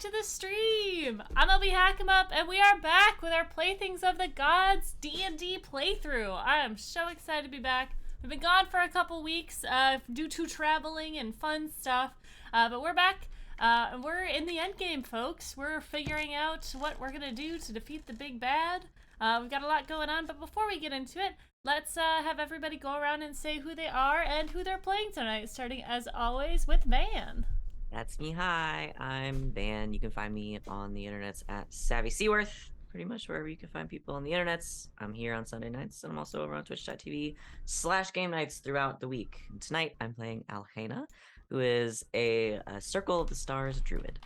to the stream. I'm LB Hackemup, and we are back with our Playthings of the Gods D&D playthrough. I am so excited to be back. We've been gone for a couple weeks due to traveling and fun stuff, but we're back. And we're in the end game, folks. We're figuring out what we're gonna do to defeat the big bad. We've got a lot going on, but before we get into it, let's have everybody go around and say who they are and who they're playing tonight, starting as always with Van. That's me. Hi, I'm Van. You can find me on the internets at Savvy Seaworth, pretty much wherever you can find people on the internets. I'm here on Sunday nights, and I'm also over on twitch.tv/game nights throughout the week. And tonight, I'm playing Alhena, who is a Circle of the Stars druid.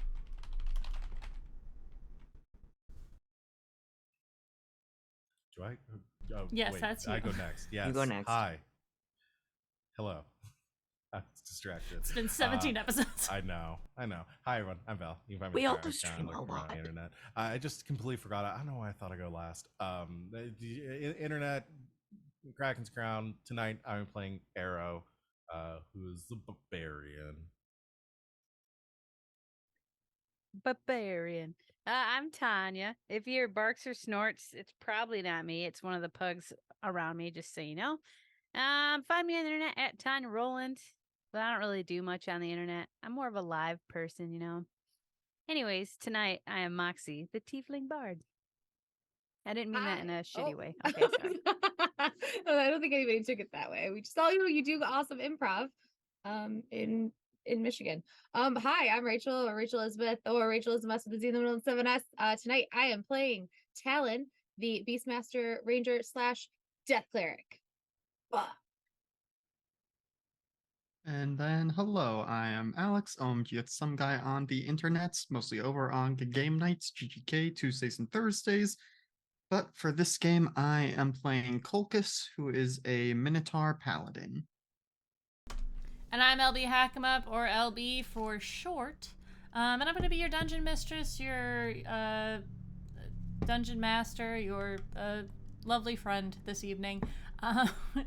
Do I? Oh, Yes, wait, that's you. I go next. Yes. You go next. Hi. Hello. I was distracted. It's been 17 episodes. I know. Hi, everyone. I'm Val. You can find me We all on do stream a lot. the internet. I just completely forgot. I don't know why I thought I'd go last. The internet, Kraken's Crown. Tonight, I'm playing Arrow, who's the barbarian. Barbarian. I'm Tanya. If you hear barks or snorts, it's probably not me. It's one of the pugs around me, just so you know. Find me on the internet at Tanya Roland. But I don't really do much on the internet. I'm more of a live person, you know. Anyways, tonight I am Moxie, the Tiefling Bard. I didn't mean that in a shitty way. Okay, sorry. I don't think anybody took it that way. We just saw you do awesome improv in Michigan. Hi, I'm Rachel Elizabeth, or Rachel Elizabeth with the Z in the middle of 7S. Tonight I am playing Talon, the Beastmaster Ranger / Death Cleric. And then, hello, I am Alex, just some guy on the internets, mostly over on Game Nights, GGK, Tuesdays and Thursdays. But for this game, I am playing Colchis, who is a Minotaur Paladin. And I'm LB Hackemup, or LB for short. And I'm going to be your dungeon mistress, your dungeon master, your lovely friend this evening.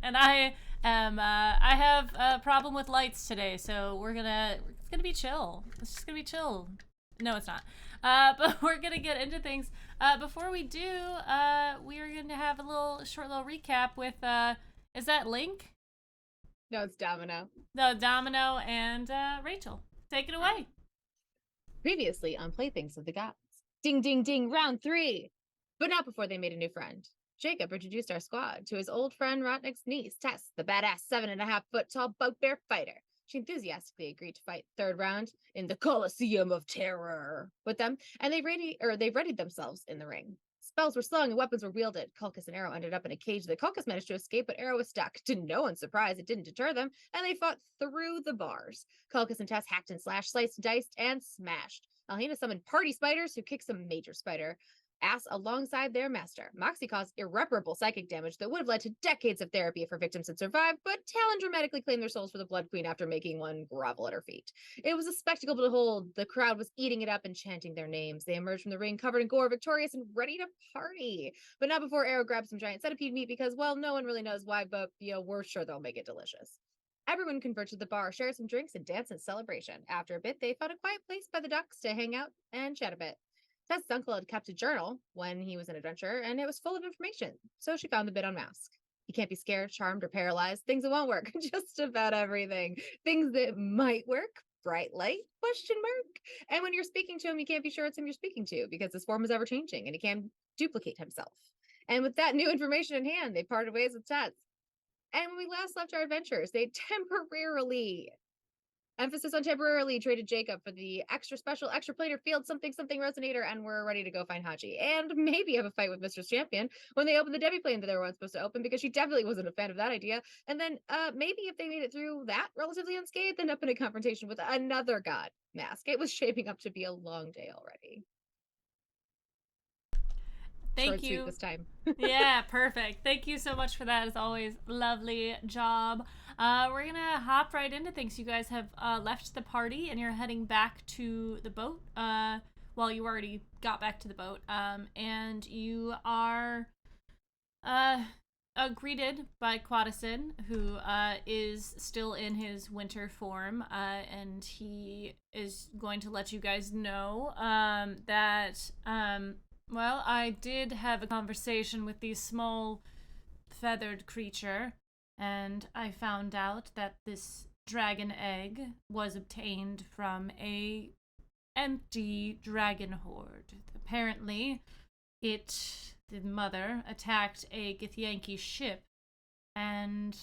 And I have a problem with lights today, so it's gonna be chill. It's just gonna be chill. No, it's not. But we're gonna get into things. Before we do, we are gonna have a short little recap with, is that Link? No, it's Domino. No, Domino and Rachel. Take it away. Previously on Playthings of the Gods. Ding, ding, ding, round 3. But not before they made a new friend. Jacob introduced our squad to his old friend Rotnick's niece, Tess, the badass 7.5-foot tall bugbear fighter. She enthusiastically agreed to fight third round in the Colosseum of Terror with them, and they readied themselves in the ring. Spells were slung and weapons were wielded. Kulkus and Arrow ended up in a cage. The Kulkus managed to escape, but Arrow was stuck. To no one's surprise, it didn't deter them, and they fought through the bars. Kulkus and Tess hacked and slashed, sliced, diced, and smashed. Alhena summoned party spiders who kicked some major spider ass alongside their master. Moxie caused irreparable psychic damage that would have led to decades of therapy if her victims had survived, but Talon dramatically claimed their souls for the Blood Queen after making one grovel at her feet. It was a spectacle to behold. The crowd was eating it up and chanting their names. They emerged from the ring covered in gore, victorious and ready to party. But not before Arrow grabbed some giant centipede meat because, well, no one really knows why, but, we're sure they'll make it delicious. Everyone converged to the bar, shared some drinks, and danced in celebration. After a bit, they found a quiet place by the docks to hang out and chat a bit. Tess's uncle had kept a journal when he was an adventurer, and it was full of information, so she found the bit on Mask. You can't be scared, charmed, or paralyzed. Things that won't work. Just about everything. Things that might work. Bright light? ? And when you're speaking to him, you can't be sure it's him you're speaking to, because his form is ever-changing, and he can duplicate himself. And with that new information in hand, they parted ways with Tess. And when we last left our adventurers, they temporarily... Emphasis on temporarily traded Jacob for the extra special, extra planar field something resonator, and we're ready to go find Hachi. And maybe have a fight with Mistress Champion when they open the Debbie plane that they weren't supposed to open, because she definitely wasn't a fan of that idea. And then maybe if they made it through that relatively unscathed, end up in a confrontation with another god Mask. It was shaping up to be a long day already. Thank Short you. Sweet this time. Yeah, perfect. Thank you so much for that. As always, lovely job. We're gonna hop right into things. You guys have left the party and you're heading back to the boat. Well, you already got back to the boat. And you are greeted by Quadison, who is still in his winter form, and he is going to let you guys know that, well, I did have a conversation with the small feathered creature, and I found out that this dragon egg was obtained from a empty dragon horde. Apparently, the mother attacked a Githyanki ship and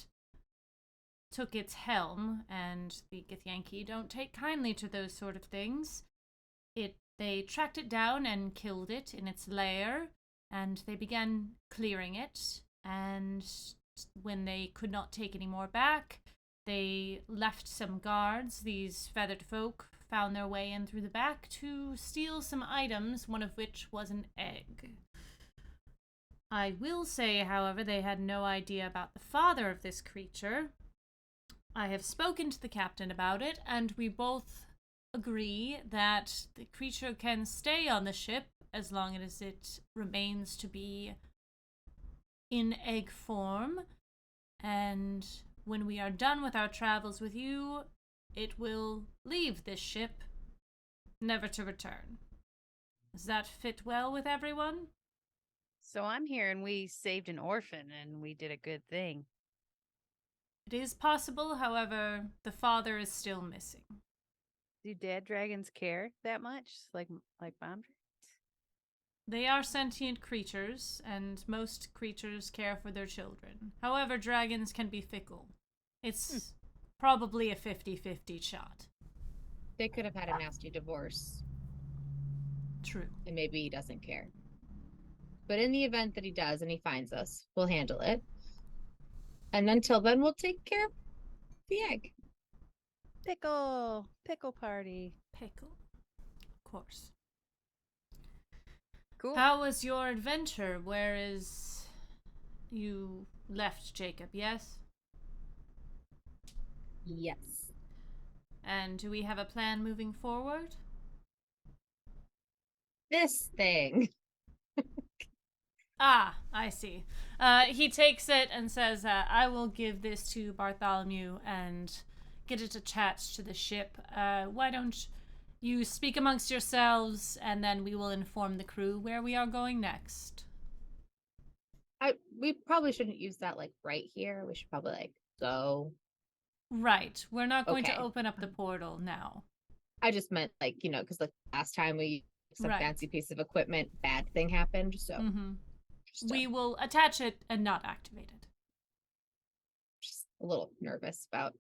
took its helm, and the Githyanki don't take kindly to those sort of things. They tracked it down and killed it in its lair, and they began clearing it, and when they could not take any more back, they left some guards. These feathered folk found their way in through the back to steal some items, one of which was an egg. I will say, however, they had no idea about the father of this creature. I have spoken to the captain about it, and we both agree that the creature can stay on the ship as long as it remains to be in egg form, and when we are done with our travels with you, it will leave this ship, never to return. Does that fit well with everyone? So I'm hearing we saved an orphan and we did a good thing. It is possible, however, the father is still missing. Do dead dragons care that much? Like bomb dragons? They are sentient creatures, and most creatures care for their children. However, dragons can be fickle. It's probably a 50-50 shot. They could have had a nasty divorce, True. and maybe he doesn't care. But in the event that he does and he finds us, we'll handle it. And until then, we'll take care of the egg. Pickle party. Pickle. Of course. Cool. How was your adventure? Where is... You left Jacob, yes? Yes. And do we have a plan moving forward? This thing. Ah, I see. He takes it and says, I will give this to Bartholomew and get it attached to the ship. Why don't you speak amongst yourselves, and then we will inform the crew where we are going next. We probably shouldn't use that right here. We should probably go. Right. We're not going to Okay. open up the portal now. I just meant because last time we used some Right. fancy piece of equipment, bad thing happened. So just, We will attach it and not activate it. just a little nervous about,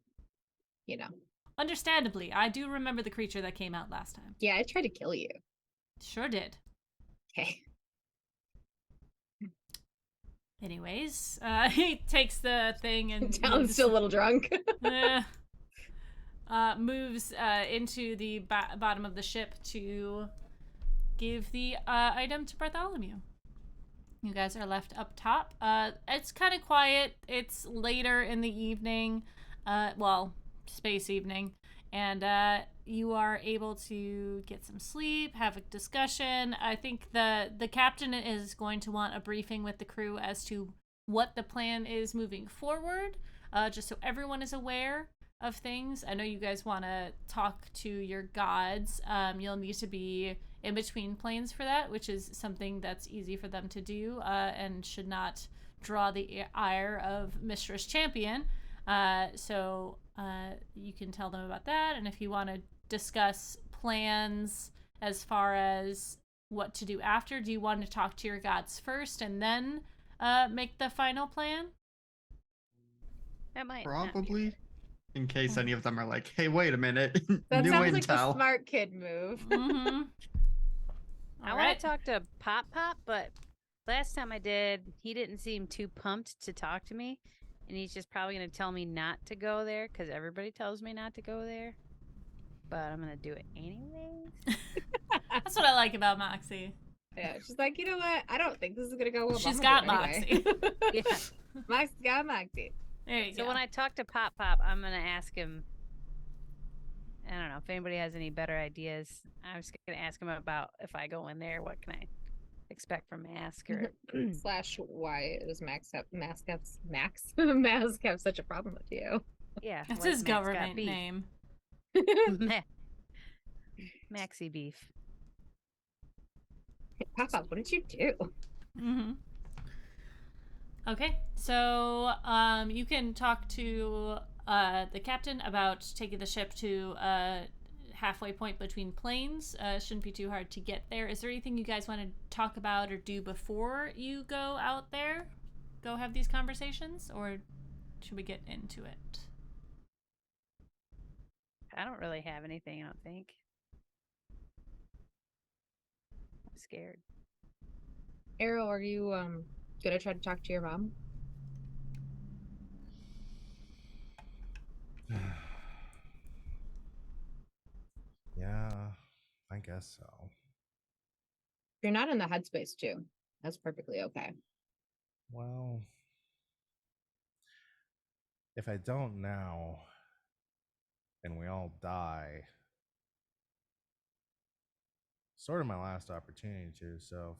Understandably, I do remember the creature that came out last time. Yeah, I tried to kill you. Sure did. Okay. Anyways, he takes the thing and Talon's still a little drunk. moves into the bottom of the ship to give the item to Bartholomew. You guys are left up top. It's kind of quiet. It's later in the evening. Space evening. And you are able to get some sleep, have a discussion. I think the captain is going to want a briefing with the crew as to what the plan is moving forward, just so everyone is aware of things. I know you guys want to talk to your gods. You'll need to be in between planes for that, which is something that's easy for them to do and should not draw the ire of Mistress Champion. So you can tell them about that, and if you want to discuss plans as far as what to do after, do you want to talk to your gods first and then make the final plan? That might not be Probably. bad. In case any of them are like, hey, wait a minute. That New sounds like the intel. smart kid move. Mm-hmm. I want to talk to Pop, but last time I did, he didn't seem too pumped to talk to me. And he's just probably going to tell me not to go there because everybody tells me not to go there. But I'm going to do it anyways. That's what I like about Moxie. Yeah, she's like, you know what? I don't think this is gonna go well. but She's I'm got gonna do it anyway. Yeah. Moxie's got Moxie. There you So go. when I talk to Pop, I'm going to ask him, I don't know, if anybody has any better ideas. I'm just going to ask him about if I go in there, what can I expect from Mask or Slash why does Max have Mask have such a problem with you? yeah. That's why his does Max got government beef? name. Maxi beef. Pop, what did you do? Mm-hmm. Okay, so you can talk to the captain about taking the ship to halfway point between planes. Shouldn't be too hard to get there. Is there anything you guys want to talk about or do before you go out there? Go have these conversations, or should we get into it? I don't really have anything. I don't think. I'm scared. Arrow, are you gonna try to talk to your mom? Yeah, I guess so. If you're not in the headspace too, that's perfectly okay. Well, if I don't now, and we all die, sort of my last opportunity to, so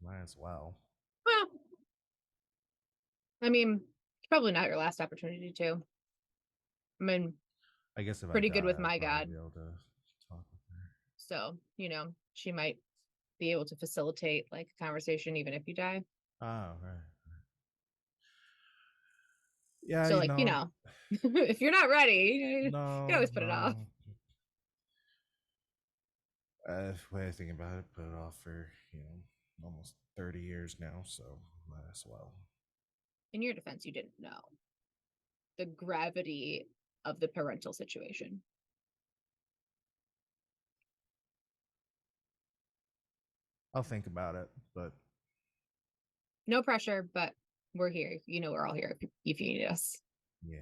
might as well. Well, I mean, it's probably not your last opportunity to. I mean, I guess if pretty I good die, with I'd my probably god. be able to talk with her. So, she might be able to facilitate like a conversation even if you die. Oh, right. Yeah, So, like, if you're not ready, you no, can always put it off. The way I think about it, put it off for almost 30 years now, so might as well. In your defense, you didn't know the gravity of the parental situation. I'll think about it, but No pressure, but we're here. We're all here if you need us. yeah.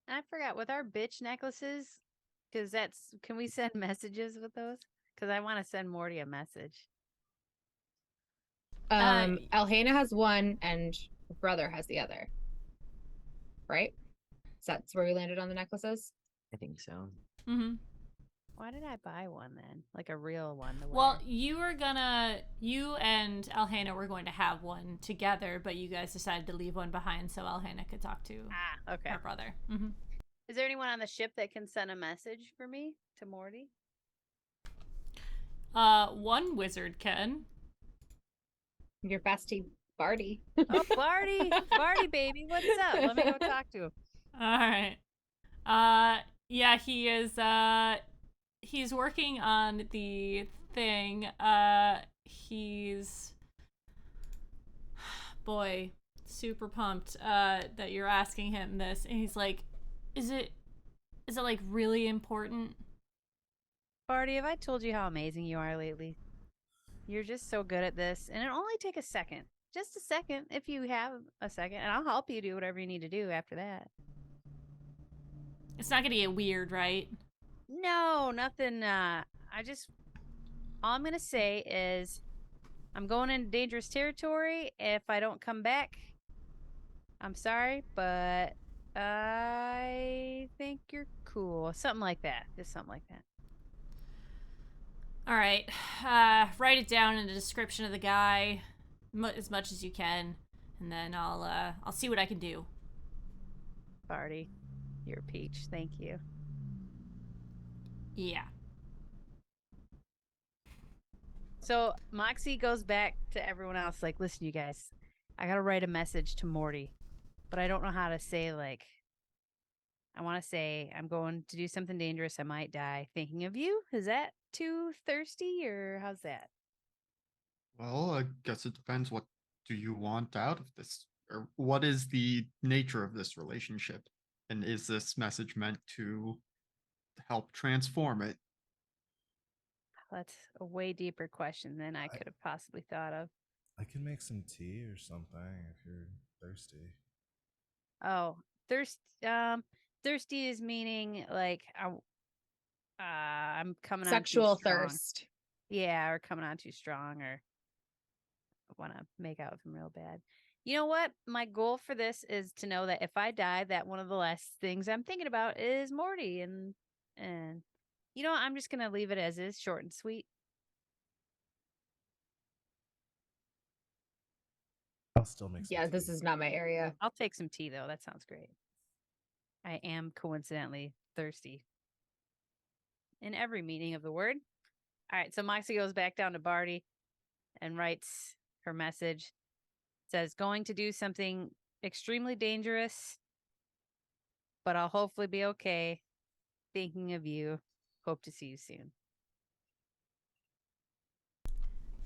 I forgot with our bitch necklaces, because can we send messages with those? Because I want to send Morty a message. Alhena has one and her brother has the other. Right? That's where we landed on the necklaces. I think so. Mm-hmm. Why did I buy one then? Like a real one to wear? Well, you and Alhena were going to have one together, but you guys decided to leave one behind so Alhena could talk to okay. her brother. Mm-hmm. Is there anyone on the ship that can send a message for me to Morty? One wizard can. Your bestie, Barty. Oh, Barty, Barty, baby, what's up? Let me go talk to him. All right. Yeah, he is. He's working on the thing. He's boy, super pumped that you're asking him this, and he's like, is it like really important? Barty, have I told you how amazing you are lately? You're just so good at this, and it'll only take a second. Just a second, if you have a second, and I'll help you do whatever you need to do after that. It's not gonna get weird, right? No, nothing. All I'm gonna say is, I'm going into dangerous territory. If I don't come back, I'm sorry, but I think you're cool. Something like that. Just something like that. All right. Write it down in the description of the guy, as much as you can, and then I'll see what I can do. Barty, you're a peach. Thank you. Yeah. So Moxie goes back to everyone else, like, listen, you guys, I gotta write a message to Morty, but I don't know how to say, like, I want to say I'm going to do something dangerous. I might die. Thinking of you. Is that too thirsty, or how's that? Well, I guess it depends. What do you want out of this? Or what is the nature of this relationship? And is this message meant to help transform it? That's a way deeper question than I could have possibly thought of. I can make some tea or something if you're thirsty. Oh, thirsty is meaning like I'm coming on Sexual too strong. thirst. Yeah, or coming on too strong, or I want to make out with him real bad. You know what? My goal for this is to know that if I die, that one of the last things I'm thinking about is Morty, and I'm just gonna leave it as is, short and sweet. I'll still make some Yeah, this tea. is not my area. I'll take some tea though. That sounds great. I am coincidentally thirsty. In every meaning of the word. All right, so Moxie goes back down to Barty and writes her message. Says, going to do something extremely dangerous, but I'll hopefully be okay. Thinking of you. Hope to see you soon.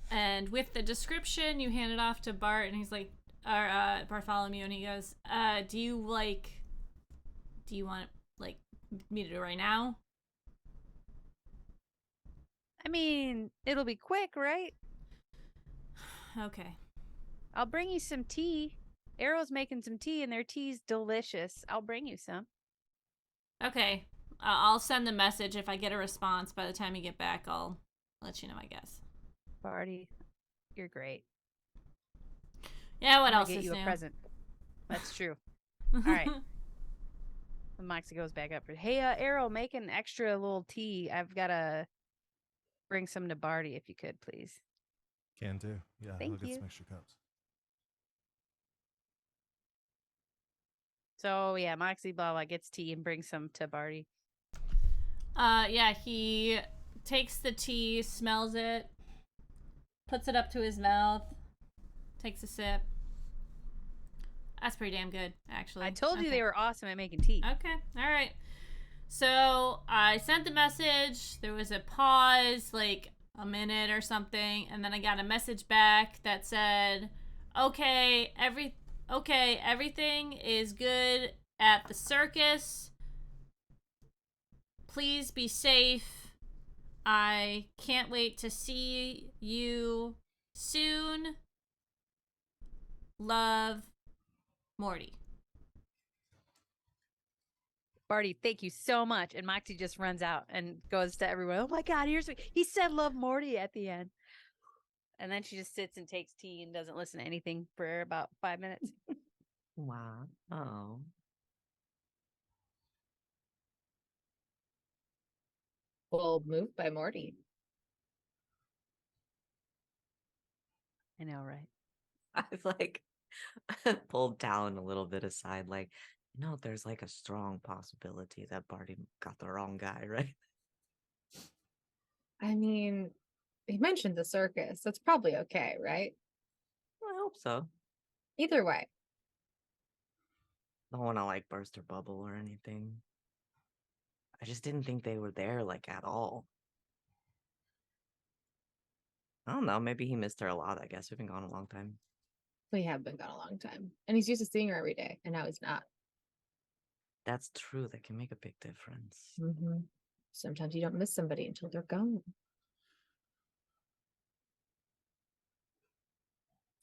And with the description, you hand it off to Bart, and he's like, or Bartholomew, and he goes, do you want, like, me to do it right now? I mean, it'll be quick, right? Okay. I'll bring you some tea. Arrow's making some tea, and their tea's delicious. I'll bring you some. Okay. I'll send the message. If I get a response by the time you get back, I'll let you know, I guess. Barty, you're great. Yeah, what I'm gonna else get is you new? a present. That's true. All right. When Moxie goes back up. Hey, Arrow, make an extra little tea. I've got to bring some to Barty if you could, please. Can do. Yeah, Thank I'll get you. some extra cups. So, yeah, Moxie Blah gets tea and brings some to Barty. Yeah, he takes the tea, smells it, puts it up to his mouth, takes a sip. That's pretty damn good, actually. I told you Okay. they were awesome at making tea. Okay, all right. So I sent the message. There was a pause, like a minute or something, and then I got a message back that said, "Okay, everything is good at the circus. Please be safe. I can't wait to see you soon. Love, Morty." Barty, thank you so much. And Moxie just runs out and goes to everyone. Oh my God, he said love Morty at the end. And then she just sits and takes tea and doesn't listen to anything for about 5 minutes. Wow. Oh. Well, moved by Morty. I know, right? I've like pulled Talon a little bit aside, like, there's like a strong possibility that Barty got the wrong guy, right? I mean, he mentioned the circus. That's probably okay, right? I hope so. Either way. Don't want to like burst her bubble or anything. I just didn't think they were there like at all. I don't know. Maybe he missed her a lot. I guess we've been gone a long time. We have been gone a long time. And he's used to seeing her every day, and now he's not. That's true. That can make a big difference. Mm-hmm. Sometimes you don't miss somebody until they're gone.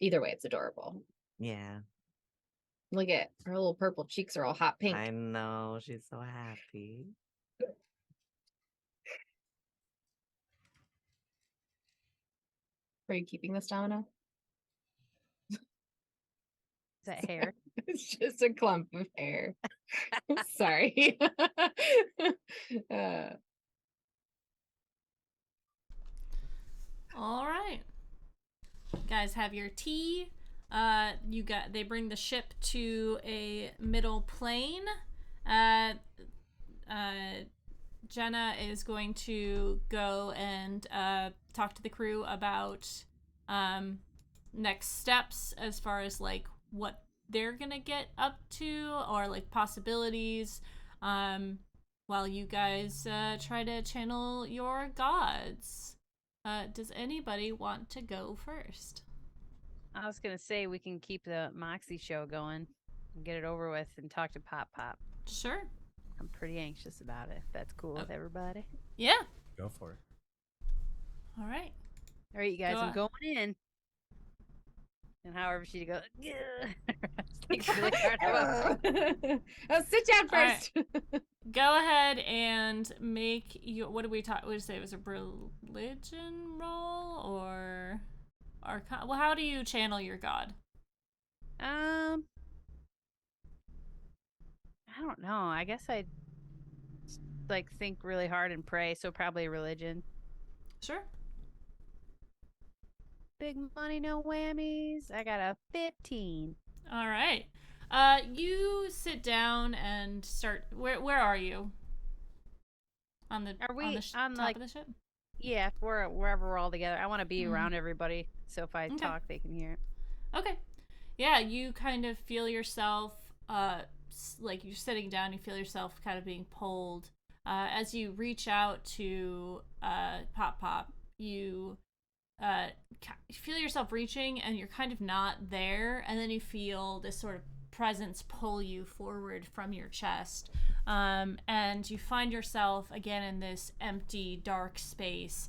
Either way, it's adorable. Yeah, Look at her little purple cheeks are all hot pink. I know. She's so happy. Are you keeping this, Domino? Is that hair? It's just a clump of hair. Sorry. uh, All right. You guys have your tea. They bring the ship to a middle plane. Jenna is going to go and talk to the crew about next steps as far as like what they're gonna get up to or like possibilities while you guys try to channel your gods. Does anybody want to go first? I was going to say we can keep the Moxie show going and get it over with and talk to Pop Pop. Sure. I'm pretty anxious about it. If that's cool with everybody. Yeah. Go for it. All right. All right, you guys, Go I'm on. going in. And however she goes, it's really hard. Oh, sit down All right. first. Go ahead and make your. What did we talk? What did we say? It was a religion roll or arcana? Well, how do you channel your god? I don't know. I guess I like think really hard and pray, so probably religion. Sure. big money, no whammies. I got a 15. All right. You sit down and start. Where are you? On the Are we top like, of the ship? yeah, wherever we're all together. I want to be Mhm. around everybody, so if I Okay. talk, they can hear it. Okay. Yeah, you kind of feel yourself, like you're sitting down, you feel yourself kind of being pulled. As you reach out to Pop Pop, you feel yourself reaching and you're kind of not there, and then you feel this sort of presence pull you forward from your chest. And you find yourself again in this empty, dark space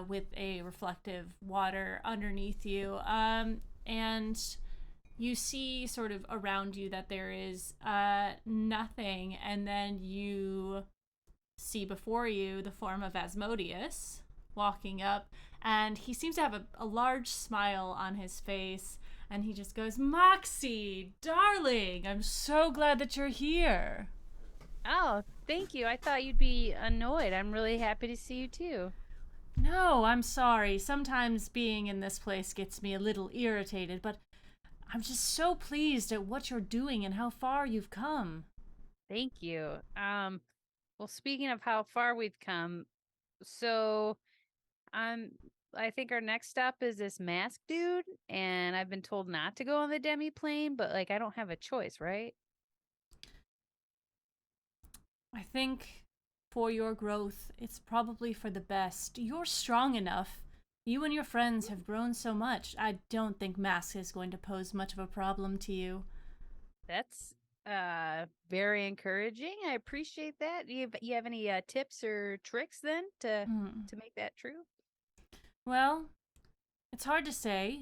with a reflective water underneath you. And you see sort of around you that there is nothing, and then you see before you the form of Asmodeus walking up, and he seems to have a large smile on his face, and he just goes, "Moxie, darling, I'm so glad that you're here." Oh, thank you. I thought you'd be annoyed. I'm really happy to see you too. No, I'm sorry. Sometimes being in this place gets me a little irritated, but I'm just so pleased at what you're doing and how far you've come. Thank you. Well, speaking of how far we've come, so um I think our next stop is this mask dude, and I've been told not to go on the demi plane, but like I don't have a choice, right? I think for your growth, it's probably for the best. You're strong enough. You and your friends have grown so much. I don't think mask is going to pose much of a problem to you. That's very encouraging. I appreciate that. You have any tips or tricks then Hmm. to make that true? Well, it's hard to say.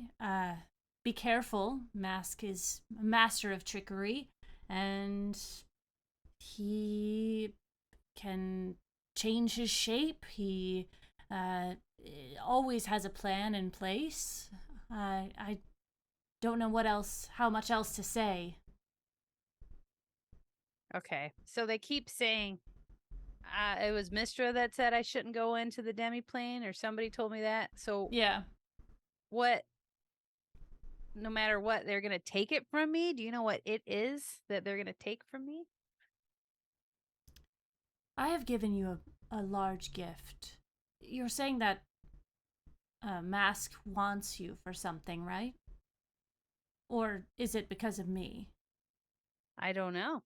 Be careful. Mask is a master of trickery, and he can change his shape. He uh, always has a plan in place. I don't know how much else to say. Okay. So they keep saying it was Mistra that said I shouldn't go into the demi plane, or somebody told me that. So Yeah. what? No matter what, they're gonna take it from me. Do you know what it is that they're gonna take from me? I have given you a large gift. You're saying that Mask wants you for something, right? Or is it because of me? I don't know.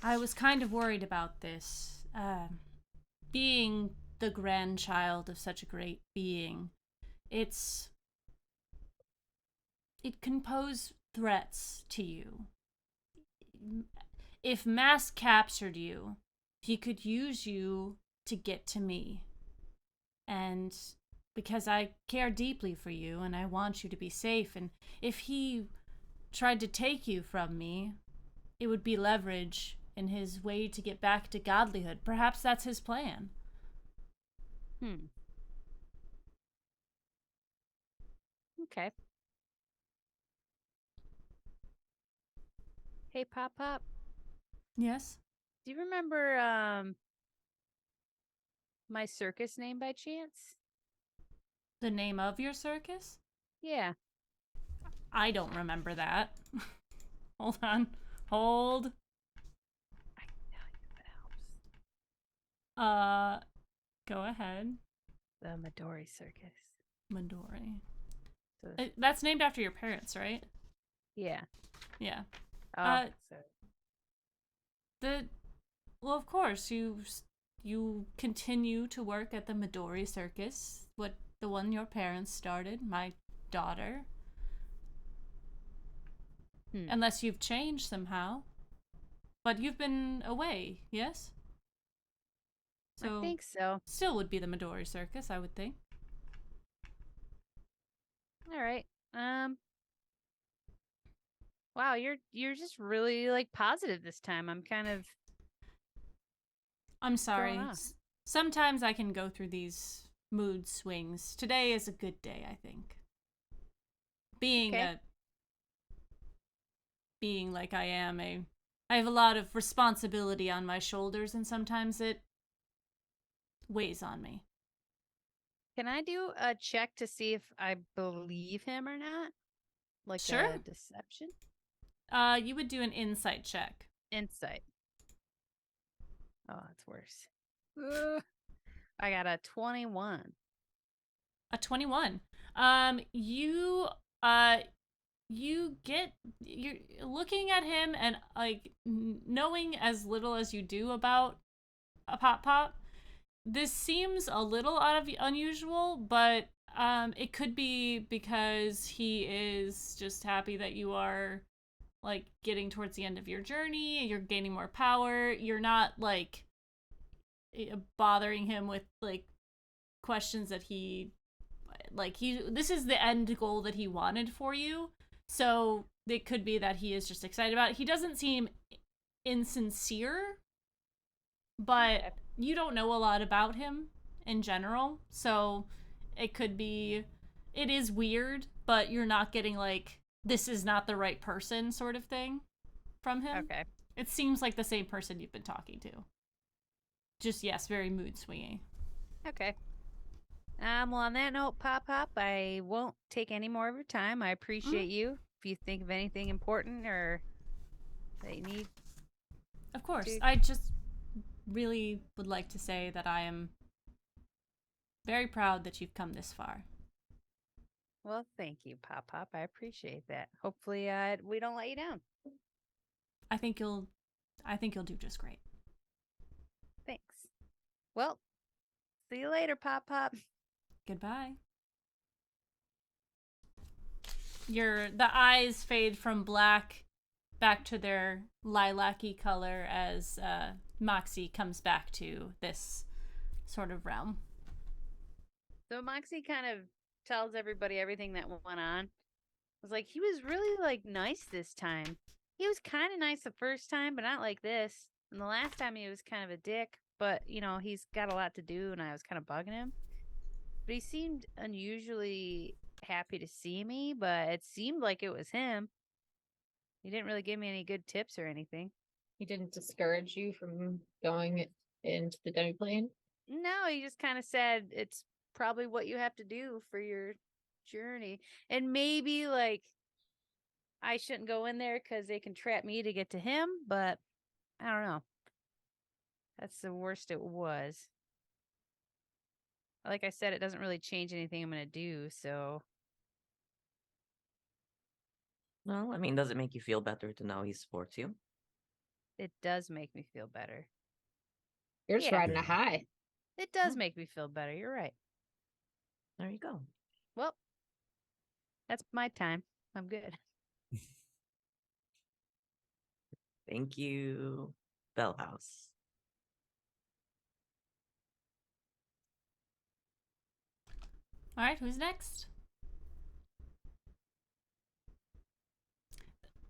I was kind of worried about this. Being the grandchild of such a great being, it's it can pose threats to you. If Mask captured you, he could use you to get to me. And because I care deeply for you and I want you to be safe, and if he tried to take you from me, it would be leverage in his way to get back to godlyhood. Perhaps that's his plan. Hmm. Okay. Hey, Pop Pop. Yes? Do you remember my circus name by chance? The name of your circus? Yeah. I don't remember that. Hold on. Hold. I can tell you if it helps. Go ahead. The Midori Circus. Midori. So That's named after your parents, right? yeah. Yeah. Oh, so Well, of course, you continue to work at the Midori Circus, the one your parents started, my daughter. Unless you've changed somehow. But you've been away, yes? So I think so. still would be the Midori Circus, I would think. All right. Wow, you're just really like positive this time. I'm kind of I'm sorry. thrown off. Sometimes I can go through these mood swings. Today is a good day, I think. Okay. Being like I am, I have a lot of responsibility on my shoulders, and sometimes it weighs on me. Can I do a check to see if I believe him or not? Like Sure. a deception? You would do an insight check. Insight. Oh, that's worse. Ugh. I got a 21. A 21. You're looking at him and like knowing as little as you do about a pop. This seems a little out of unusual, but it could be because he is just happy that you are like getting towards the end of your journey, you're gaining more power, you're not like bothering him with like questions that he this is the end goal that he wanted for you. So it could be that he is just excited about it. He doesn't seem insincere, but you don't know a lot about him in general. So it could be, it is weird, but you're not getting like, this is not the right person sort of thing from him. Okay. It seems like the same person you've been talking to. Just, yes, very mood swingy. Okay. Well, on that note, Pop, I won't take any more of your time. I appreciate you. If you think of anything important or that you need. Of course. to- I just really would like to say that I am very proud that you've come this far. Well, thank you, Pop. I appreciate that. Hopefully, we don't let you down. I think you'll do just great. Thanks. Well, see you later, Pop. Goodbye. The eyes fade from black back to their lilac-y color as Moxie comes back to this sort of realm. So Moxie kind of tells everybody everything that went on. I was like, he was really like nice this time. He was kind of nice the first time, but not like this. And the last time he was kind of a dick, but you know, he's got a lot to do and I was kind of bugging him. But he seemed unusually happy to see me, but it seemed like it was him. He didn't really give me any good tips or anything. He didn't discourage you from going into the demiplane. No, he just kind of said it's probably what you have to do for your journey. And maybe like I shouldn't go in there because they can trap me to get to him, but I don't know. That's the worst it was. Like I said, it doesn't really change anything I'm going to do, so. Well, I mean, does it make you feel better to know he supports you? It does make me feel better. You're just Yeah. riding a high. It does make me feel better. You're right. There you go. Well, that's my time. I'm good. Thank you, Bell House. All right, who's next?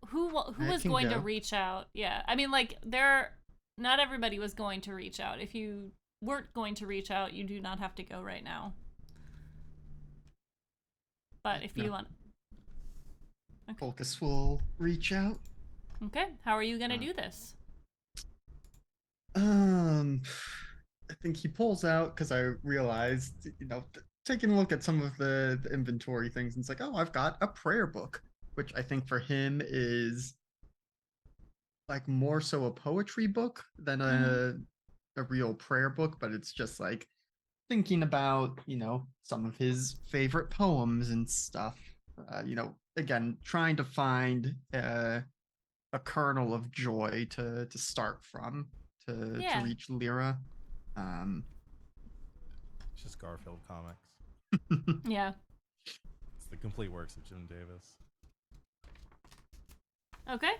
Who I was can going to go. reach out? Yeah, I mean, like not everybody was going to reach out. If you weren't going to reach out, you do not have to go right now. But if you No. want, Focus will reach out. okay, how are you gonna do this? I think he pulls out because I realized, taking a look at some of the inventory things, and it's like, oh, I've got a prayer book, which I think for him is like more so a poetry book than a real prayer book, but it's just like thinking about, some of his favorite poems and stuff. Again, trying to find a kernel of joy to start from to Yeah. reach Lyra. It's just Garfield comics. Yeah. It's the complete works of Jim Davis. Okay.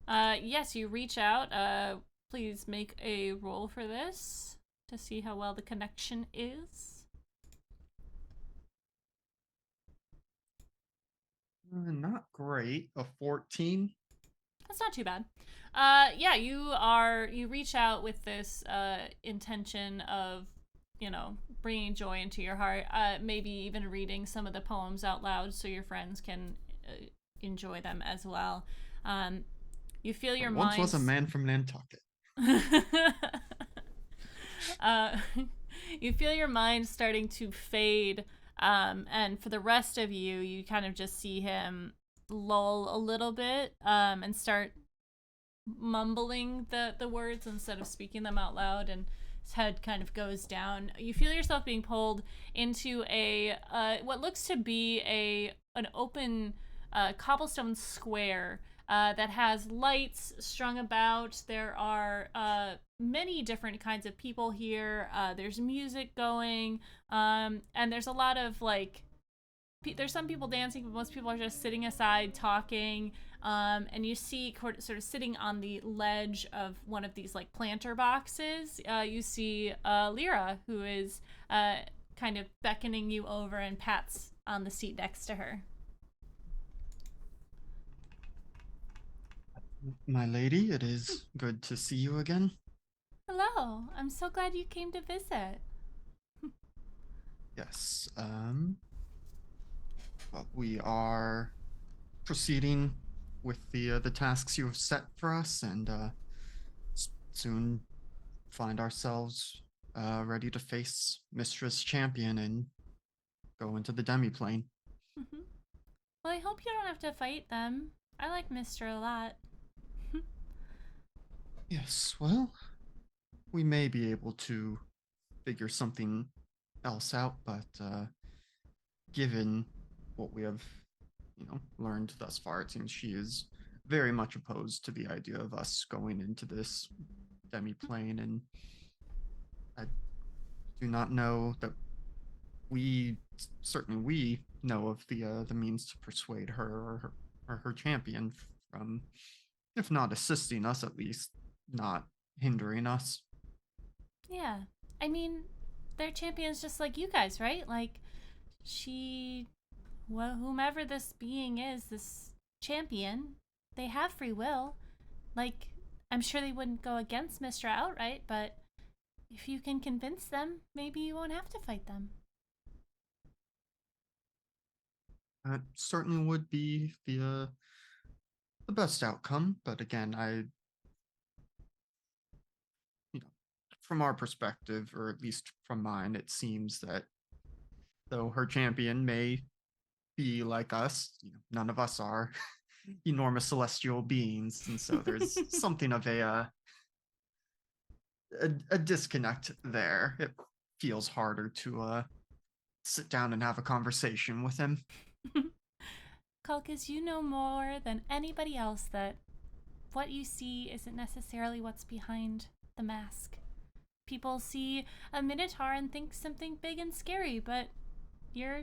Yes, you reach out. Please make a roll for this to see how well the connection is. Not great. A 14. That's not too bad. Yeah, you reach out with this intention of, bringing joy into your heart. Maybe even reading some of the poems out loud so your friends can enjoy them as well. You feel your mind. Once was a man from Nantucket. You feel your mind starting to fade, and for the rest of you, you kind of just see him lull a little bit, and start mumbling the words instead of speaking them out loud, and his head kind of goes down. You feel yourself being pulled into a what looks to be an open cobblestone square that has lights strung about. There are many different kinds of people here. There's music going, and there's a lot of like there's some people dancing, but most people are just sitting aside talking. And you see, sort of sitting on the ledge of one of these like planter boxes, you see Lyra, who is kind of beckoning you over and pats on the seat next to her. My lady, it is good to see you again. Hello, I'm so glad you came to visit. Yes, well, we are proceeding with the tasks you have set for us, and soon find ourselves ready to face Mistress Champion and go into the demi-plane. Mm-hmm. Well, I hope you don't have to fight them. I like Mister a lot. Yes, well, we may be able to figure something else out, but given what we have, learned thus far, it seems she is very much opposed to the idea of us going into this demi-plane, and I do not know that certainly we know of the means to persuade her or her champion from, if not assisting us, at least not hindering us. Yeah. I mean, they're champions just like you guys, right? Like, she. Well, whomever this being is, this champion, they have free will. Like, I'm sure they wouldn't go against Mistra outright, but if you can convince them, maybe you won't have to fight them. That certainly would be the best outcome, but again, from our perspective, or at least from mine, it seems that though her champion may be like us, none of us are enormous celestial beings, and so there's something of a disconnect there. It feels harder to sit down and have a conversation with him. Kalkus, you know more than anybody else that what you see isn't necessarily what's behind the mask. People see a minotaur and think something big and scary, but you're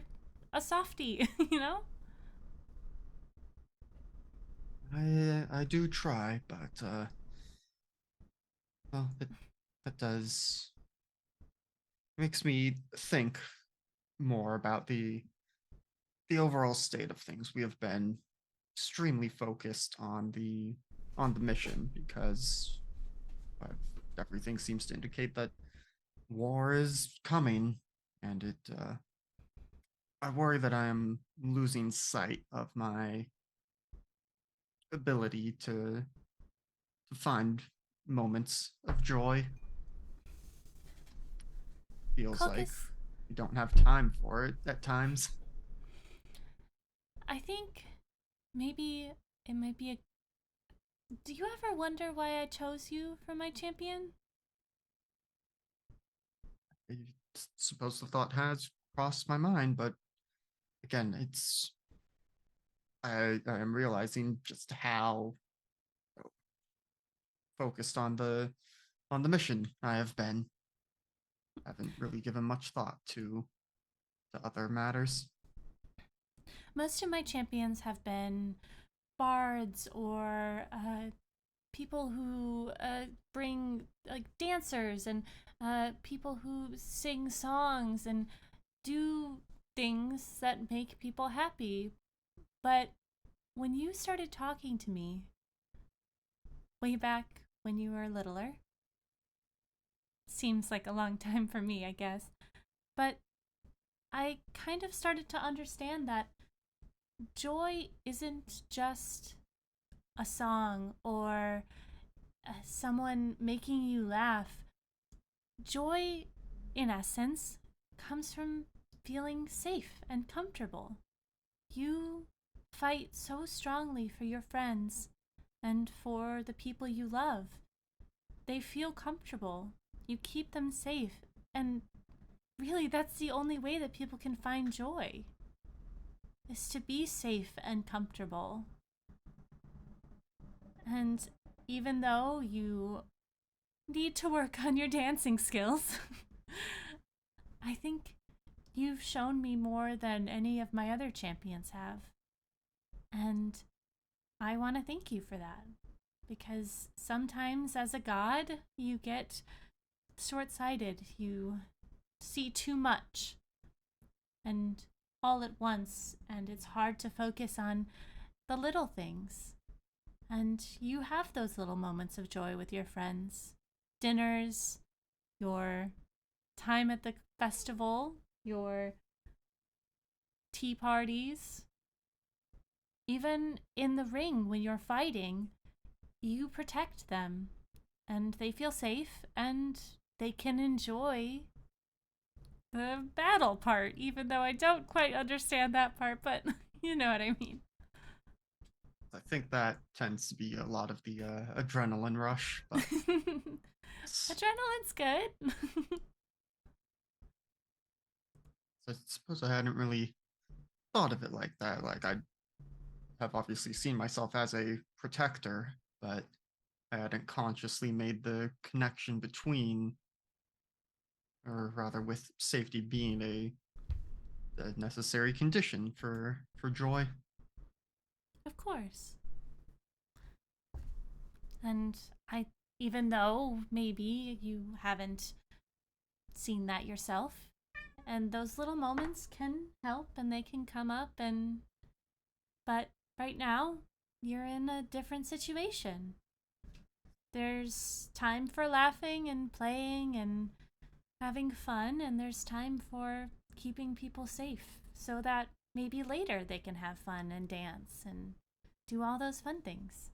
a softie, you know? I do try, but well, that does makes me think more about the overall state of things. We have been extremely focused on the mission because everything seems to indicate that war is coming, and it I worry that I am losing sight of my ability to find moments of joy. Feels like Kalkus, we don't have time for it at times. I think maybe it might be a. Do you ever wonder why I chose you for my champion? I suppose the thought has crossed my mind, but again, I am realizing just how focused on the mission I have been. I haven't really given much thought to other matters. Most of my champions have been bards or people who bring like dancers and people who sing songs and do things that make people happy. But when you started talking to me way back when you were littler, seems like a long time for me, I guess, but I kind of started to understand that joy isn't just a song or someone making you laugh. Joy in essence, comes from feeling safe and comfortable. You fight so strongly for your friends and for the people you love. They feel comfortable. You keep them safe. And really, that's the only way that people can find joy, is to be safe and comfortable. And even though you need to work on your dancing skills, I think you've shown me more than any of my other champions have. And I want to thank you for that. Because sometimes as a god, you get short-sighted. You see too much and all at once, and it's hard to focus on the little things. And you have those little moments of joy with your friends. Dinners, your time at the festival, your tea parties. Even in the ring when you're fighting, you protect them. And they feel safe, and they can enjoy the battle part, even though I don't quite understand that part, but you know what I mean. I think that tends to be a lot of the adrenaline rush. But Adrenaline's good. I suppose I hadn't really thought of it like that. Like, I have obviously seen myself as a protector, but I hadn't consciously made the connection between, or rather with safety being a necessary condition for joy. Of course. And even though maybe you haven't seen that yourself, and those little moments can help and they can come up, but right now you're in a different situation. There's time for laughing and playing and having fun, and there's time for keeping people safe so that maybe later they can have fun and dance and do all those fun things.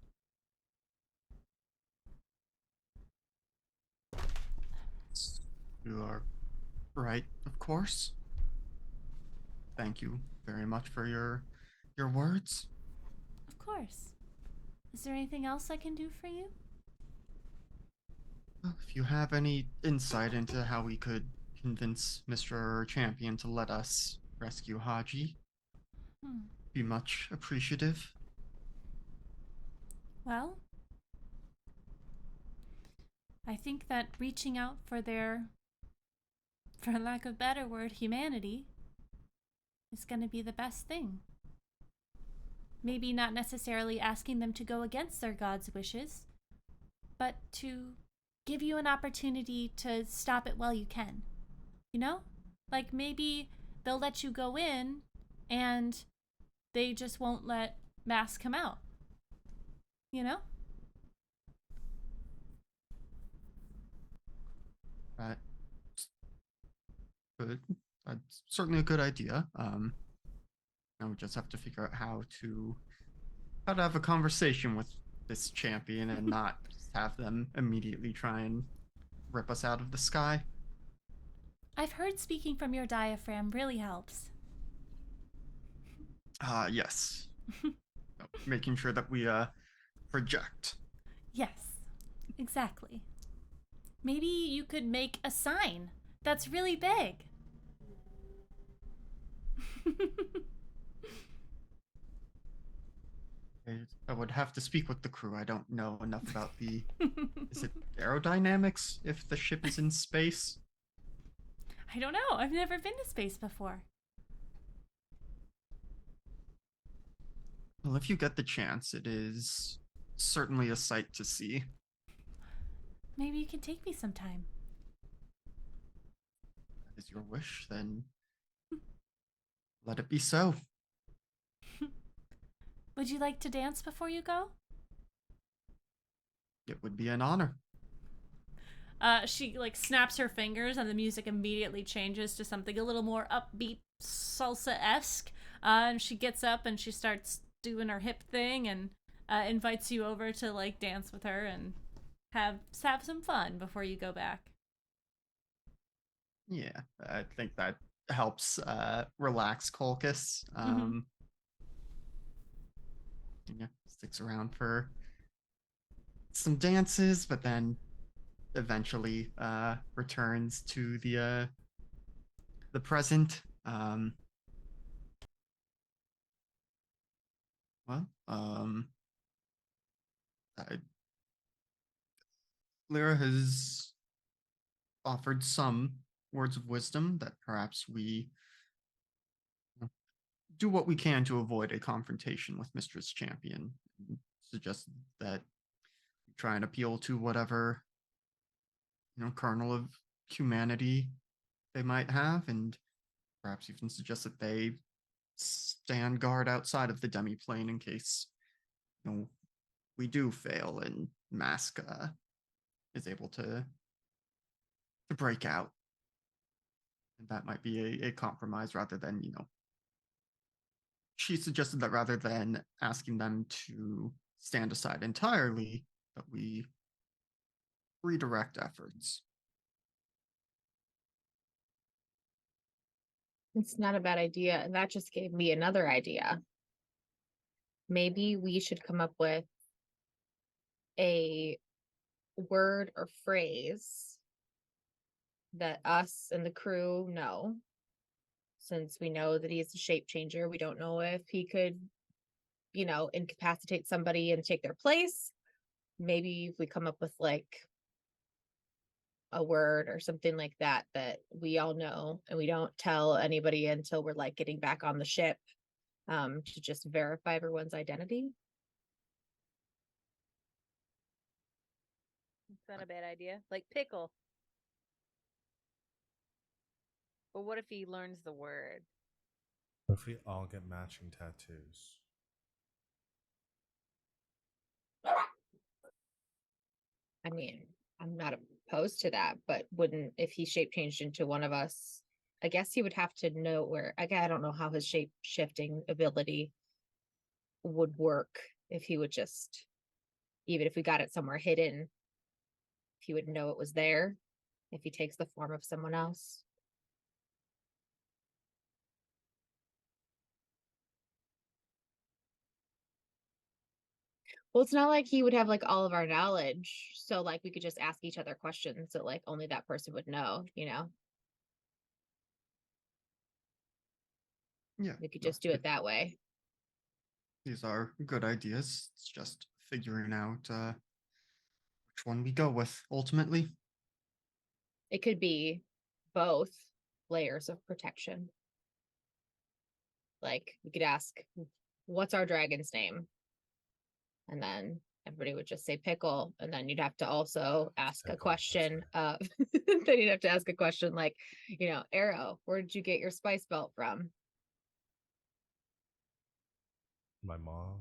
You are right, of course. Thank you very much for your words. Of course. Is there anything else I can do for you? Well, if you have any insight into how we could convince Mr. Champion to let us rescue Haji, be much appreciative. Well, I think that reaching out for their, for lack of a better word, humanity is going to be the best thing. Maybe not necessarily asking them to go against their god's wishes, but to give you an opportunity to stop it while you can. You know? Like maybe they'll let you go in and they just won't let Mass come out. You know? Right. Good. That's certainly a good idea. Now we just have to figure out how to have a conversation with this champion and not just have them immediately try and rip us out of the sky. I've heard speaking from your diaphragm really helps. Yes. Making sure that we project. Yes, exactly. Maybe you could make a sign that's really big. I would have to speak with the crew. I don't know enough about the is it aerodynamics if the ship is in space? I don't know. I've never been to space before. Well, if you get the chance, it is certainly a sight to see. Maybe you can take me sometime. That is your wish, then let it be so. Would you like to dance before you go? It would be an honor. She like snaps her fingers and the music immediately changes to something a little more upbeat, salsa-esque. And she gets up and she starts doing her hip thing and invites you over to like dance with her and have some fun before you go back. Yeah, I think that helps relax Colchis. Yeah, sticks around for some dances, but then eventually returns to the present. Well, Lyra has offered some words of wisdom that perhaps we do what we can to avoid a confrontation with Mistress Champion. Suggested that we try and appeal to whatever kernel of humanity they might have, and perhaps even suggest that they stand guard outside of the demi-plane in case we do fail and Mask is able to break out. And that might be a compromise rather than, she suggested that rather than asking them to stand aside entirely, that we redirect efforts. It's not a bad idea. And that just gave me another idea. Maybe we should come up with a word or phrase that us and the crew know. Since we know that he's a shape changer, we don't know if he could, incapacitate somebody and take their place. Maybe if we come up with like a word or something like that we all know and we don't tell anybody until we're like getting back on the ship, to just verify everyone's identity. It's not a bad idea. Like pickle. But what if he learns the word? If we all get matching tattoos. I mean, I'm not opposed to that, but wouldn't, if he shape changed into one of us, I guess he would have to know where, I don't know how his shape shifting ability would work if he would just, even if we got it somewhere hidden, if he would know it was there, if he takes the form of someone else. Well, it's not like he would have like all of our knowledge. So like we could just ask each other questions that like only that person would know, Yeah. We could just do it that way. These are good ideas. It's just figuring out which one we go with ultimately. It could be both layers of protection. Like we could ask, what's our dragon's name? And then everybody would just say pickle. And then you'd have to also ask a Pickle, that's question of, then you'd have to ask a question like, Arrow, where did you get your spice belt from? My mom.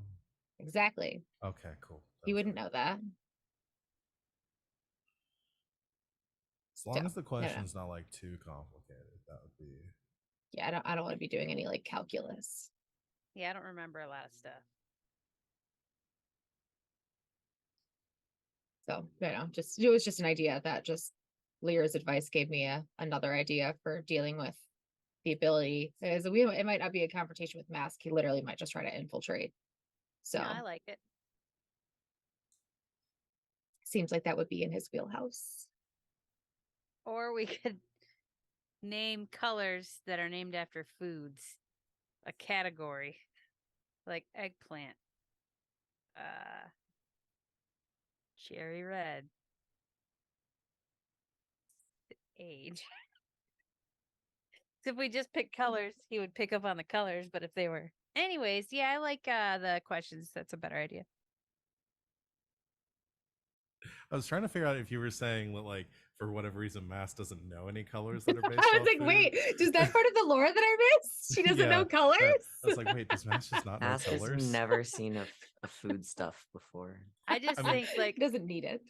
Exactly. Okay, cool. He wouldn't know that. As long So, as the I don't know. question's not like too complicated, that would be. Yeah, I don't want to be doing any like calculus. Yeah, I don't remember a lot of stuff. So, it was just an idea that just Lear's advice gave me another idea for dealing with the ability. Is it might not be a confrontation with Mask. He literally might just try to infiltrate. So No, I like it. seems like that would be in his wheelhouse. Or we could name colors that are named after foods. A category. Like eggplant. Cherry red. Age. So if we just pick colors, he would pick up on the colors. But if they were, anyways, yeah, I like the questions. That's a better idea. I was trying to figure out if you were saying that, like, for whatever reason, Mass doesn't know any colors that are based I was off like, food. wait, is that part of the lore that I missed? She doesn't know Yeah, colors? I was like, wait, does Mass just not know Ask has colors? never seen a food stuff before. I just I mean- think like He doesn't need it.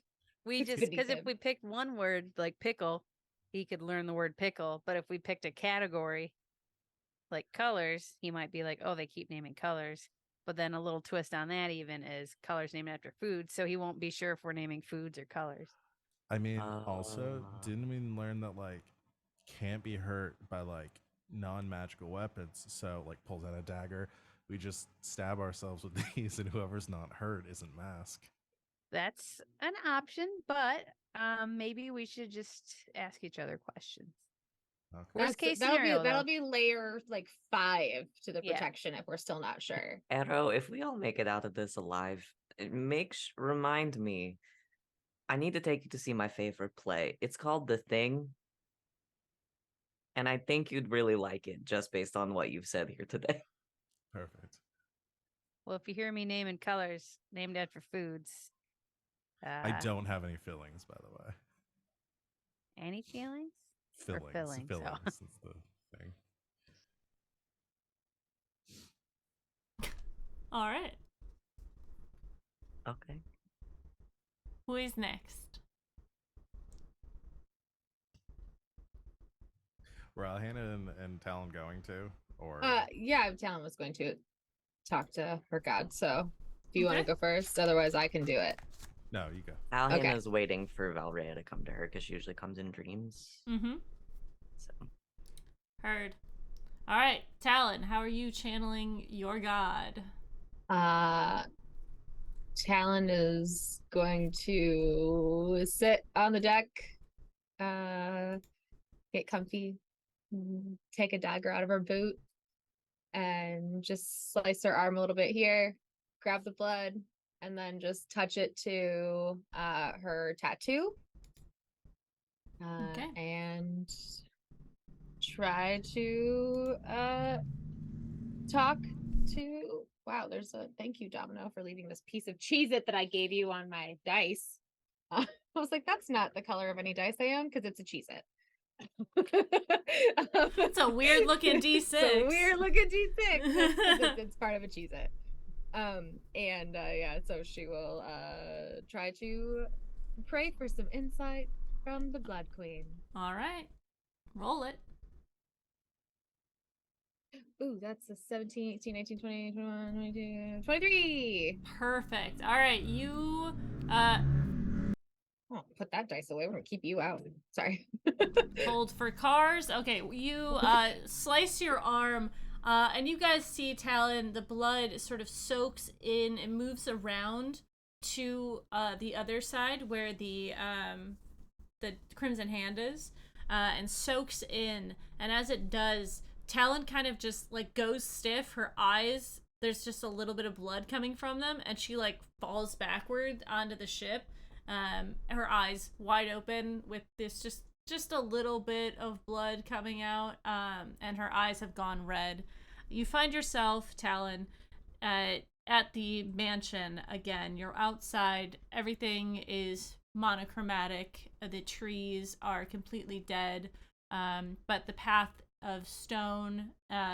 we it's just beneath because if him. we picked one word like pickle, he could learn the word pickle. But if we picked a category like colors, he might be like, oh, they keep naming colors. But then a little twist on that even is colors named after food, so he won't be sure if we're naming foods or colors. I mean, also, didn't we learn that, like, can't be hurt by like non-magical weapons, so like pulls out a dagger. We just stab ourselves with these, and whoever's not hurt isn't masked. That's an option, but maybe we should just ask each other questions. Okay. Worst case that'll scenario, that'll though. be layer like 5 to the Yeah. protection if we're still not sure. Arrow, if we all make it out of this alive, remind me. I need to take you to see my favorite play. It's called The Thing. And I think you'd really like it just based on what you've said here today. Perfect. Well, if you hear me naming colors named after foods, I don't have any fillings, by the way. any feelings? Or Fillings. fillings, Fillings oh. is the thing. All right. Okay. Who is next? Were Alhana and Talon going to? Or Yeah, Talon was going to talk to her god, so if you want to Okay. go first, otherwise I can do it. no, you go. Alhana is waiting for Valrea to come to her because she usually comes in dreams. Mm-hmm. So Heard. All right, Talon, how are you channeling your god? Talon is going to sit on the deck, get comfy, take a dagger out of her boot, and just slice her arm a little bit here, grab the blood, and then just touch it to her tattoo. Okay. And try to talk to there's a thank you, Domino, for leaving this piece of Cheez-It that I gave you on my dice. I was like, that's not the color of any dice I own because it's a Cheez-It. It's a weird looking D6. It's a weird looking D6. It's part of a Cheez-It. So she will try to pray for some insight from the Blood Queen. All right. Roll it. Ooh, that's a 17, 18, 19, 20, 21, 22, 23. Perfect. All right, you Oh, put that dice away. We're gonna keep you out. Sorry. hold for cars. Okay, you slice your arm, and you guys see Talon. The blood sort of soaks in and moves around to the other side where the Crimson Hand is, and soaks in. And as it does, Talon kind of just like goes stiff. Her eyes, there's just a little bit of blood coming from them, and she like falls backward onto the ship. Her eyes wide open with this just a little bit of blood coming out, and her eyes have gone red. You find yourself, Talon, at the mansion again. You're outside. Everything is monochromatic. The trees are completely dead, but the path of stone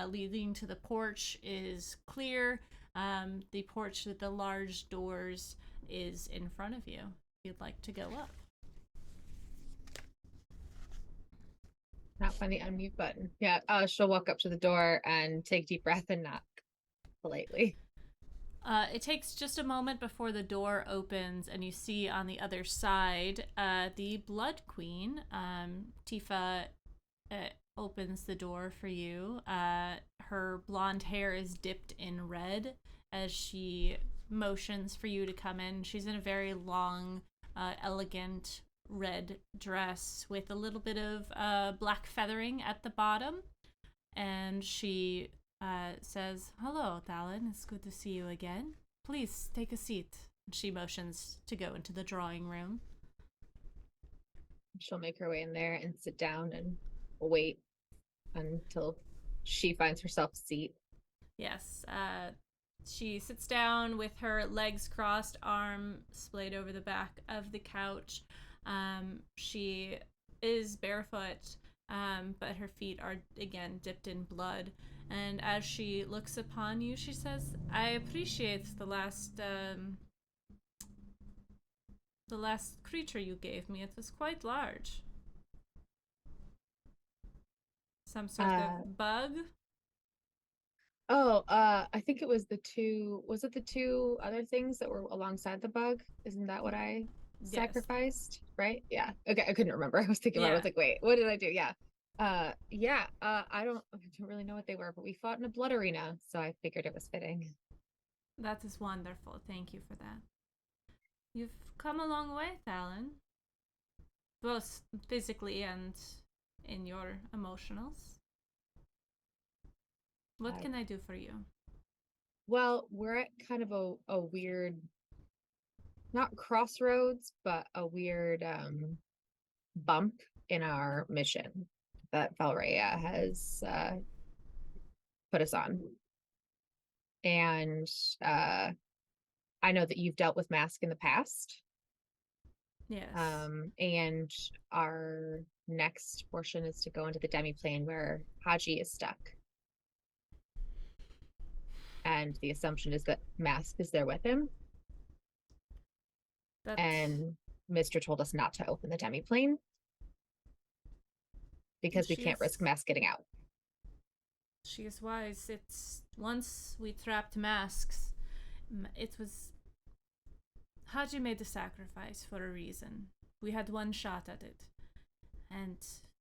leading to the porch is clear. The porch with the large doors is in front of you. You'd like to go up. Not find the unmute button. Yeah, she'll walk up to the door and take a deep breath and knock politely. It takes just a moment before the door opens, and you see on the other side the Blood Queen. Tifa opens the door for you. Her blonde hair is dipped in red as she motions for you to come in. She's in a very long, elegant red dress with a little bit of black feathering at the bottom. And she says, "Hello, Talon. It's good to see you again. Please take a seat." She motions to go into the drawing room. She'll make her way in there and sit down and wait until she finds herself a seat. Yes. She sits down with her legs crossed, arm splayed over the back of the couch. She is barefoot, but her feet are again dipped in blood. And as she looks upon you, she says, "I appreciate the last creature you gave me. It was quite large. Some sort of bug." Oh, I think it was was it the two other things that were alongside the bug? Isn't that what I Yes. sacrificed? Right? Yeah. Okay, I couldn't remember. I was thinking about it. I was Yeah. like, wait, what did I do? Yeah. I don't really know what they were, but we fought in a blood arena, so I figured it was fitting. That is wonderful. Thank you for that. You've come a long way, Talon. Both physically and in your emotionals. What can I do for you? Well, we're at kind of a weird, not crossroads, but a weird bump in our mission that Valrea has put us on. And I know that you've dealt with Mask in the past. Yes. And our next portion is to go into the demi-plane where Haji is stuck. And the assumption is that Mask is there with him. That's... And Mr. told us not to open the demi-plane because we can't risk Mask getting out. She is wise. It's once we trapped Masks, it was Haji made the sacrifice for a reason. We had one shot at it. And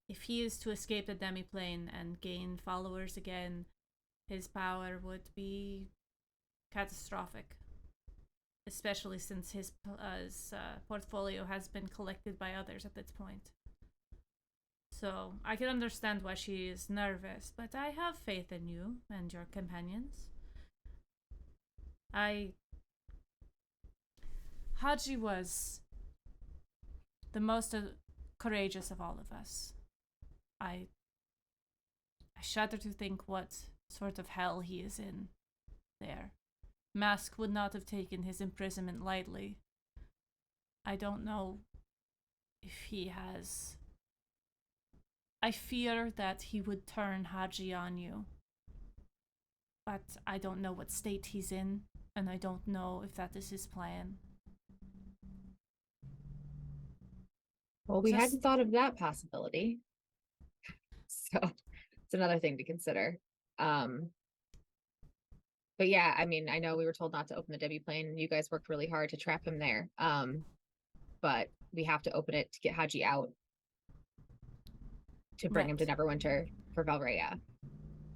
if he is to escape the demi-plane and gain followers again, his power would be catastrophic. Especially since his portfolio has been collected by others at this point. So I can understand why she is nervous, but I have faith in you and your companions. Haji was the most courageous of all of us. I shudder to think what sort of hell he is in there. Mask would not have taken his imprisonment lightly. I don't know if he has... I fear that he would turn Haji on you. But I don't know what state he's in, and I don't know if that is his plan. Well, we hadn't thought of that possibility. So it's another thing to consider. But yeah, I mean, I know we were told not to open the demi-plane, and you guys worked really hard to trap him there. But we have to open it to get Haji out, to bring him to Neverwinter for Valrea.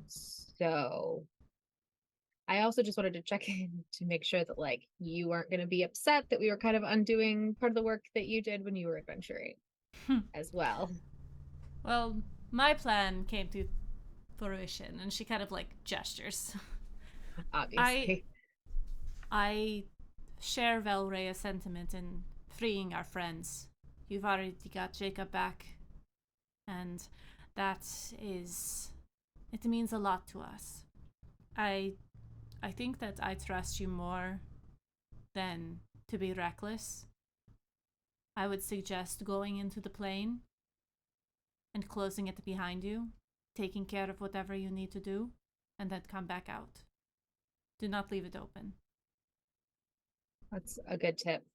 So I also just wanted to check in to make sure that, like, you weren't going to be upset that we were kind of undoing part of the work that you did when you were adventuring as well. Well, my plan came to fruition, and she kind of, like, gestures. Obviously. I share Valrea's sentiment in freeing our friends. You've already got Jacob back, and it means a lot to us. I think that I trust you more than to be reckless. I would suggest going into the plane and closing it behind you, taking care of whatever you need to do, and then come back out. Do not leave it open. That's a good tip.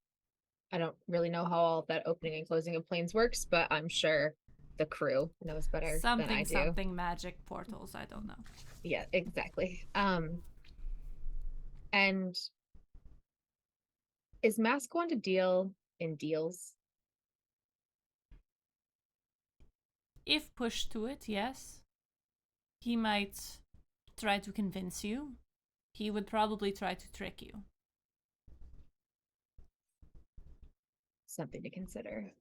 I don't really know how all of that opening and closing of planes works, but I'm sure the crew knows better than I do. Something magic portals, I don't know. Yeah, exactly. And is Mask one to deal in deals? If pushed to it, yes. He might try to convince you. He would probably try to trick you. Something to consider.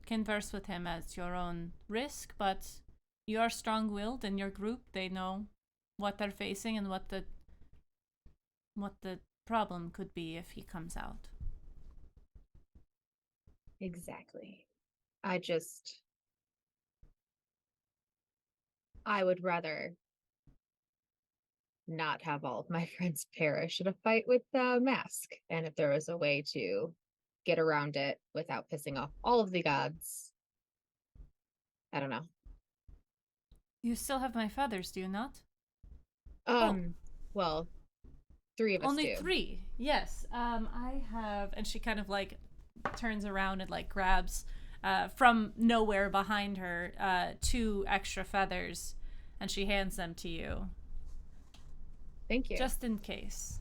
Converse with him at your own risk, but you are strong-willed in your group. They know what they're facing and what the problem could be if he comes out. Exactly. I would rather not have all of my friends perish in a fight with Mask. And if there was a way to get around it without pissing off all of the gods, I don't know. You still have my feathers, do you not? Well, 3 of us Only do. 3, yes. I have, and she kind of like turns around and like grabs from nowhere behind her 2 extra feathers, and she hands them to you. Thank you. Just in case.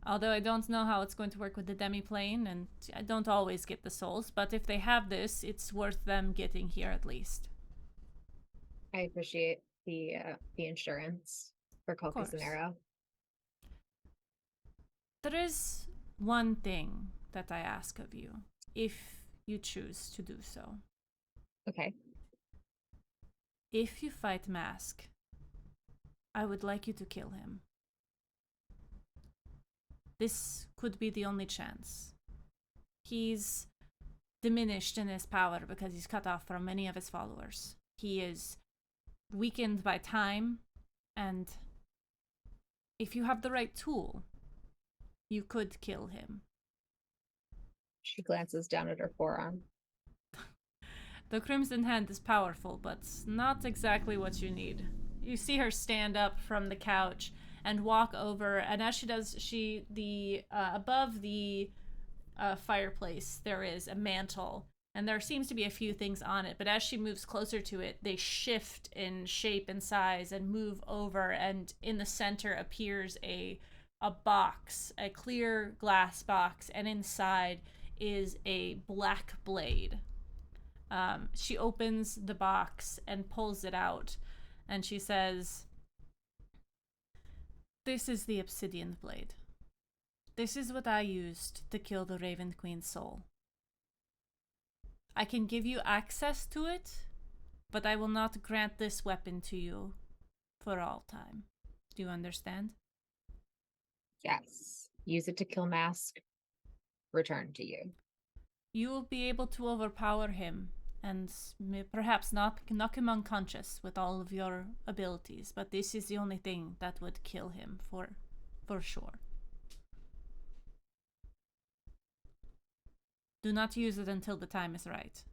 Although I don't know how it's going to work with the demi-plane, and I don't always get the souls, but if they have this, it's worth them getting here at least. I appreciate the insurance for Of Caucus and course. Arrow. There is one thing that I ask of you, if you choose to do so. Okay. If you fight Mask, I would like you to kill him. This could be the only chance. He's diminished in his power because he's cut off from many of his followers. He is weakened by time, and if you have the right tool, you could kill him. She glances down at her forearm. The Crimson Hand is powerful, but not exactly what you need. You see her stand up from the couch and walk over, and as she does, above the fireplace, there is a mantle, and there seems to be a few things on it, but as she moves closer to it, they shift in shape and size and move over, and in the center appears a box, a clear glass box, and inside is a black blade. She opens the box and pulls it out, and she says, "This is the obsidian blade. This is what I used to kill the Raven Queen's soul. I can give you access to it, but I will not grant this weapon to you for all time. Do you understand?" Yes. Use it to kill Mask. Return to you. You will be able to overpower him and perhaps not knock him unconscious with all of your abilities, but this is the only thing that would kill him for sure. Do not use it until the time is right.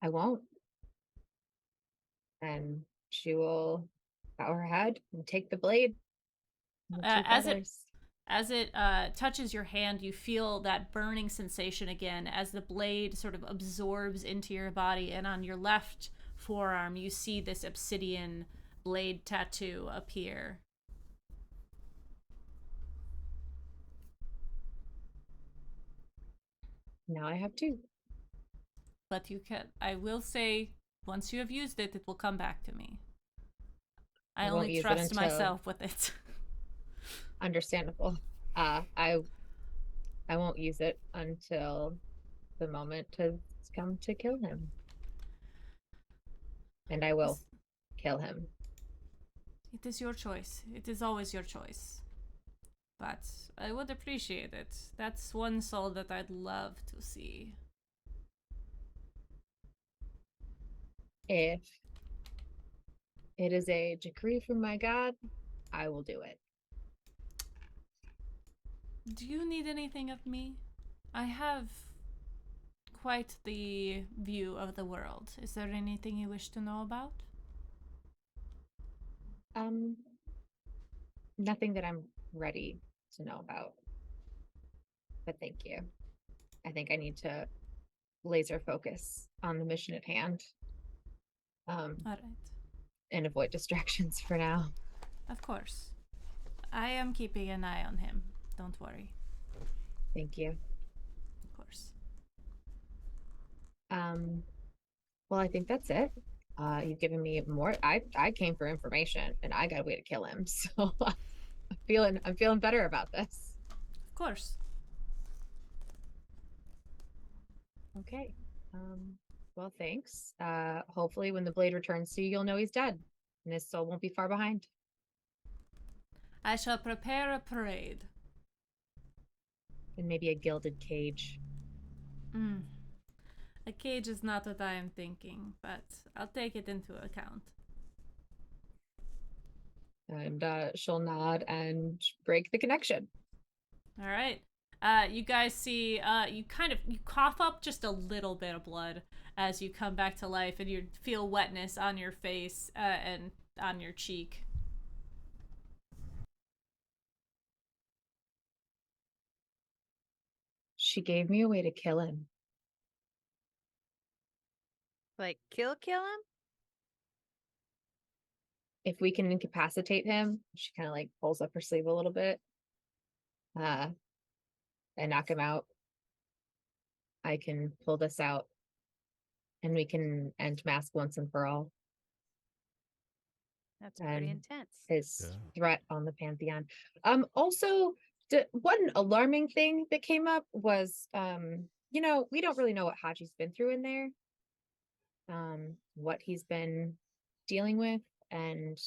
I won't. And she will bow her head and take the blade. And the two feathers. As it touches your hand, you feel that burning sensation again as the blade sort of absorbs into your body, and on your left forearm you see this obsidian blade tattoo appear. Now I have two. But I will say, once you have used it, it will come back to me. I won't only use it trust until- myself with it. Understandable. I won't use it until the moment has come to kill him. And I will kill him. It is your choice. It is always your choice. But I would appreciate it. That's one soul that I'd love to see. If it is a decree from my God, I will do it. Do you need anything of me? I have quite the view of the world. Is there anything you wish to know about? Nothing that I'm ready to know about. But thank you. I think I need to laser focus on the mission at hand. All right. And avoid distractions for now. Of course. I am keeping an eye on him. Don't worry. Thank you. Of course. Well, I think that's it. You've given me more. I came for information, and I got a way to kill him. So I'm feeling better about this. Of course. Okay. Well, thanks. Hopefully, when the blade returns to you, you'll know he's dead, and his soul won't be far behind. I shall prepare a parade. And maybe a gilded cage. A cage is not what I am thinking, but I'll take it into account. And she'll nod and break the connection. All right. You guys see, you cough up just a little bit of blood as you come back to life, and you feel wetness on your face and on your cheek. She gave me a way to kill him. Like kill him? If we can incapacitate him, she kind of like pulls up her sleeve a little bit. And knock him out. I can pull this out and we can end mask once and for all. That's pretty And intense. his Yeah. threat on the Pantheon. Also, one alarming thing that came up was, you know, we don't really know what Haji's been through in there, what he's been dealing with, and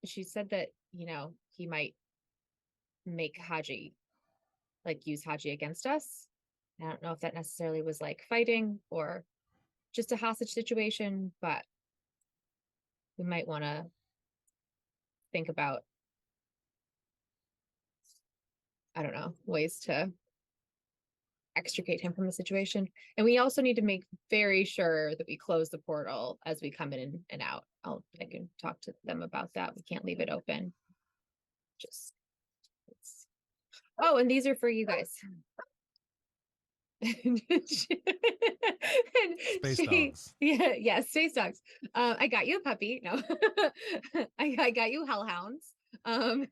she said that, you know, he might make Haji, like, use Haji against us. I don't know if that necessarily was like fighting or just a hostage situation, but we might want to think about, I don't know, ways to extricate him from the situation. And we also need to make very sure that we close the portal as we come in and out. I can talk to them about that. We can't leave it open. Just oh, and these are for you guys. And Space dogs. Yeah, space dogs. I got you a puppy. No, I got you hellhounds. And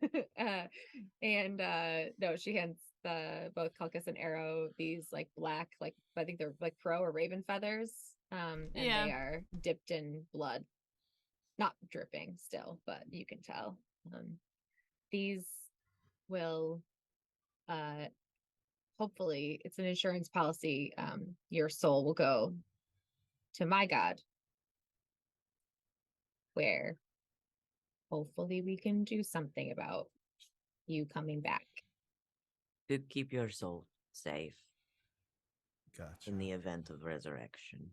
no, she hands both Calcus and Arrow these like black, like I think they're like crow or raven feathers. And Yeah. they are dipped in blood, not dripping still, but you can tell. These will hopefully, it's an insurance policy. Your soul will go to my God, where hopefully we can do something about you coming back. To keep your soul safe Gotcha. in the event of resurrection.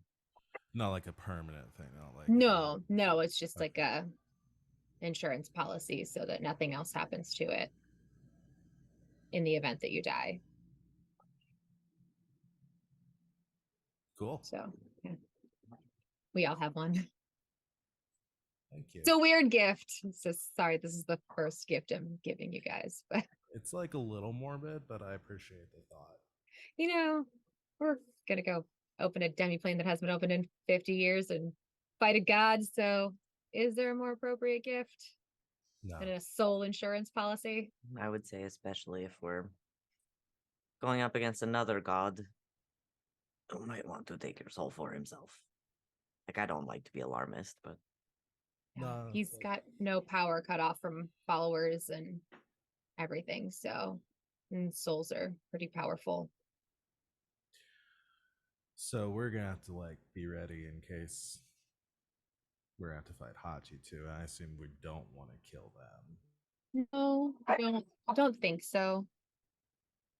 Not like a permanent thing. Not like No, it's just like Okay. a insurance policy so that nothing else happens to it in the event that you die. Cool. So yeah. We all have one. Thank you. It's a weird gift. So sorry, this is the first gift I'm giving you guys, but It's like a little morbid, but I appreciate the thought. you know, we're gonna go open a demi-plane that hasn't been opened in 50 years and fight a god. So is there a more appropriate gift No. than a soul insurance policy? I would say, especially if we're going up against another god who might want to take your soul for himself. Like, I don't like to be alarmist, but No, He's but- got no power cut off from followers and everything. So and souls are pretty powerful. So we're gonna have to like be ready in case we're gonna have to fight Hachi too. And I assume we don't want to kill them. No, I don't think so.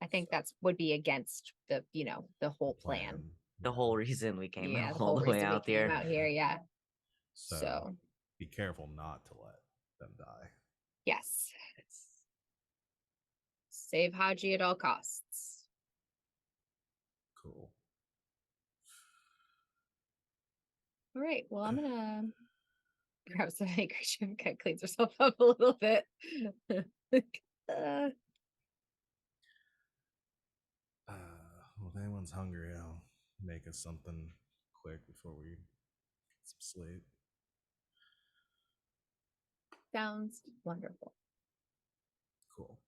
I think that's would be against the, you know, the whole plan. the whole reason we came Yeah, the all whole the way reason we out came here. out here, yeah. So, So be careful not to let them die. yes. Save Haji at all costs. Cool. All right. Well, I'm gonna grab some handkerchief and cleans herself up a little bit. Well, if anyone's hungry, I'll make us something quick before we get some sleep. Sounds wonderful. Cool.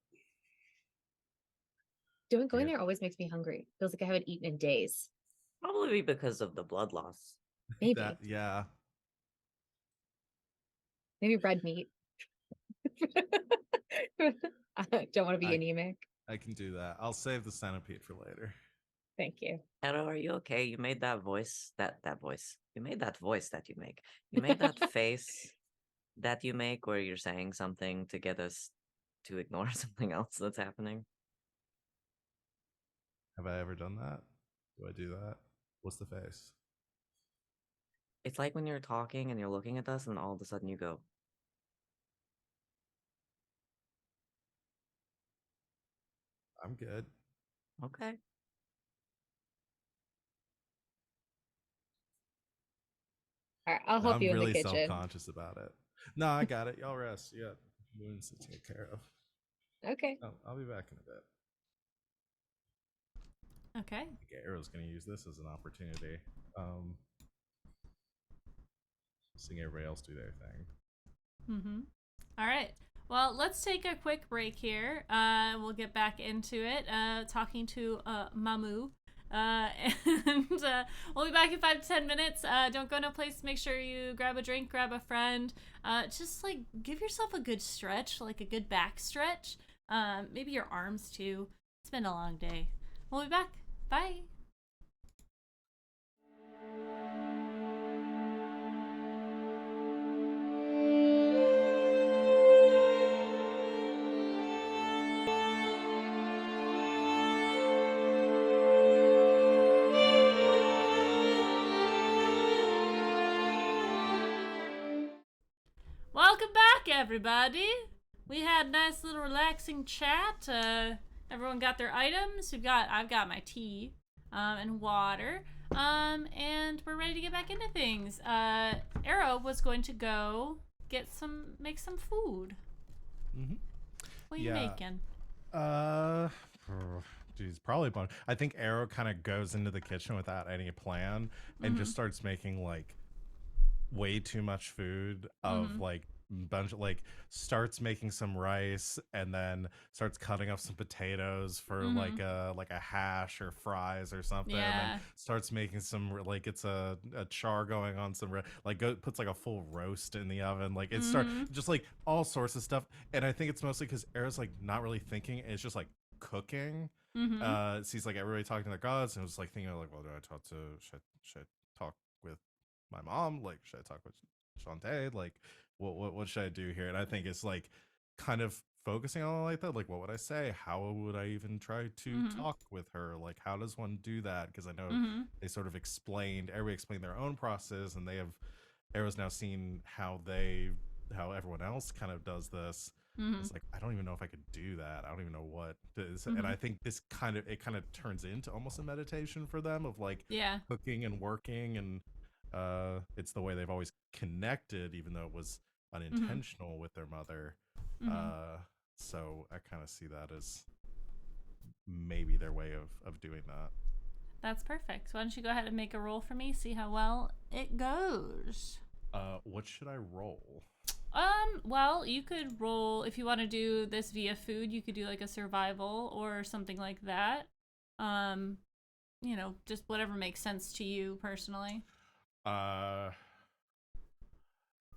Going Yeah. there always makes me hungry. Feels like I haven't eaten in days. Probably because of the blood loss. Maybe. Yeah. Maybe red meat. I don't want to be I- anemic. I can do that. I'll save the centipede for later. Thank you. Edo, are you okay? You made that voice. That voice. You made that voice that you make. You made that face that you make where you're saying something to get us to ignore something else that's happening. Have I ever done that? Do I do that? What's the face? It's like when you're talking and you're looking at us and all of a sudden you go, I'm good. okay. All right, I'll help I'm you in really the kitchen. self-conscious about it. No, I got it. Y'all rest. You got wounds to take care of. Okay. I'll be back in a bit. Okay. I think Arrow's gonna use this as an opportunity. Seeing everybody else do their thing. Mm-hmm. All right. Well, let's take a quick break here. We'll get back into it, talking to Mamu. Uh, and we'll be back in 5 to 10 minutes. Don't go no place. Make sure you grab a drink, grab a friend. Just like give yourself a good stretch, like a good back stretch. Maybe your arms too. It's been a long day. We'll be back. Bye. Welcome back, everybody. We had a nice little relaxing chat. Everyone got their items. I've got my tea, and water. And we're ready to get back into things. Arrow was going to go make some food. Mm-hmm. What are you making? Geez, probably bun. I think Arrow kind of goes into the kitchen without any plan and just starts making like way too much food of like bunch of like starts making some rice and then starts cutting up some potatoes for like a hash or fries or something, and then starts making some like it's a char going on some like puts like a full roast in the oven, like it start just like all sorts of stuff. And I think it's mostly because Arrow's like not really thinking, it's just like cooking. Sees like everybody talking to their gods and was like thinking like, well, do I talk to should I talk with my mom, like should I talk with Shantae, like what should I do here? And I think it's like kind of focusing on like that, like what would I say, how would I even try to talk with her, like how does one do that? Because I know they sort of everybody explained their own process, and they have Arrow's now seen how everyone else kind of does this. It's like I don't even know if I could do that. I don't even know what this, and I think this kind of turns into almost a meditation for them of like cooking and working, and it's the way they've always connected, even though it was unintentional with their mother. So I kind of see that as maybe their way of doing that. That's perfect. So why don't you go ahead and make a roll for me, see how well it goes. What should I roll? Well, you could roll if you want to do this via food. You could do like a survival or something like that. Just whatever makes sense to you personally.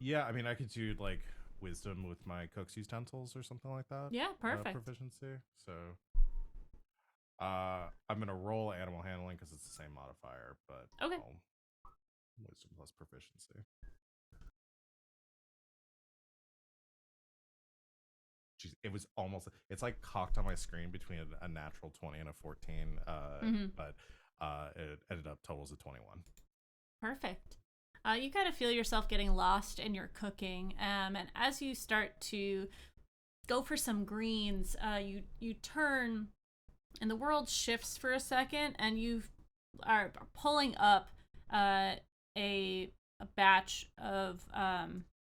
Yeah, I mean, I could do like wisdom with my cook's utensils or something like that. Yeah, perfect. Proficiency. So, I'm gonna roll animal handling because it's the same modifier, but okay. Wisdom plus proficiency. Jeez, it was almost. It's like cocked on my screen between a natural 20 and a 14. But it ended up totals of 21. Perfect. You kind of feel yourself getting lost in your cooking, and as you start to go for some greens, you turn, and the world shifts for a second, and you are pulling up a batch of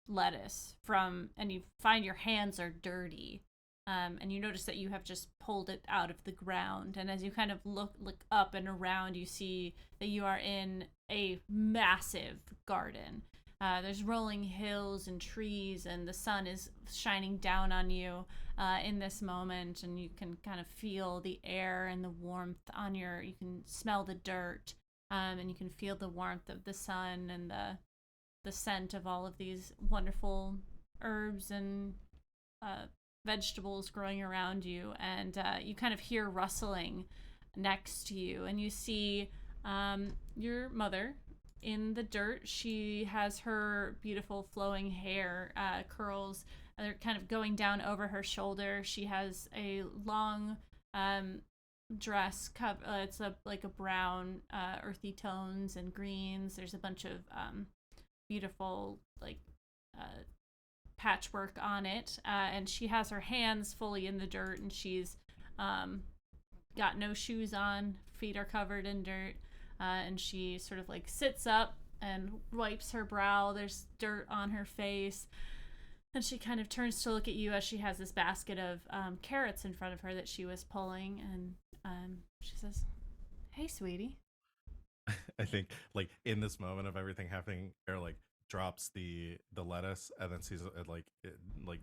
lettuce and you find your hands are dirty. And you notice that you have just pulled it out of the ground. And as you kind of look up and around, you see that you are in a massive garden. There's rolling hills and trees, and the sun is shining down on you in this moment. And you can kind of feel the air and the warmth you can smell the dirt, and you can feel the warmth of the sun and the scent of all of these wonderful herbs and vegetables growing around you. And you kind of hear rustling next to you, and you see your mother in the dirt. She has her beautiful flowing hair curls, they're kind of going down over her shoulder. She has a long dress it's like a brown earthy tones and greens. There's a bunch of beautiful like patchwork on it, and she has her hands fully in the dirt, and she's got no shoes on, feet are covered in dirt, and she sort of like sits up and wipes her brow. There's dirt on her face, and she kind of turns to look at you as she has this basket of carrots in front of her that she was pulling, and she says, "Hey, sweetie." I think like in this moment of everything happening, or like drops the lettuce and then sees it like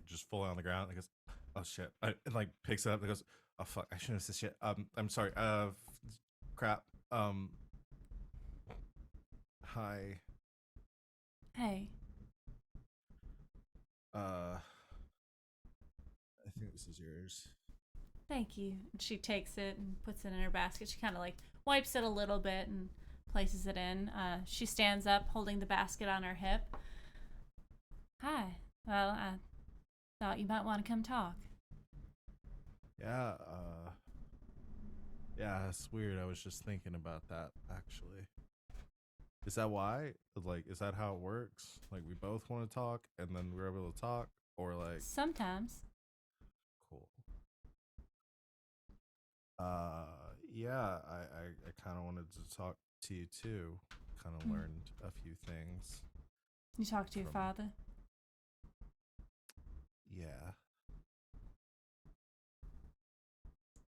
just fully on the ground and goes, oh shit, and like picks it up and goes, oh fuck, I shouldn't have said shit. I'm sorry. Crap. Hi. Hey. I think this is yours. Thank you. She takes it and puts it in her basket. She kind of like wipes it a little bit and places it in. She stands up holding the basket on her hip. Hi. Well, I thought you might want to come talk. Yeah, yeah, it's weird. I was just thinking about that actually. Is that why? Like, is that how it works? Like, we both want to talk and then we're able to talk? Or like, Sometimes. cool. Yeah, I kind of wanted to talk to you too. Kind of learned a few things. You talk to your father? Yeah.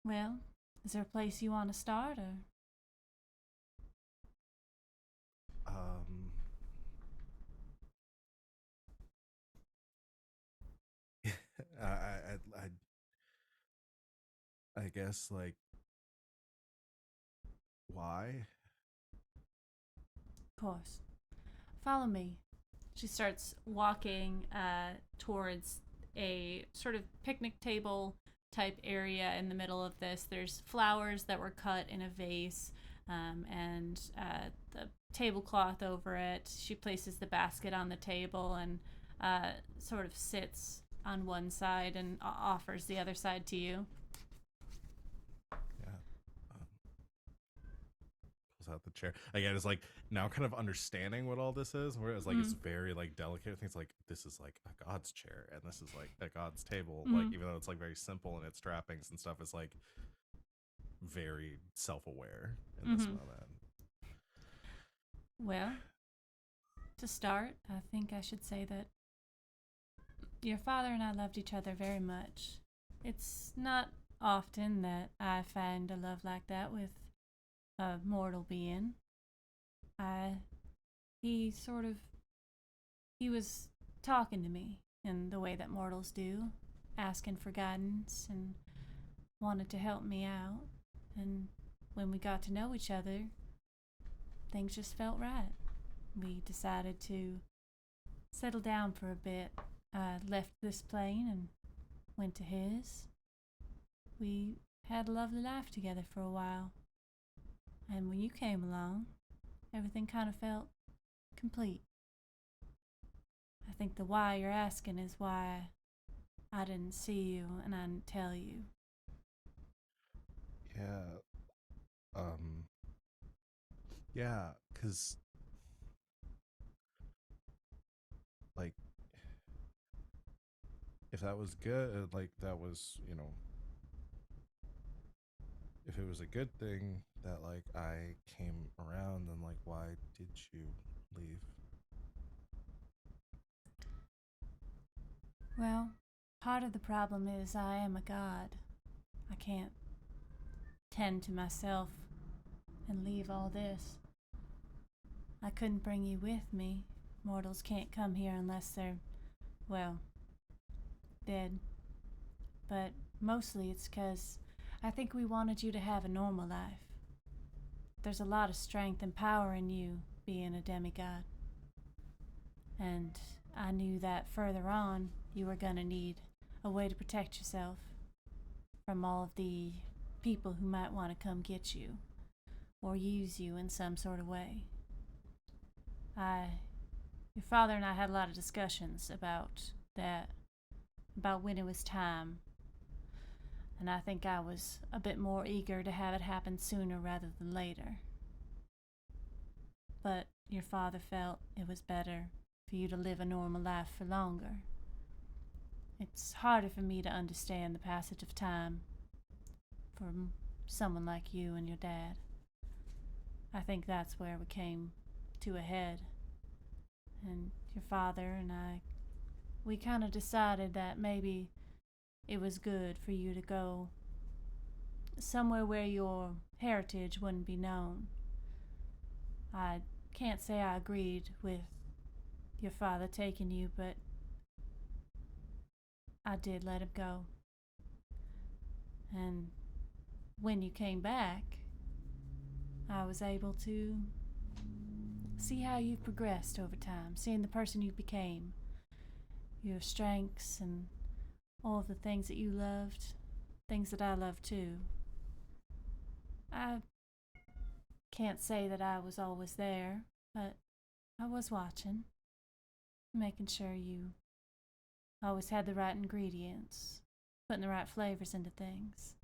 Well, is there a place you want to start, or? I guess like, why? Of course. Follow me. She starts walking towards a sort of picnic table type area in the middle of this. There's flowers that were cut in a vase and the tablecloth over it. She places the basket on the table and sort of sits on one side and offers the other side to you. Yeah. Pulls out the chair again. It's like now kind of understanding what all this is, whereas like it's very like delicate things. Like, this is like a god's chair and this is like a god's table. Like, even though it's like very simple in its trappings and stuff, it's like very self-aware in this moment. Well, to start, I think I should say that your father and I loved each other very much. It's not often that I find a love like that with a mortal being. He was talking to me in the way that mortals do, asking for guidance and wanted to help me out. And when we got to know each other, things just felt right. We decided to settle down for a bit. I left this plane and went to his. We had a lovely life together for a while. And when you came along, everything kind of felt complete. I think the why you're asking is why I didn't see you and I didn't tell you. Yeah. Yeah, because like, if that was good, like that was, if it was a good thing that like I came around, then like why did you leave? Well, part of the problem is I am a god. I can't tend to myself and leave all this. I couldn't bring you with me. Mortals can't come here unless they're, well, dead. But mostly it's 'cause I think we wanted you to have a normal life. There's a lot of strength and power in you being a demigod. And I knew that further on you were gonna need a way to protect yourself from all of the people who might want to come get you or use you in some sort of way. Your father and I had a lot of discussions about that, about when it was time. And I think I was a bit more eager to have it happen sooner rather than later. But your father felt it was better for you to live a normal life for longer. It's harder for me to understand the passage of time for someone like you and your dad. I think that's where we came to a head. And your father and I, we kind of decided that maybe it was good for you to go somewhere where your heritage wouldn't be known. I can't say I agreed with your father taking you, but I did let him go. And when you came back, I was able to see how you've progressed over time, seeing the person you became, your strengths and all of the things that you loved, things that I love too. I can't say that I was always there, but I was watching, making sure you always had the right ingredients, putting the right flavors into things.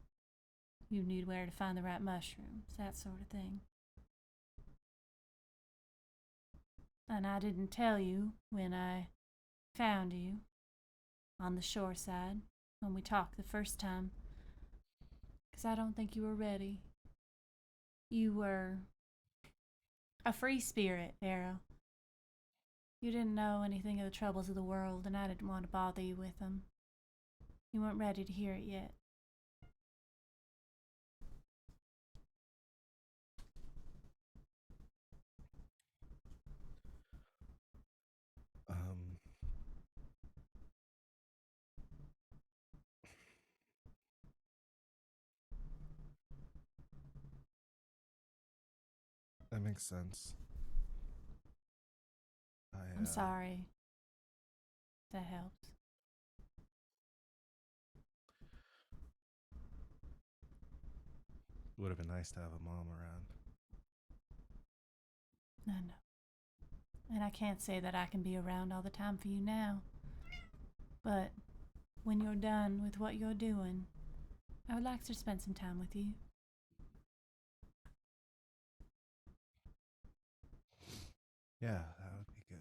You knew where to find the right mushrooms, that sort of thing. And I didn't tell you when I found you on the shore side when we talked the first time, because I don't think you were ready. You were a free spirit, Arrow. You didn't know anything of the troubles of the world, and I didn't want to bother you with them. You weren't ready to hear it yet. Um, that makes sense. I'm sorry. That helps. Would have been nice to have a mom around. I know. And I can't say that I can be around all the time for you now. But when you're done with what you're doing, I would like to spend some time with you. Yeah, that would be good.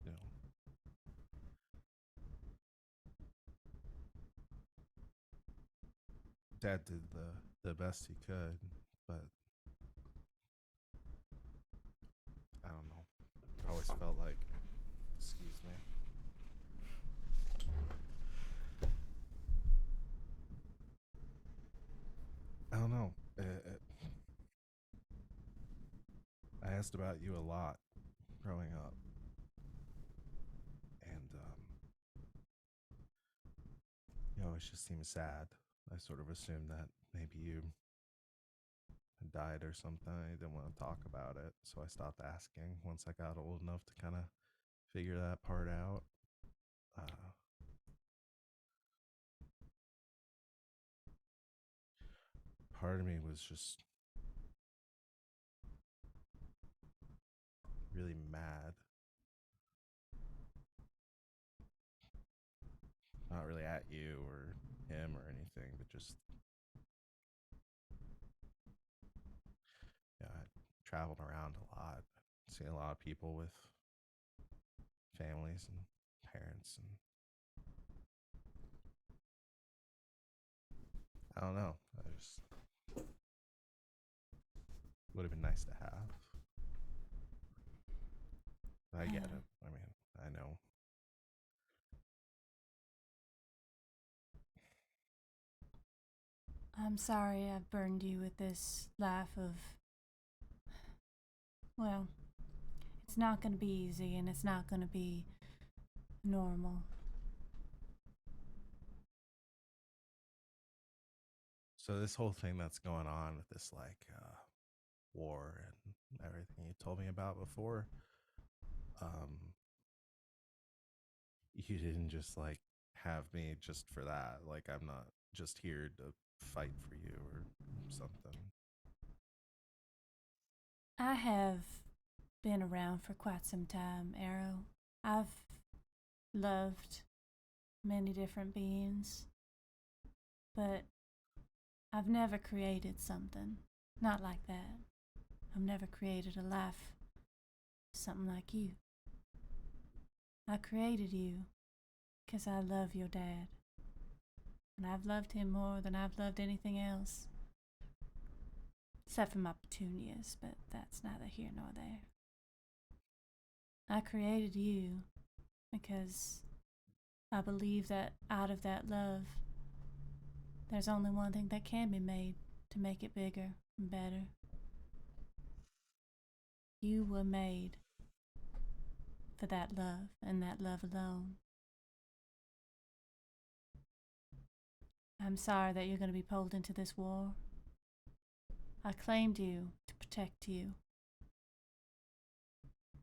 You know, Dad did the best he could, but I don't know. I always felt like, excuse me. I don't know. I asked about you a lot growing up, and you always just seemed sad. I sort of assumed that maybe you had died or something. I didn't want to talk about it, so I stopped asking once I got old enough to kind of figure that part out. Part of me was just really mad. Not really at you or him or anything, but just, yeah, I traveled around a lot, seen a lot of people with families and parents, and I don't know. I just would have been nice to have. I get it. I mean, I know. I'm sorry I've burned you with this life of. Well, it's not going to be easy and it's not going to be normal. So this whole thing that's going on with this war and everything you told me about before, you didn't just have me just for that. Like, I'm not just here to fight for you or something. I have been around for quite some time, Arrow. I've loved many different beings, but I've never created something. Not like that. I've never created a life, something like you. I created you because I love your dad. And I've loved him more than I've loved anything else. Except for my petunias, but that's neither here nor there. I created you because I believe that out of that love, there's only one thing that can be made to make it bigger and better. You were made for that love and that love alone. I'm sorry that you're going to be pulled into this war. I claimed you to protect you.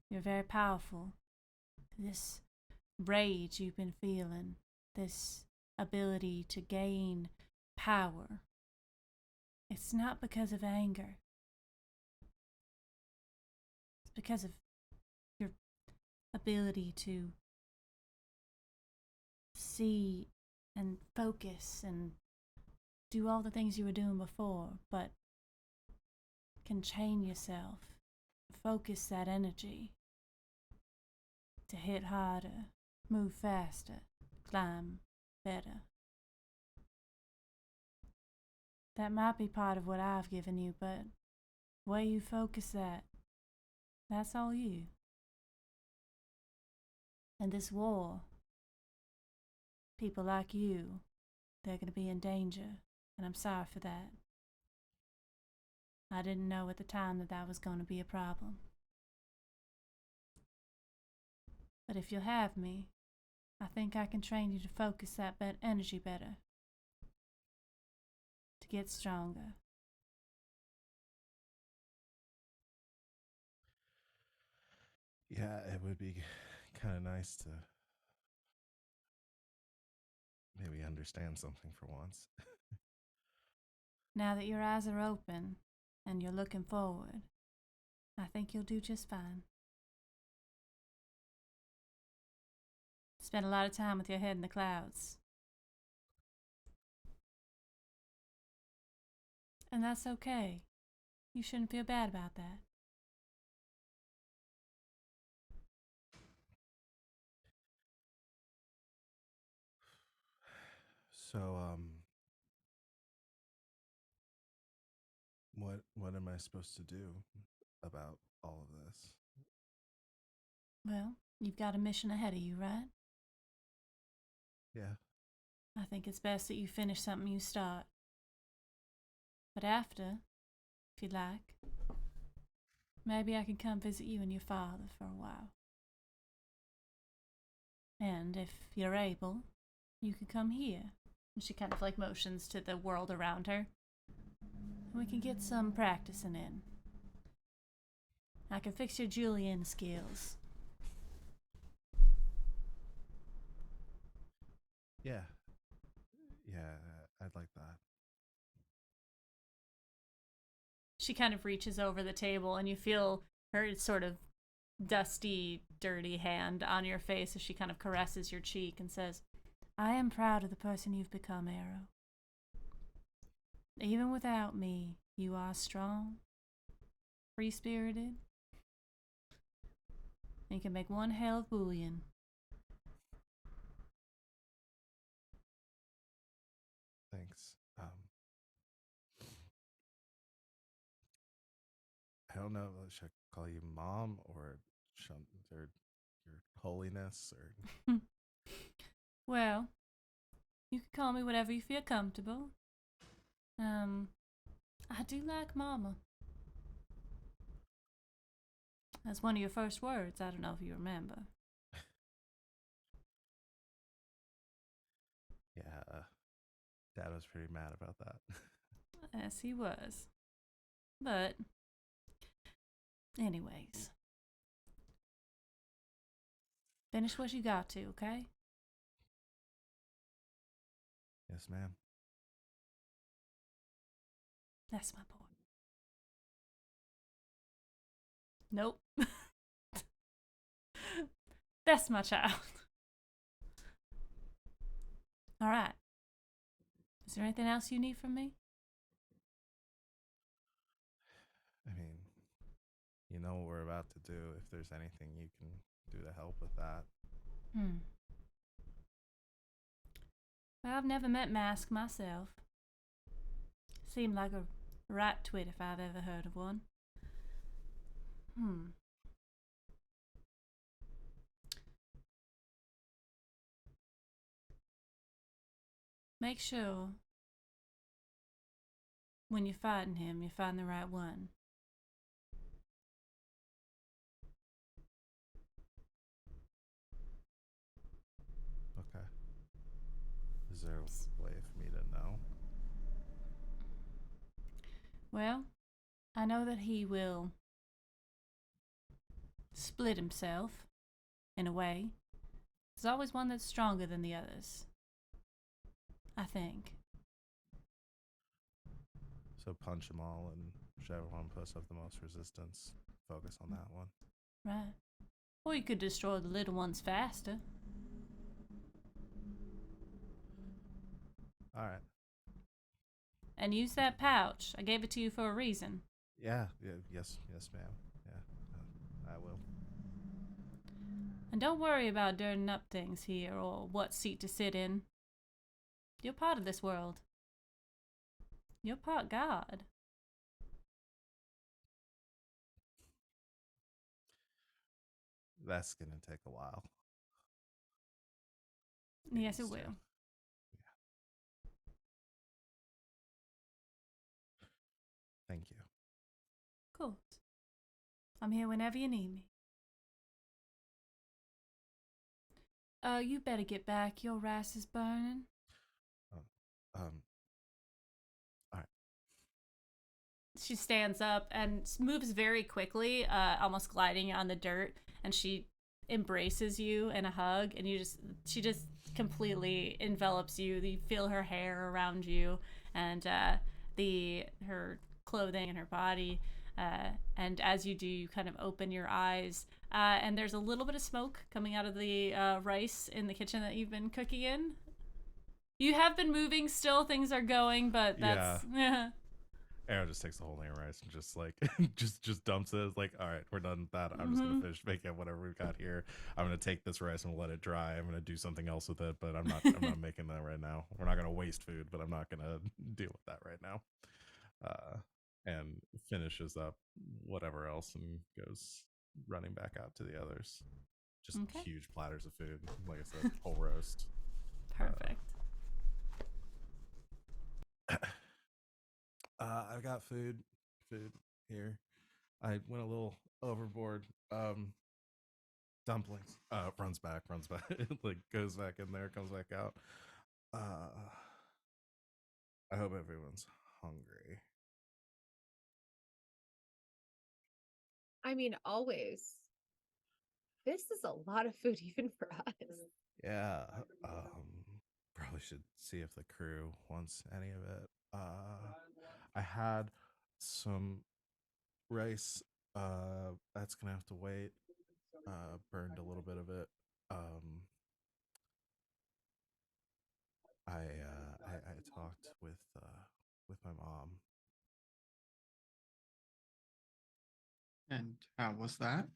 You're very powerful. This rage you've been feeling, this ability to gain power, it's not because of anger. It's because of your ability to see and focus and do all the things you were doing before, but can chain yourself, focus that energy to hit harder, move faster, climb better. That might be part of what I've given you, but where you focus that, that's all you. And this war, people like you, they're going to be in danger, and I'm sorry for that. I didn't know at the time that that was going to be a problem. But if you'll have me, I think I can train you to focus that energy better, to get stronger. Yeah, it would be kind of nice to maybe understand something for once. Now that your eyes are open and you're looking forward, I think you'll do just fine. Spend a lot of time with your head in the clouds. And that's okay. You shouldn't feel bad about that. So, what am I supposed to do about all of this? Well, you've got a mission ahead of you, right? Yeah. I think it's best that you finish something you start. But after, if you'd like, maybe I can come visit you and your father for a while. And if you're able, you can come here. And she kind of like motions to the world around her. We can get some practicing in. I can fix your Julian skills. Yeah. Yeah, I'd like that. She kind of reaches over the table and you feel her sort of dusty, dirty hand on your face as she kind of caresses your cheek and says, I am proud of the person you've become, Arrow. Even without me, you are strong, free-spirited, and you can make one hell of bullion. Thanks. I don't know. Should I call you mom or your holiness or? Well, you can call me whatever you feel comfortable. I do like mama. That's one of your first words. I don't know if you remember. Yeah, Dad was pretty mad about that. Yes, he was. But, anyways. Finish what you got to, okay? Yes, ma'am. That's my boy. Nope. That's my child. All right. Is there anything else you need from me? I mean, you know what we're about to do. If there's anything you can do to help with that. Well, I've never met Mask myself. Seemed like a right twit if I've ever heard of one. Make sure when you're fighting him, you find the right one. Is there a way for me to know? Well, I know that he will split himself, in a way. There's always one that's stronger than the others. I think. So punch them all, and whichever one puts up the most resistance, focus on that one. Right. Or you could destroy the little ones faster. All right. And use that pouch. I gave it to you for a reason. Yeah. Yes, ma'am. Yeah. I will. And don't worry about dirtying up things here or what seat to sit in. You're part of this world. You're part God. That's gonna take a while. Yes, it Used to. will. Thank you. Of course. I'm here whenever you need me. You better get back. Your rice is burning. All right. She stands up and moves very quickly, almost gliding on the dirt, and she embraces you in a hug, and she just completely envelops you. You feel her hair around you, and her clothing and her body. And as you do, you kind of open your eyes, and there's a little bit of smoke coming out of the rice in the kitchen that you've been cooking in. You have been moving still, things are going, but that's... Yeah. Arrow just takes the whole thing of rice and just like just dumps it. It's like, all right, we're done with that. I'm just gonna finish making whatever we've got here. I'm gonna take this rice and let it dry. I'm gonna do something else with it, but I'm not making that right now. We're not gonna waste food, but I'm not gonna deal with that right now. And finishes up whatever else and goes running back out to the others. Just Okay. huge platters of food. Like I said, whole roast. Perfect. I've got food here. I went a little overboard. Dumplings. Runs back, like goes back in there, comes back out. I hope everyone's hungry. I mean, always. This is a lot of food, even for us. Yeah. Probably should see if the crew wants any of it. I had some rice. That's gonna have to wait. Burned a little bit of it. I talked with my mom. And how was that?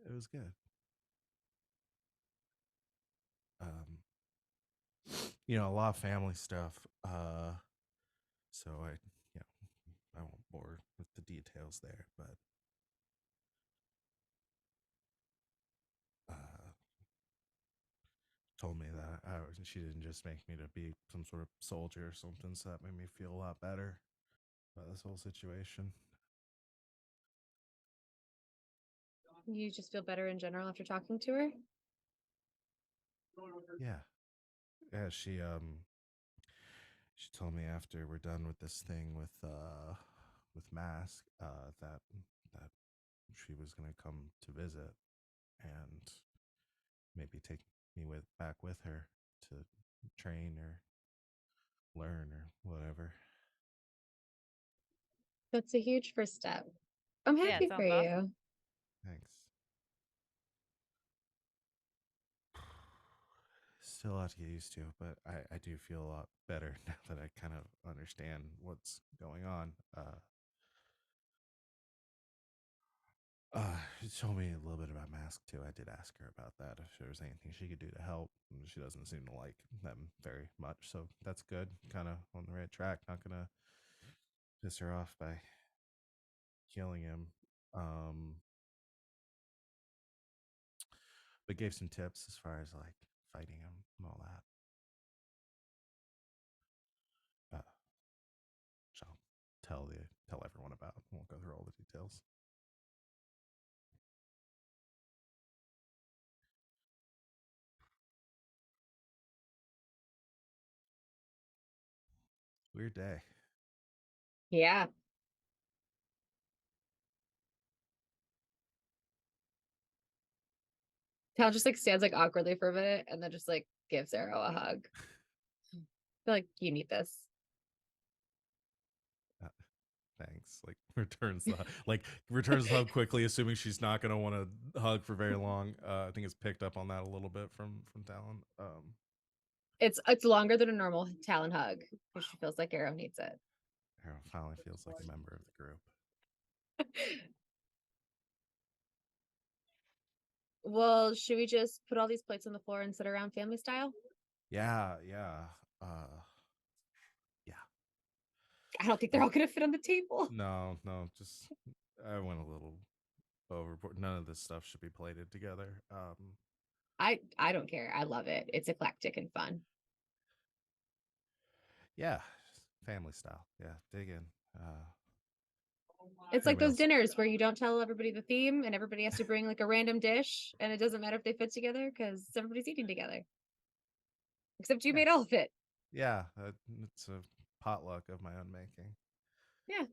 It was good. A lot of family stuff. So I won't bore with the details there, but told me that she didn't just make me to be some sort of soldier or something, so that made me feel a lot better about this whole situation. You just feel better in general after talking to her? Yeah, she told me after we're done with this thing with Mask, that she was gonna come to visit and maybe take me back with her to train or learn or whatever. That's a huge first step. I'm Yeah, happy sounds for awesome. you. Thanks. Still a lot to get used to, but I do feel a lot better now that I kind of understand what's going on. She told me a little bit about Mask too. I did ask her about that, if there was anything she could do to help. And she doesn't seem to like them very much, so that's good. Kind of on the right track. Not gonna piss her off by killing him. But gave some tips as far as like fighting him and all that. So tell everyone about. Won't go through all the details. Weird day. Yeah. Tal just like stands like awkwardly for a minute and then just like gives Arrow a hug. I feel like you need this. Thanks. Like returns the hug quickly, assuming she's not gonna want to hug for very long. I think it's picked up on that a little bit from Talon. It's longer than a normal Talon hug because she feels like Arrow needs it. Arrow finally feels like a member of the group. Well, should we just put all these plates on the floor and sit around family style? Yeah. I don't think they're all gonna fit on the table. No, just I went a little overboard. None of this stuff should be plated together. I don't care. I love it. It's eclectic and fun. Yeah, family style. Yeah, dig in. It's like Anybody those else? dinners where you don't tell everybody the theme and everybody has to bring like a random dish and it doesn't matter if they fit together because everybody's eating together. Except you Yeah. made all of it. Yeah, it's a potluck of my own making. Yeah.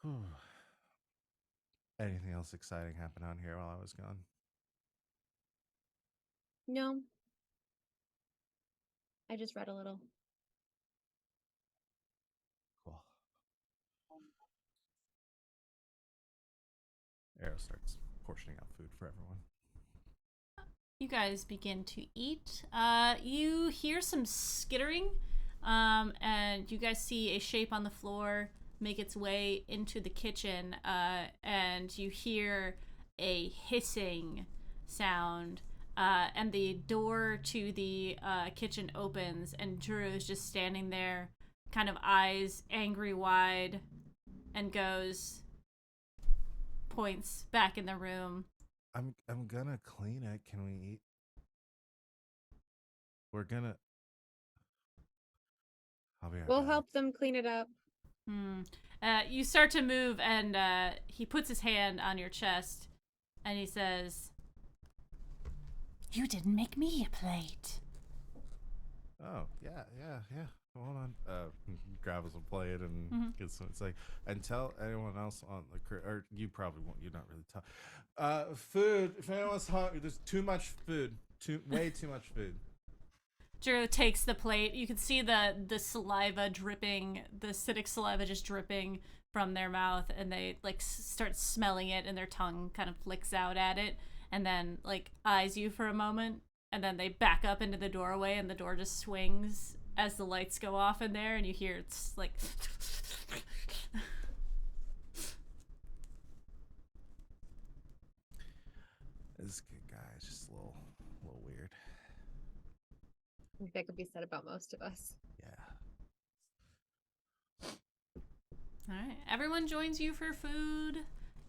Whew. Anything else exciting happened on here while I was gone? No. I just read a little. Cool. Arrow starts portioning out food for everyone. You guys begin to eat. You hear some skittering, and you guys see a shape on the floor make its way into the kitchen, and you hear a hissing sound, and the door to the kitchen opens, and Drew is just standing there, kind of eyes angry wide, and points back in the room. I'm gonna clean it. Can we eat? We're gonna. I'll be right We'll back. help them clean it up. You start to move, and he puts his hand on your chest, and he says, "You didn't make me a plate." Oh yeah. Hold on. Grabs a plate and gets some. It's like, and tell anyone else on the crew, or you probably won't. You're not really tell. Food. If anyone's hungry, there's too much food. Way too much food. Drew takes the plate. You can see the saliva dripping, the acidic saliva just dripping from their mouth, and they like start smelling it, and their tongue kind of flicks out at it, and then like eyes you for a moment, and then they back up into the doorway, and the door just swings as the lights go off in there, and you hear it's like. This good guy is just a little weird. I think that could be said about most of us. Yeah. All right, everyone joins you for food.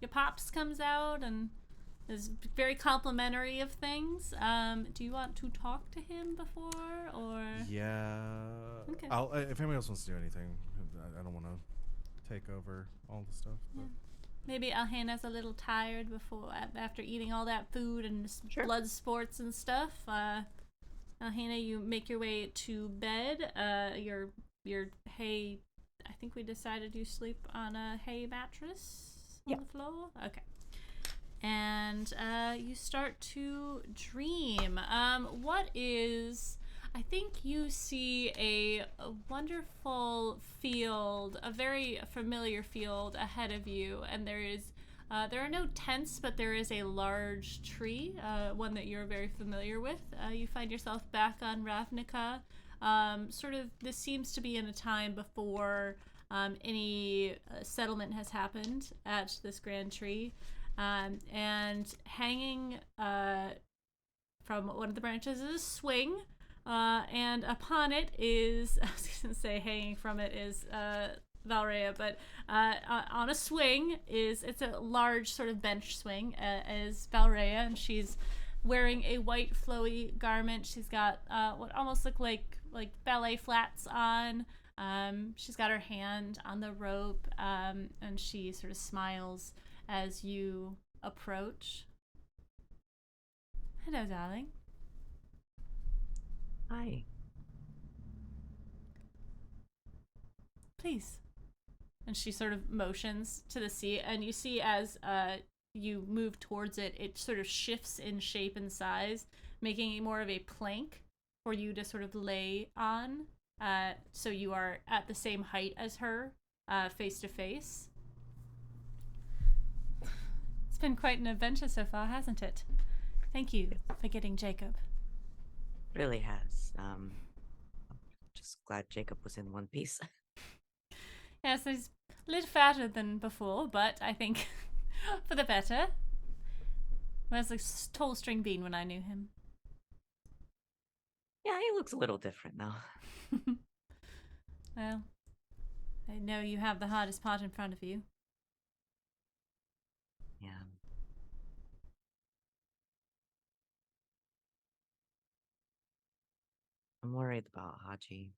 Your pops comes out and is very complimentary of things. Do you want to talk to him before, or? Yeah. Okay. I'll if anybody else wants to do anything, I don't want to take over all the stuff. But. Maybe Alhana's a little tired after eating all that food and blood sports and stuff. Alhana, you make your way to bed. Your hay. I think we decided you sleep on a hay mattress on the floor. Okay. And you start to dream. What is? I think you see a wonderful field, a very familiar field ahead of you, and there are no tents, but there is a large tree, one that you're very familiar with. You find yourself back on Ravnica. This seems to be in a time before any settlement has happened at this grand tree. And hanging from one of the branches is a swing. And upon it is, I was going to say hanging from it is Valrea, but on a swing it's a large sort of bench swing, is Valrea, and she's wearing a white flowy garment. She's got what almost look like ballet flats on. She's got her hand on the rope, and she sort of smiles as you approach. Hello, darling. Hi. please. And she sort of motions to the sea, and you see as you move towards it, it sort of shifts in shape and size, making it more of a plank for you to sort of lay on. So you are at the same height as her, face to face. It's been quite an adventure so far, hasn't it? Thank you for getting Jacob. Really has. Just glad Jacob was in one piece. Yes, he's a little fatter than before, but I think for the better. He was a tall string bean when I knew him. Yeah, he looks a little different now. Well, I know you have the hardest part in front of you. Yeah. I'm worried about Haji.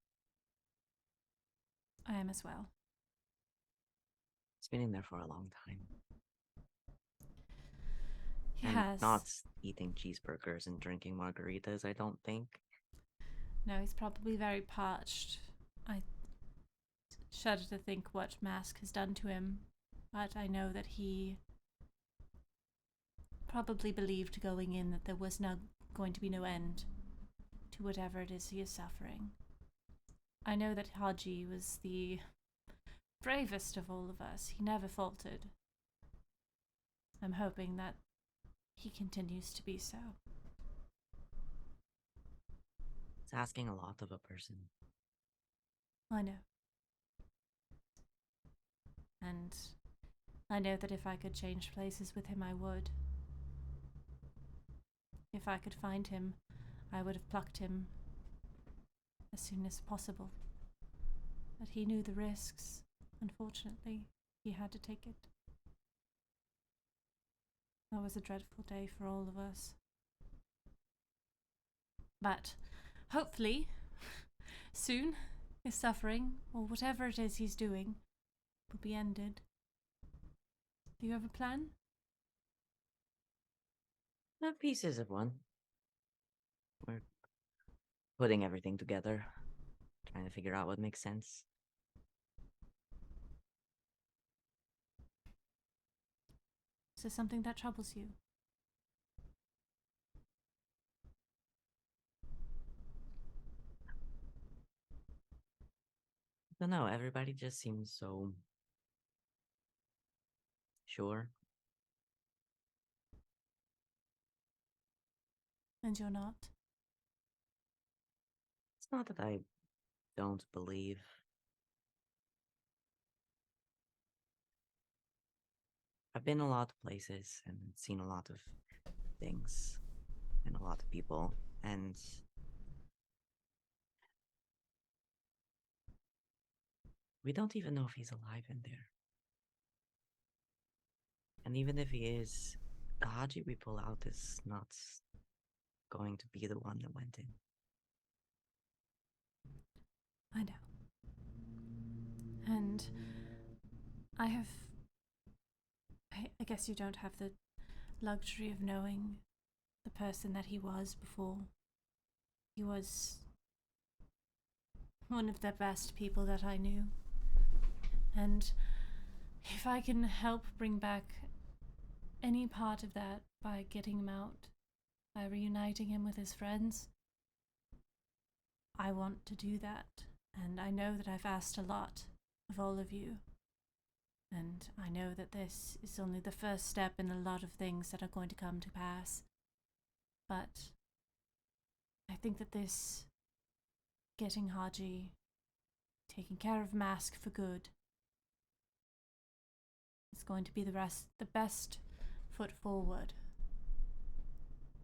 I am as well. He's been in there for a long time. He And has. not eating cheeseburgers and drinking margaritas, I don't think. No, he's probably very parched. I shudder to think what Mask has done to him, but I know that he probably believed going in that there was going to be no end to whatever it is he is suffering. I know that Haji was the bravest of all of us. He never faltered. I'm hoping that he continues to be so. It's asking a lot of a person. I know. And I know that if I could change places with him, I would. If I could find him, I would have plucked him as soon as possible. But he knew the risks. Unfortunately, he had to take it. That was a dreadful day for all of us. But hopefully, soon, his suffering, or whatever it is he's doing, will be ended. Do you have a plan? The pieces of one. We're putting everything together, trying to figure out what makes sense. Is there something that troubles you? I don't know, everybody just seems so sure. And you're not? It's not that I don't believe. I've been a lot of places and seen a lot of things and a lot of people, and we don't even know if he's alive in there. And even if he is, the Haji we pull out is not going to be the one that went in. I know. And I guess you don't have the luxury of knowing the person that he was before. He was one of the best people that I knew. And if I can help bring back any part of that by getting him out, by reuniting him with his friends, I want to do that. And I know that I've asked a lot of all of you. And I know that this is only the first step in a lot of things that are going to come to pass. But I think that this, getting Haji, taking care of Mask for good, is going to be the best foot forward.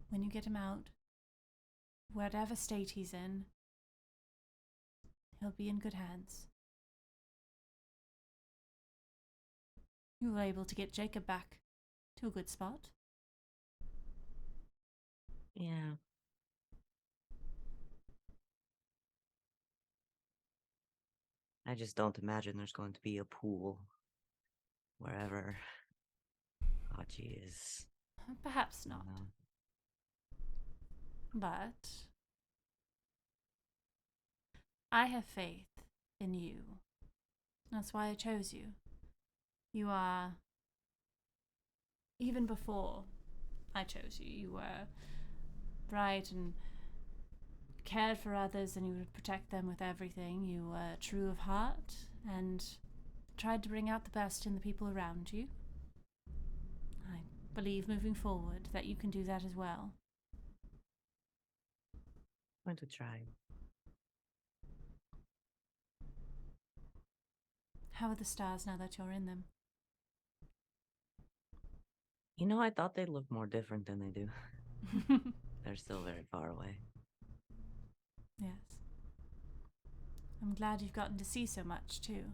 When you get him out, whatever state he's in, he'll be in good hands. You were able to get Jacob back to a good spot. Yeah. I just don't imagine there's going to be a pool wherever Haji is. Perhaps not. No. But I have faith in you That's why I chose you. You are, even before I chose you, you were bright and cared for others, and you would protect them with everything. You were true of heart and tried to bring out the best in the people around you. I believe moving forward that you can do that as well. I'm going to try. How are the stars now that you're in them? You know, I thought they'd look more different than they do. They're still very far away. Yes. I'm glad you've gotten to see so much, too.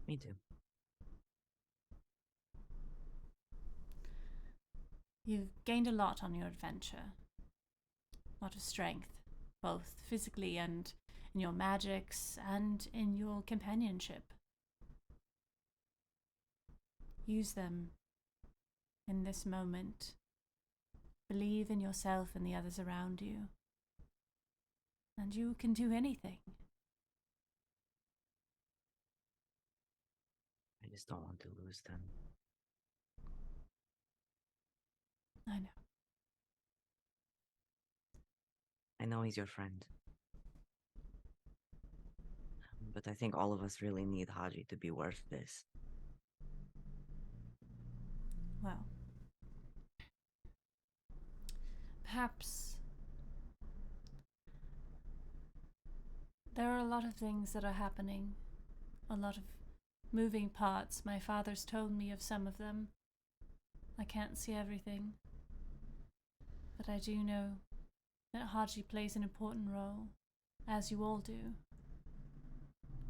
Me too. You've gained a lot on your adventure. A lot of strength, both physically and in your magics and in your companionship. Use them in this moment. Believe in yourself and the others around you. And you can do anything. I just don't want to lose them. I know. I know he's your friend. But I think all of us really need Haji to be worth this. Well, perhaps there are a lot of things that are happening, a lot of moving parts. My father's told me of some of them. I can't see everything, but I do know that Haji plays an important role, as you all do.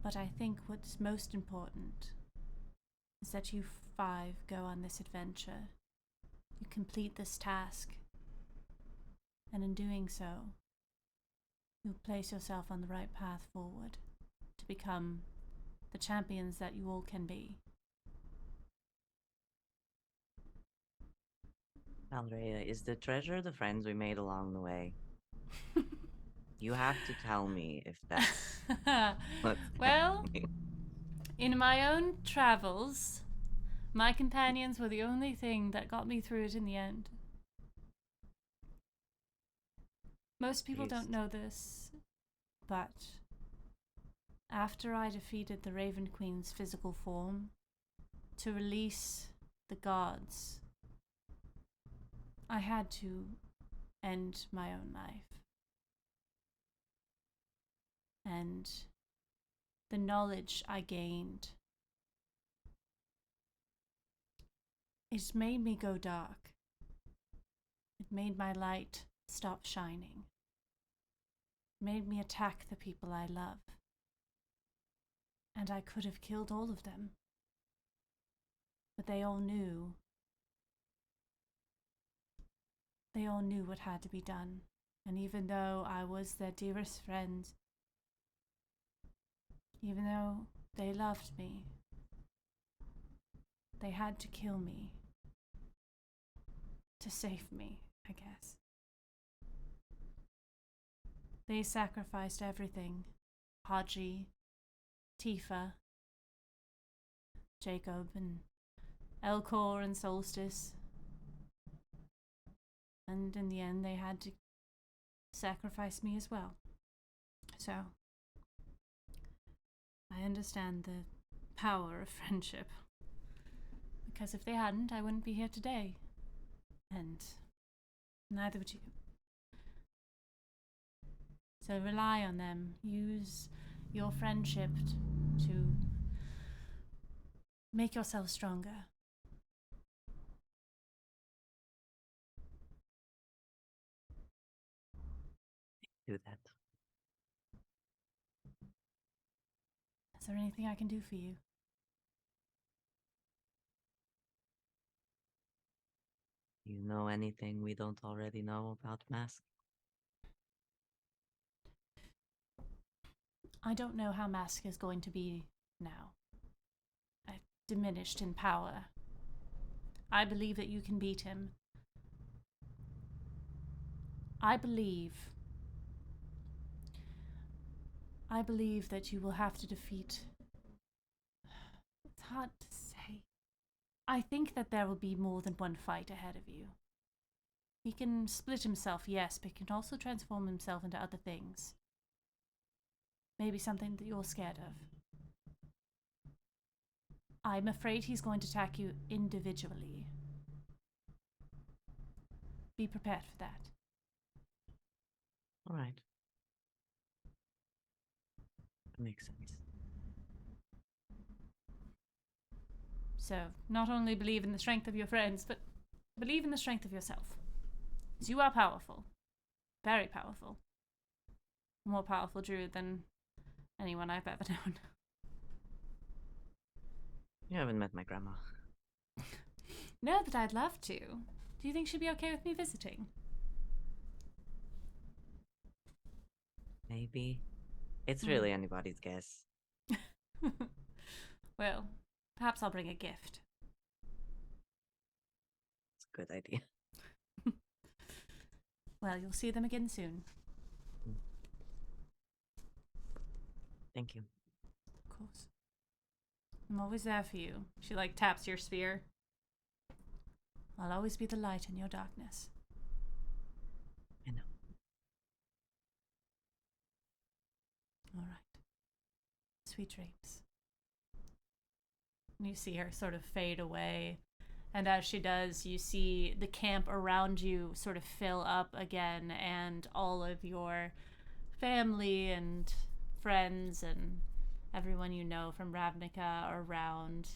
But I think what's most important is that you 5 go on this adventure. You complete this task, and in doing so, you place yourself on the right path forward to become the champions that you all can be. Andrea, is the treasure the friends we made along the way? You have to tell me if that's what's Well, happening. in my own travels, my companions were the only thing that got me through it in the end. Most people don't Please. know this, but after I defeated the Raven Queen's physical form to release the gods, I had to end my own life. And the knowledge I gained, it made me go dark. It made my light stop shining. It made me attack the people I love. And I could have killed all of them. But they all knew what had to be done. And even though I was their dearest friend, even though they loved me, they had to kill me to save me, I guess. They sacrificed everything. Haji, Tifa, Jacob, and Elcor and Solstice. And in the end, they had to sacrifice me as well. So, I understand the power of friendship. Because if they hadn't, I wouldn't be here today. And neither would you. So rely on them. Use your friendship to make yourself stronger. Do that. Is there anything I can do for you? You know anything we don't already know about Mask? I don't know how Mask is going to be now. Diminished in power. I believe that you can beat him. I believe I believe that you will have to defeat. It's hard to say. I think that there will be more than one fight ahead of you. He can split himself, yes, but he can also transform himself into other things. Maybe something that you're scared of. I'm afraid he's going to attack you individually. Be prepared for that. All right. That makes sense. So, not only believe in the strength of your friends, but believe in the strength of yourself. Because you are powerful. Very powerful. More powerful druid than anyone I've ever known. You haven't met my grandma. No, that I'd love to. Do you think she'd be okay with me visiting? Maybe. It's really anybody's guess. Well, perhaps I'll bring a gift. It's a good idea. Well, you'll see them again soon. Thank you. Of course. I'm always there for you. She, taps your spear. I'll always be the light in your darkness. I know. All right. Sweet dreams. And you see her sort of fade away. And as she does, you see the camp around you sort of fill up again, and all of your family and friends and everyone you know from Ravnica around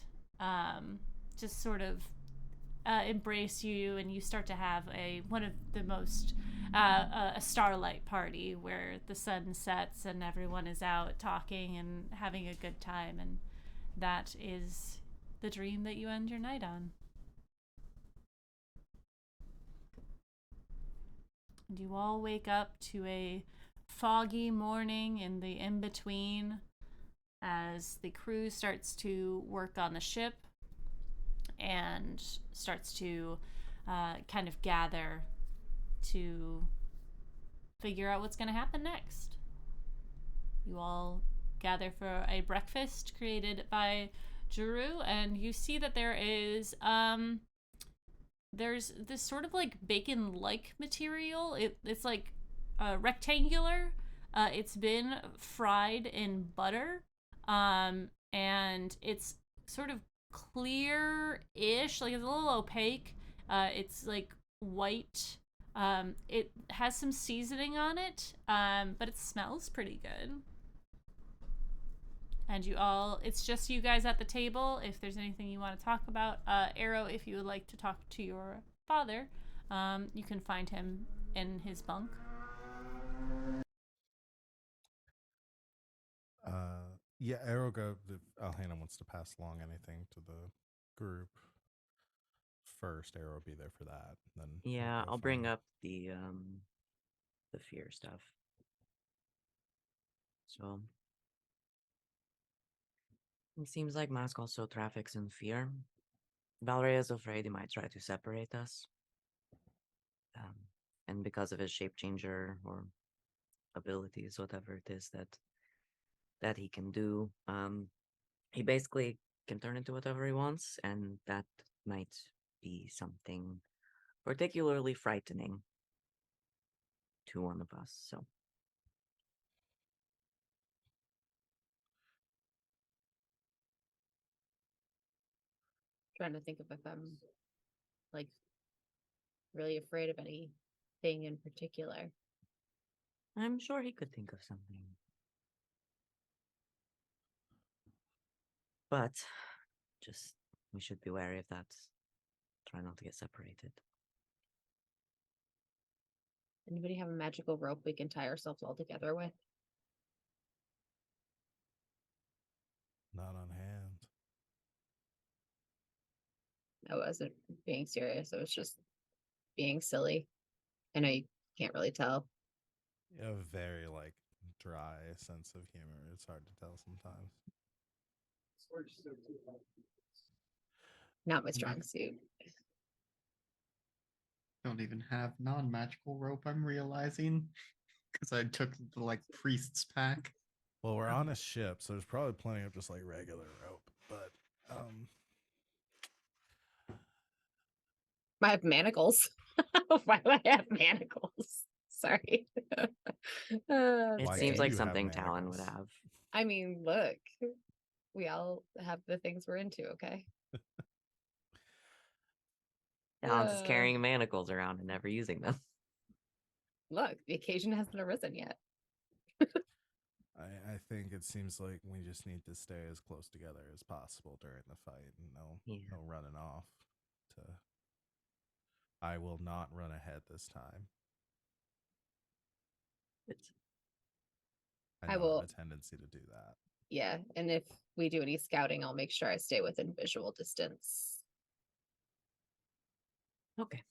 just sort of embrace you, and you start to have one of the most a starlight party where the sun sets and everyone is out talking and having a good time, and that is the dream that you end your night on. And you all wake up to a foggy morning in the in-between as the crew starts to work on the ship and starts to kind of gather to figure out what's going to happen next. You all gather for a breakfast created by Juru, and you see that there is there's this sort of bacon-like material. It's rectangular. It's been fried in butter, and it's sort of clear-ish, it's a little opaque. It's white. It has some seasoning on it, but it smells pretty good. And it's just you guys at the table. If there's anything you want to talk about, Arrow, if you would like to talk to your father, you can find him in his bunk. Yeah, Arrow go. If Alhana wants to pass along anything to the group first, Arrow will be there for that. Then Yeah, I'll bring up the fear stuff. So it seems like Mask also traffics in fear. Valeria is afraid he might try to separate us. And because of his shape changer or abilities, whatever it is that he can do, he basically can turn into whatever he wants, and that might be something particularly frightening to one of us. So Trying to think of if I'm really afraid of anything in particular. I'm sure he could think of something. But just we should be wary of that. Try not to get separated. Anybody have a magical rope we can tie ourselves all together with? Not on hand. I wasn't being serious. I was just being silly. I know you can't really tell. You have a very dry sense of humor. It's hard to tell sometimes. Not my strong suit. Don't even have non-magical rope, I'm realizing. Because I took the priest's pack. Well, we're on a ship, so there's probably plenty of just like regular rope. But I have manacles. Why do I have manacles? Sorry. It Why seems do like you have something Talon would manacles? have. I mean, look, we all have the things we're into, okay? Talon's just carrying manacles around and never using them. Look, the occasion hasn't arisen yet. I think it seems like we just need to stay as close together as possible during the fight, and no running off. I will not run ahead this time. I I know I will. have a tendency to do that. Yeah, and if we do any scouting, I'll make sure I stay within visual distance. Okay.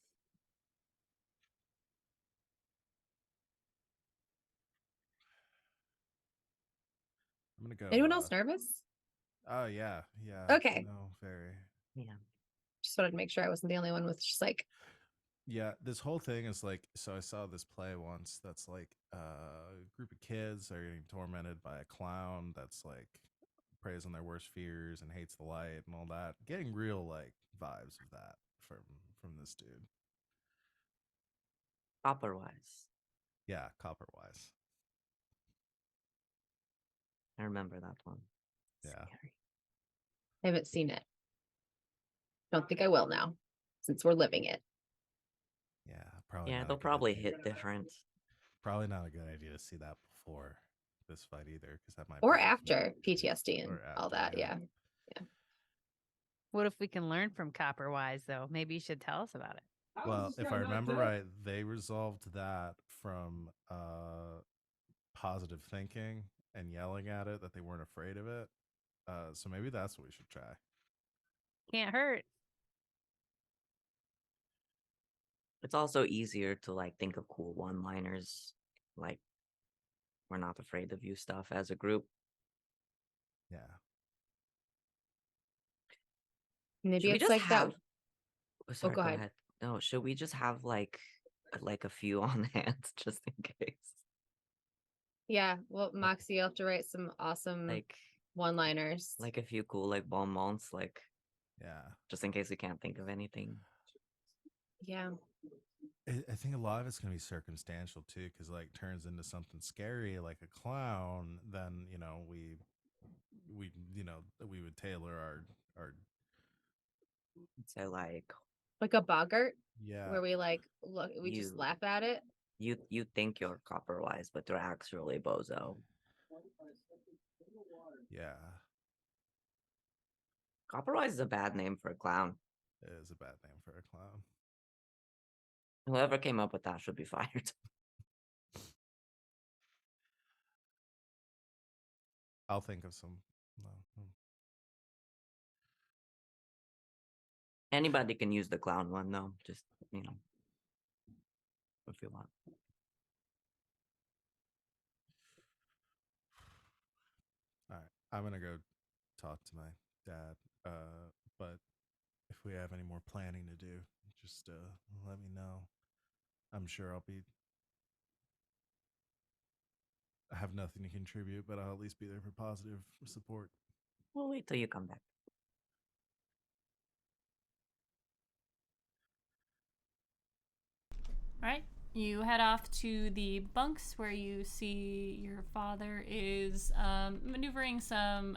I'm gonna go. Anyone else nervous? Oh yeah. Okay. No, very. Yeah. Just wanted to make sure I wasn't the only one with just like, Yeah, this whole thing is like, so I saw this play once that's like a group of kids are getting tormented by a clown that's like preys on their worst fears and hates the light and all that. Getting real like vibes of that from this dude. Copperwise. Yeah, Copper Wise. I remember that one. Yeah. Scary. I haven't seen it. Don't think I will now, since we're living it. Yeah, probably. Yeah, not a they'll good probably idea. hit different. Probably not a good idea to see that before this fight either, because that might Or be after PTSD and Or all after, that. Yeah. What if we can learn from Copperwise, though? Maybe you should tell us about it. Well, if I remember right, they resolved that from positive thinking and yelling at it that they weren't afraid of it. So maybe that's what we should try. Can't hurt. It's also easier to like think of cool one-liners, like we're not afraid of you stuff as a group. Yeah. Maybe Should we it's just like have? that. Oh, sorry, go go ahead. ahead. No, should we just have like a few on hand just in case? Yeah. Well, Moxie, you'll have to write some awesome Like one-liners. a few cool like bon mots, like Yeah. just in case we can't think of anything. Yeah. I think a lot of it's going to be circumstantial too, because like turns into something scary like a clown. Then we we would tailor our So like Like a boggart yeah where we like look, we just You- laugh at it. you think you're Copperwise, but they're actually Bozo. yeah. Copperwise is a bad name for a clown. It is a bad name for a clown. Whoever came up with that should be fired. I'll think of some. No. Anybody can use the clown one though. Just if you want. All right, I'm gonna go talk to my dad. But if we have any more planning to do, just let me know. I'm sure I have nothing to contribute, but I'll at least be there for positive support. We'll wait till you come back. All right. You head off to the bunks where you see your father is maneuvering some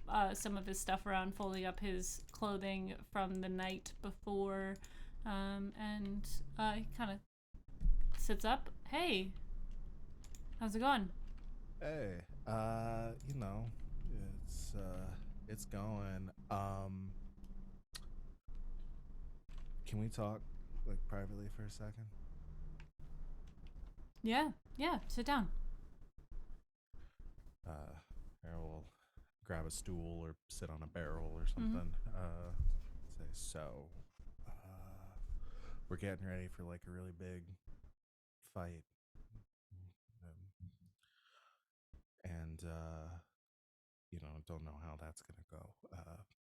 of his stuff around, folding up his clothing from the night before, and he kind of sits up. Hey, how's it going? Hey, it's going. Can we talk like privately for a second? Yeah, sit down. Harold will grab a stool or sit on a barrel or something. Say, so, we're getting ready for like a really big fight. And, don't know how that's going to go.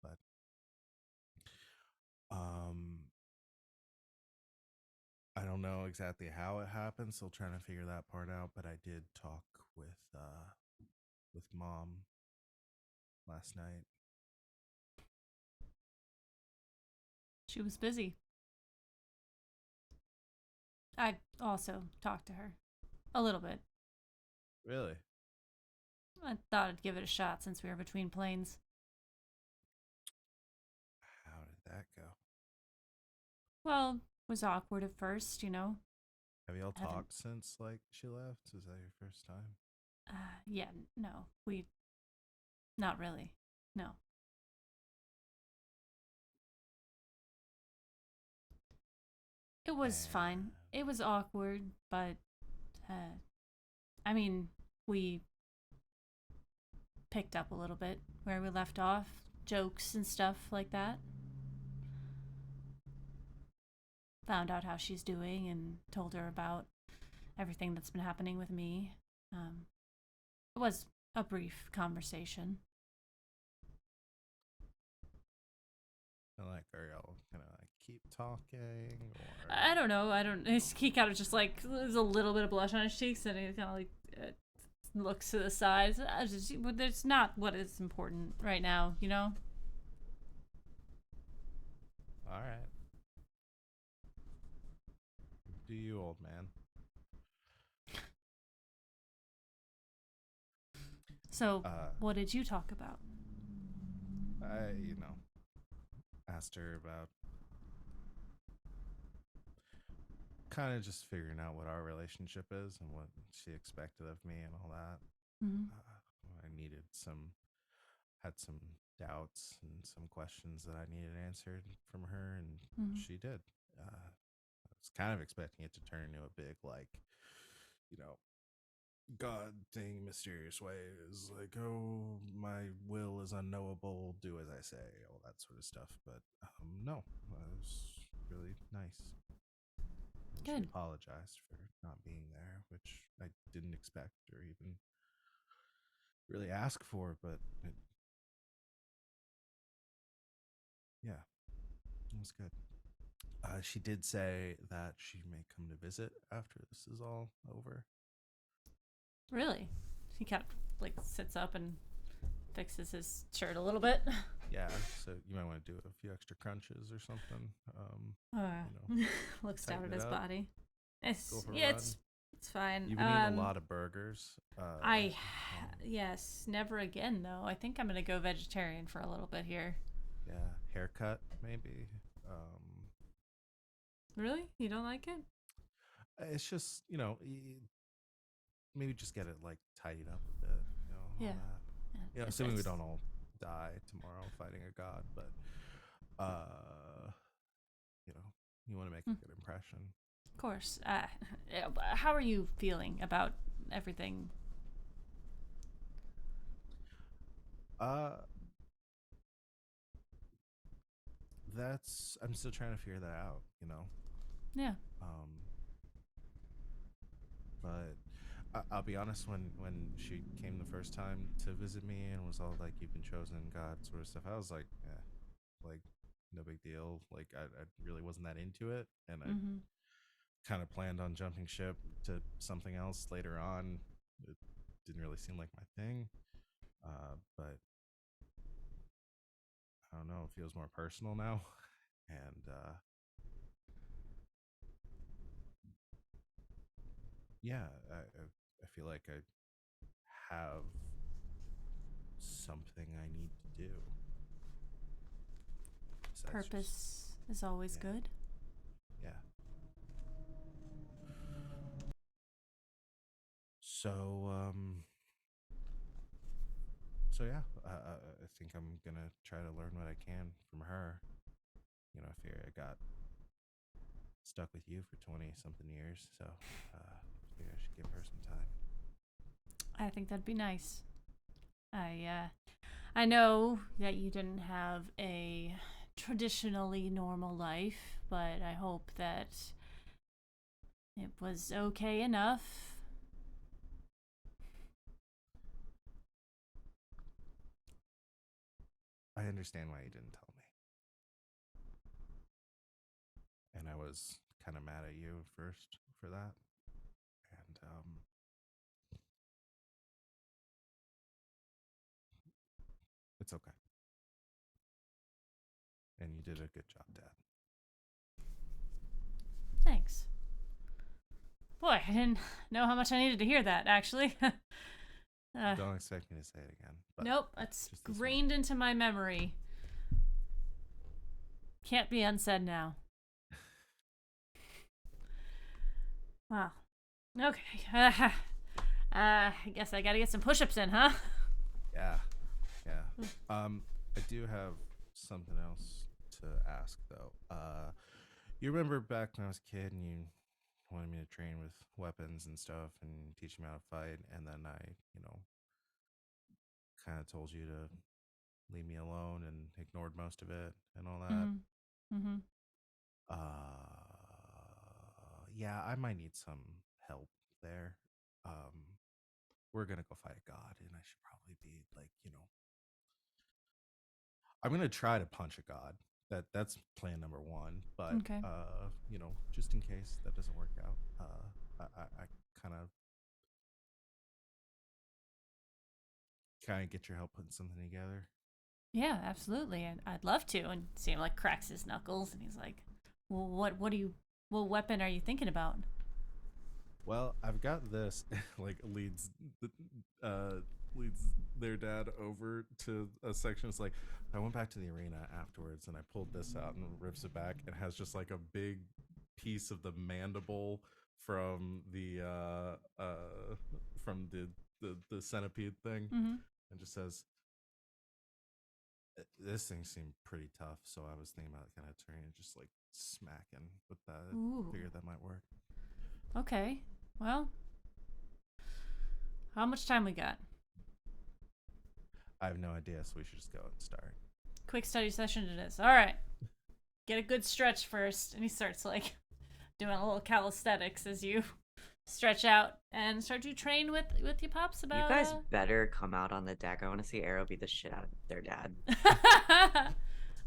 But, I don't know exactly how it happened, still trying to figure that part out, but I did talk with with Mom last night. She was busy. I also talked to her. A little bit. Really? I thought I'd give it a shot since we were between planes. How did that go? Well, it was awkward at first, you know. Have y'all Haven't- talked since like she left? Is that your first time? Yeah, no. Not really. No. It was fine. It was awkward, but, I mean, we picked up a little bit where we left off. Jokes and stuff like that. Found out how she's doing and told her about everything that's been happening with me. It was a brief conversation. And like, are y'all gonna like keep talking? Or I don't know. He kind of just like, there's a little bit of blush on his cheeks and he kind of like looks to the side. It's not what is important right now, you know? all right. Do you, old man? So, what did you talk about? I, asked her about kind of just figuring out what our relationship is and what she expected of me and all that. Mm-hmm. I had some doubts and some questions that I needed answered from her, and she did. I was kind of expecting it to turn into a big, like, God thing, mysterious ways, like, oh, my will is unknowable, do as I say, all that sort of stuff. But no, it was really nice. Good. She apologized for not being there, which I didn't expect or even really ask for, but yeah, it was good. She did say that she may come to visit after this is all over. Really? He kind of like sits up and fixes his shirt a little bit. Yeah, so you might want to do a few extra crunches or something. Looks down tighten at it his up. body. Go for a It's fine. You've been eating a lot of burgers. Yes, never again though. I think I'm gonna go vegetarian for a little bit here. Yeah, haircut maybe. Really? You don't like it? It's just maybe just get it like tidied up a bit. All Yeah. that. Yeah, Assuming we don't all die tomorrow fighting a god, but you want to make a good impression. Of course. How are you feeling about everything? I'm still trying to figure that out. Yeah. But I'll be honest. When she came the first time to visit me and was all like, "You've been chosen, God," sort of stuff, I was like, like no big deal. Like I really wasn't that into it, and I kind of planned on jumping ship to something else later on. It didn't really seem like my thing, but I don't know. It feels more personal now, and yeah, I feel like I have something I need to do. Besides Purpose is always good. Yeah. So yeah, I think I'm gonna try to learn what I can from her. I figure I got stuck with you for 20 something years, so I figure I should give her some time. I think that'd be nice. I know that you didn't have a traditionally normal life, but I hope that it was okay enough. I understand why you didn't tell me. And I was kind of mad at you first for that. And It's okay. And you did a good job, Dad. Thanks. Boy, I didn't know how much I needed to hear that, actually. Don't expect me to say it again. But nope, that's just this grained into my memory. Can't be unsaid now. Wow. Okay. I guess I gotta get some push-ups in, huh? Yeah. I do have something else to ask though. You remember back when I was a kid and you wanted me to train with weapons and stuff and teach me how to fight, and then I, kind of told you to leave me alone and ignored most of it and all that. Mm-hmm. Yeah, I might need some help there. We're gonna go fight a god, and I should probably be like, I'm gonna try to punch a god. That's plan number one. But Okay. just in case that doesn't work out, I kind of get your help putting something together. Yeah, absolutely. I'd love to. And Sam like cracks his knuckles and he's like, well, what weapon are you thinking about? Well, I've got this. Like leads their dad over to a section. It's like, I went back to the arena afterwards and I pulled this out and rips it back. It has just like a big piece of the mandible from the centipede thing, and just says, this thing seemed pretty tough, so I was thinking about kind of turning and just like smacking with that. Ooh. Figured that might work. Okay. Well, how much time we got? I have no idea, so we should just go and start. Quick study session it is. All right. Get a good stretch first. And he starts like doing a little calisthenics as you stretch out and start to train with your pops about. You guys better come out on the deck. I want to see Arrow beat the shit out of their dad.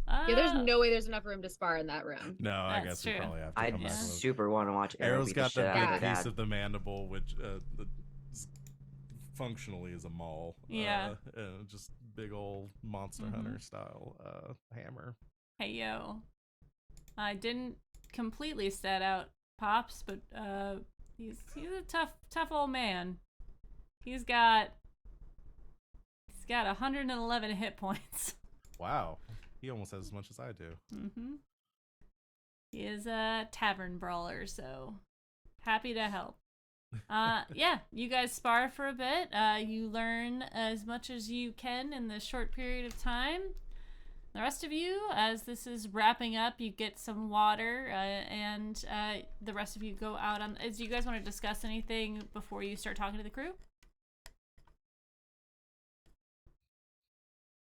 Yeah, there's no way there's enough room to spar in that room. No, I That's guess true. we probably have to I come back. super want to watch Arrow Arrow's beat the got shit the out of their big piece dad. of the mandible, which functionally is a maul. Yeah. Just big old Monster Hunter style hammer. Hey yo, I didn't completely set out Pops, but he's a tough old man. He's got 111 hit points. Wow, he almost has as much as I do. He is a tavern brawler, so happy to help. Yeah, you guys spar for a bit. You learn as much as you can in this short period of time. The rest of you, as this is wrapping up, you get some water, and the rest of you go out on. Do you guys want to discuss anything before you start talking to the crew?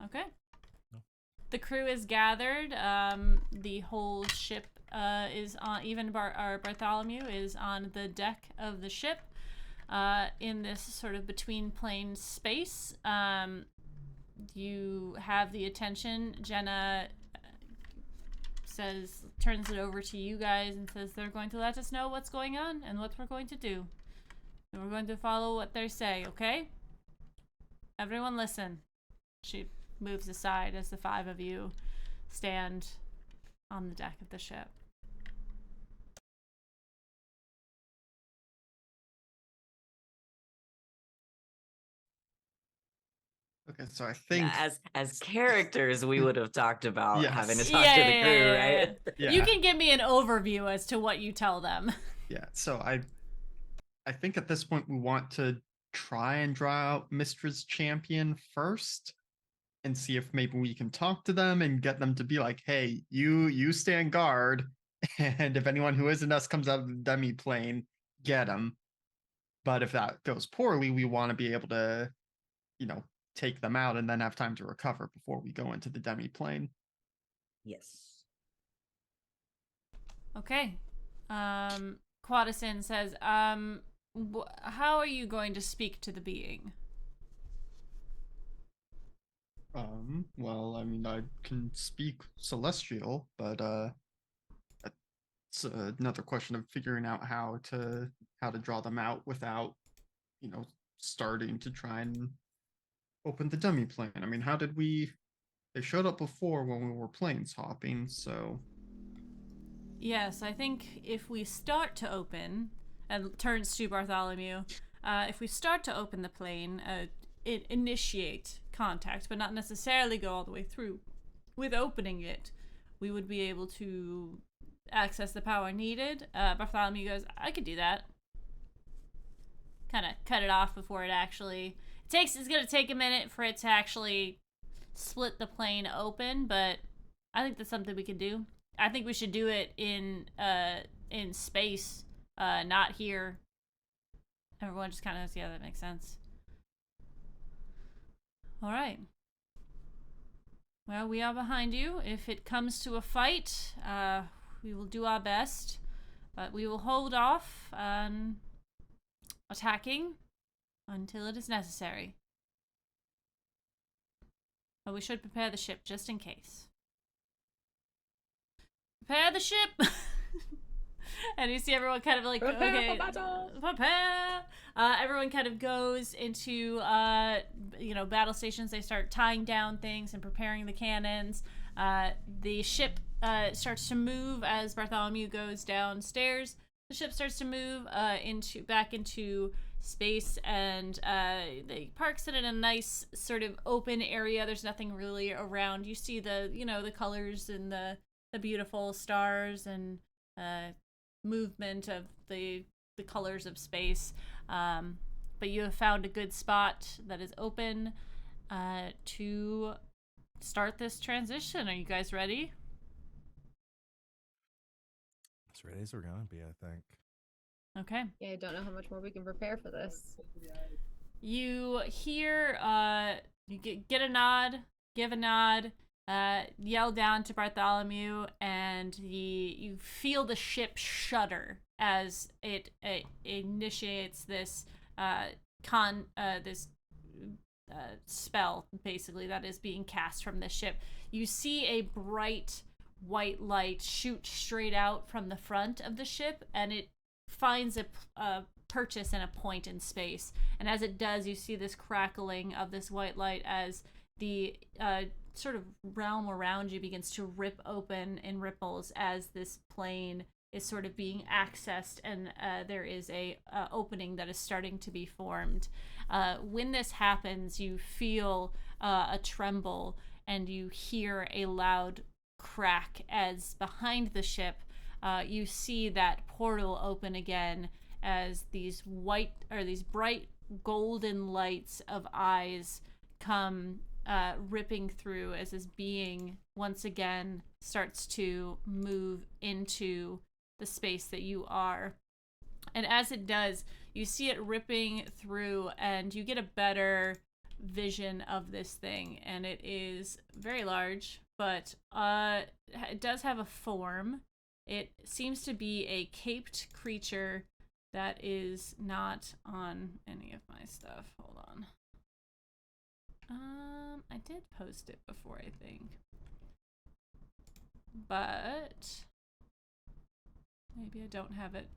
Okay. No. The crew is gathered. The whole ship is on. Even Bartholomew is on the deck of the ship, in this sort of between plane space. You have the attention. Jenna turns it over to you guys and says they're going to let us know what's going on and what we're going to do. And we're going to follow what they say, okay? Everyone listen. She moves aside as the five of you stand on the deck of the ship. Okay, so I think As characters, we would have talked about Yes. having to talk to the crew, right? Yeah. You can give me an overview as to what you tell them. Yeah, so I think at this point we want to try and draw out Mistress Champion first and see if maybe we can talk to them and get them to be like, hey, you stand guard, and if anyone who isn't us comes out of the demi plane, get them. But if that goes poorly, we want to be able to, take them out and then have time to recover before we go into the demi plane. Yes. Okay. Quadison says, how are you going to speak to the being? Well, I mean, I can speak Celestial, but it's another question of figuring out how to draw them out without, starting to try and open the dummy plane. I mean, how did we They showed up before when we were planes hopping, so Yes, I think if we start to open, and turns to Bartholomew, if we start to open the plane, initiate contact, but not necessarily go all the way through. With opening it, we would be able to access the power needed. Bartholomew goes, I could do that. Kind of cut it off before it actually... It's going to take a minute for it to actually split the plane open, but I think that's something we can do. I think we should do it in space, not here. Everyone just kind of, yeah, that makes sense. All right. Well, we are behind you. If it comes to a fight, we will do our best, but we will hold off on attacking until it is necessary. But we should prepare the ship just in case. Prepare the ship! And you see everyone kind of like, Prepare okay, for battle! Prepare! Everyone kind of goes into, battle stations. They start tying down things and preparing the cannons. The ship starts to move as Bartholomew goes downstairs. The ship starts to move back into space, and they parks it in a nice sort of open area. There's nothing really around. You see the colors and the beautiful stars and movement of the colors of space. But you have found a good spot that is open to start this transition. Are you guys ready? As ready as we're gonna be, I think. Okay. Yeah, I don't know how much more we can prepare for this. You hear, you get a nod, give a nod, yell down to Bartholomew, and you feel the ship shudder as it initiates this spell, basically, that is being cast from the ship. You see a bright white light shoot straight out from the front of the ship, and it finds a purchase and a point in space. And as it does, you see this crackling of this white light as the sort of realm around you begins to rip open in ripples as this plane is sort of being accessed, and there is a opening that is starting to be formed. When this happens, you feel a tremble, and you hear a loud crack as behind the ship you see that portal open again as these bright golden lights of eyes come ripping through as this being once again starts to move into the space that you are. And as it does, you see it ripping through, and you get a better vision of this thing, and it is very large, but it does have a form. It seems to be a caped creature that is not on any of my stuff. Hold on. I did post it before, I think. But maybe I don't have it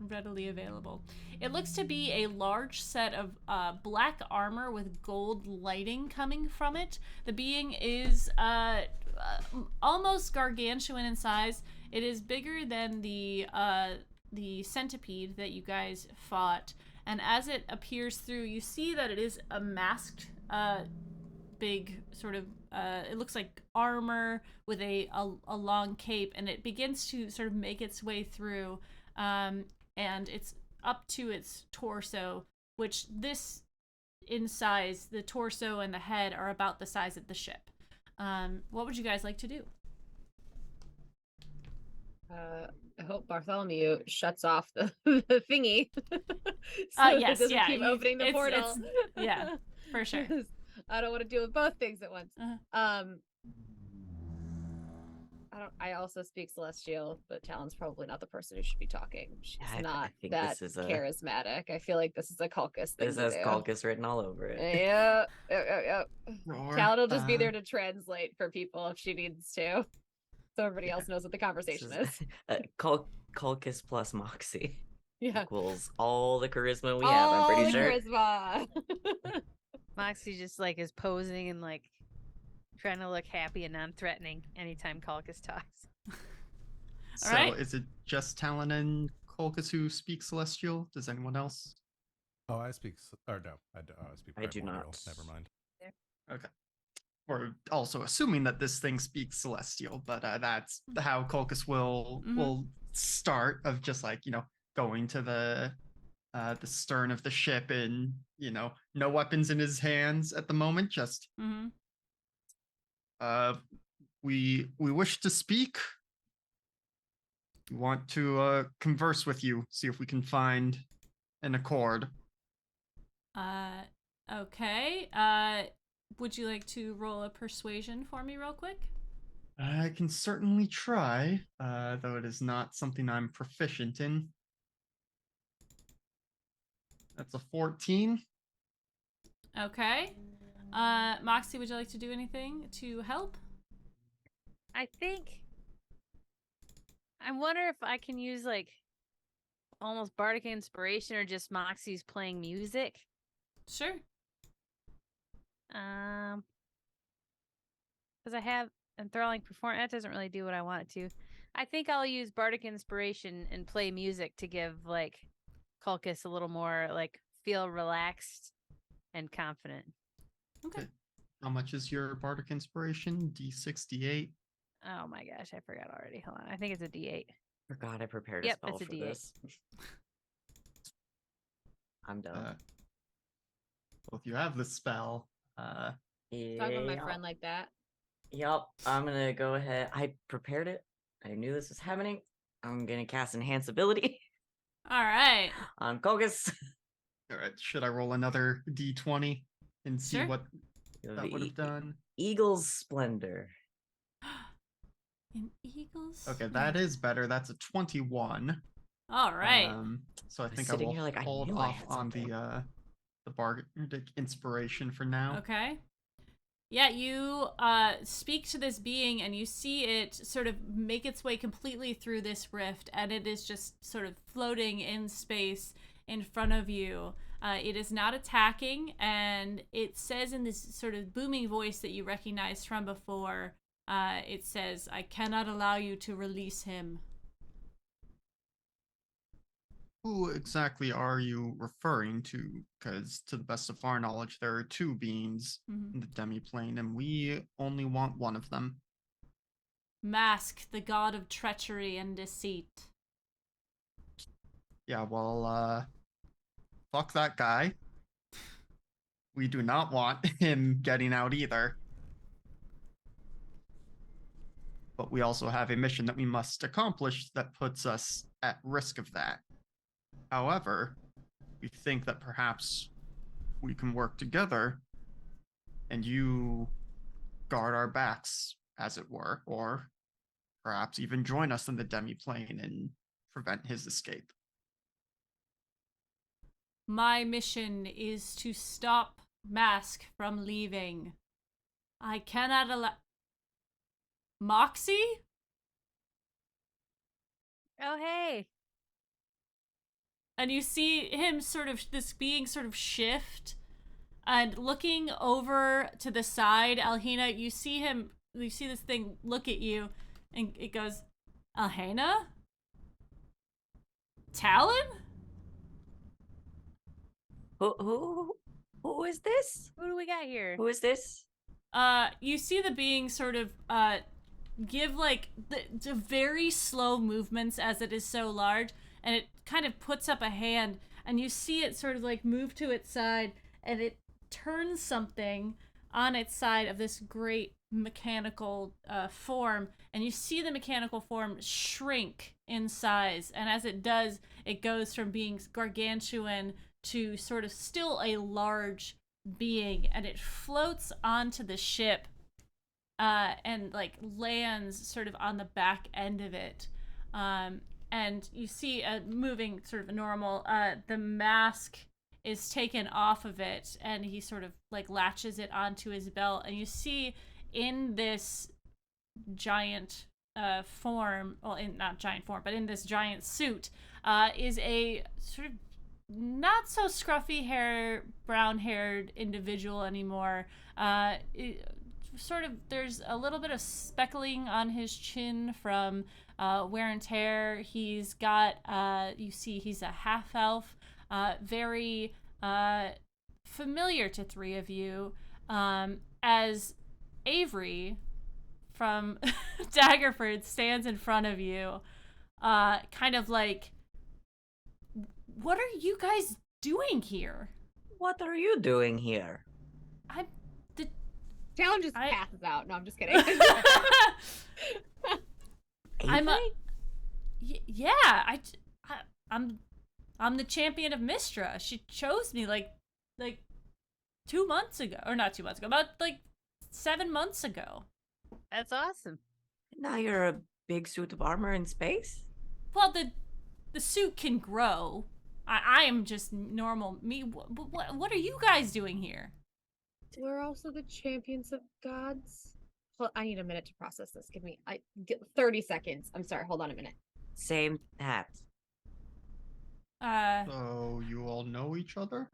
readily available. It looks to be a large set of black armor with gold lighting coming from it. The being is almost gargantuan in size. It is bigger than the centipede that you guys fought, and as it appears through, you see that it is a masked big sort of it looks like armor with a long cape, and it begins to sort of make its way through, and it's up to its torso, which this in size, the torso and the head are about the size of the ship. What would you guys like to do? I hope Bartholomew shuts off the thingy. So yes, it doesn't yeah, keep opening the portal. Yeah, for sure. I don't want to deal with both things at once. I also speak Celestial, but Talon's probably not the person who should be talking. She's not I think that this is charismatic. I feel like this is a Culcus thing. This has Culcus written all over it. Yeah. Roar, Talon will just be there to translate for people if she needs to. So everybody else knows what the conversation is. Culcus plus Moxie Yeah. equals all the charisma we have, I'm pretty sure. Charisma. Moxie just like is posing and like trying to look happy and non-threatening anytime Calcus talks. So right. is it just Talon and Colchis who speak Celestial? Does anyone else? Oh, I speak. Or no, I speak. I do primordial. not. Never mind. Okay. We're also assuming that this thing speaks Celestial, but that's how Colchis will start of just like, going to the stern of the ship and, no weapons in his hands at the moment, just we wish to speak. We want to converse with you, see if we can find an accord. Okay. Would you like to roll a persuasion for me real quick? I can certainly try, though it is not something I'm proficient in. That's a 14. Okay. Moxie, would you like to do anything to help? I think. I wonder if I can use like almost bardic inspiration or just Moxie's playing music. Sure. Because I have enthralling performance. That doesn't really do what I want it to. I think I'll use bardic inspiration and play music to give like Culcus a little more like feel relaxed and confident. Okay. How much is your bardic inspiration? D68. Oh my gosh, I forgot already. Hold on. I think it's a D8. Forgot I prepared Yep, a spell it's a for D8. this. I'm done. Well, if you have the spell, Talk about my friend like that. Yep, I'm gonna go ahead. I prepared it. I knew this was happening. I'm gonna cast Enhance Ability All right. on Kogus. all right, should I roll another D20 and see Sure. what that would have done? Eagle's Splendor. An eagle's. Okay, that is better. That's a 21. All right. So I was think I sitting will here like, I hold knew I off had on something. the bardic inspiration for now. Okay. Yeah, you speak to this being and you see it sort of make its way completely through this rift, and it is just sort of floating in space in front of you. It is not attacking, and it says in this sort of booming voice that you recognized from before, it says, "I cannot allow you to release him." Who exactly are you referring to? Because to the best of our knowledge, there are two beings in the demiplane, and we only want one of them. Mask, the god of treachery and deceit. Yeah, well, fuck that guy. We do not want him getting out either. But we also have a mission that we must accomplish that puts us at risk of that. However, we think that perhaps we can work together and you guard our backs, as it were, or perhaps even join us in the demiplane and prevent his escape. My mission is to stop Mask from leaving. I cannot allow... Moxie? Oh, hey. And you see him this being sort of shift, and looking over to the side, Alhina, you see this thing look at you, and it goes, Alhina? Talon? Who is this? Who do we got here? Who is this? You see the being sort of, give like the very slow movements as it is so large, and it kind of puts up a hand, and you see it sort of like move to its side, and it turns something on its side of this great mechanical form, and you see the mechanical form shrink in size, and as it does, it goes from being gargantuan to sort of still a large being, and it floats onto the ship and like lands sort of on the back end of it. And you see moving sort of normal. The mask is taken off of it, and he sort of like latches it onto his belt, and you see in this giant form, well, not giant form, but in this giant suit, is a sort of not so scruffy brown haired individual anymore. sort of, there's a little bit of speckling on his chin from wear and tear. He's got, you see, he's a half elf, very familiar to three of you, as Avery from Daggerford stands in front of you, kind of like, what are you guys doing here? What are you doing here? I Talon just I- passes out. No, I'm just kidding. I'm a, Avery? yeah, I'm the champion of Mistra. She chose me like 2 months ago, or not 2 months ago, about like 7 months ago. That's awesome. Now you're a big suit of armor in space? Well, the suit can grow. I am just normal me. What are you guys doing here? We're also the champions of gods. I need a minute to process this. Give me 30 seconds. I'm sorry. Hold on a minute. Same hat. So you all know each other?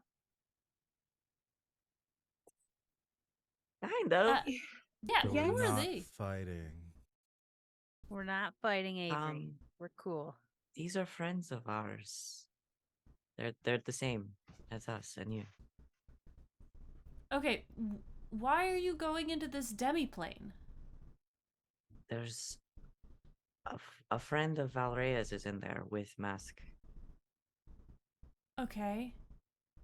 Kind of. Yeah, But who we're are not they? fighting. We're not fighting Avery. Um, We're cool. These are friends of ours. They're the same as us and you. Okay, why are you going into this demiplane? There's a friend of Valrea's is in there with Mask Okay.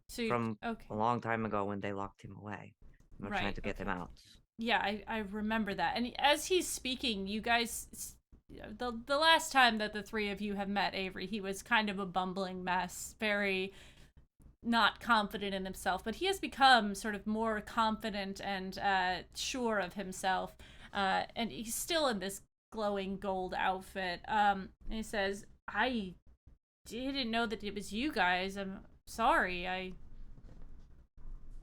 So you, from okay. a long time ago when they locked him away. We're trying Right, to get him okay. out. Yeah, I remember that. And as he's speaking, you guys, the last time that the three of you have met Avery, he was kind of a bumbling mess, very not confident in himself. But he has become sort of more confident and sure of himself. And he's still in this glowing gold outfit. And he says, "I didn't know that it was you guys. I'm sorry.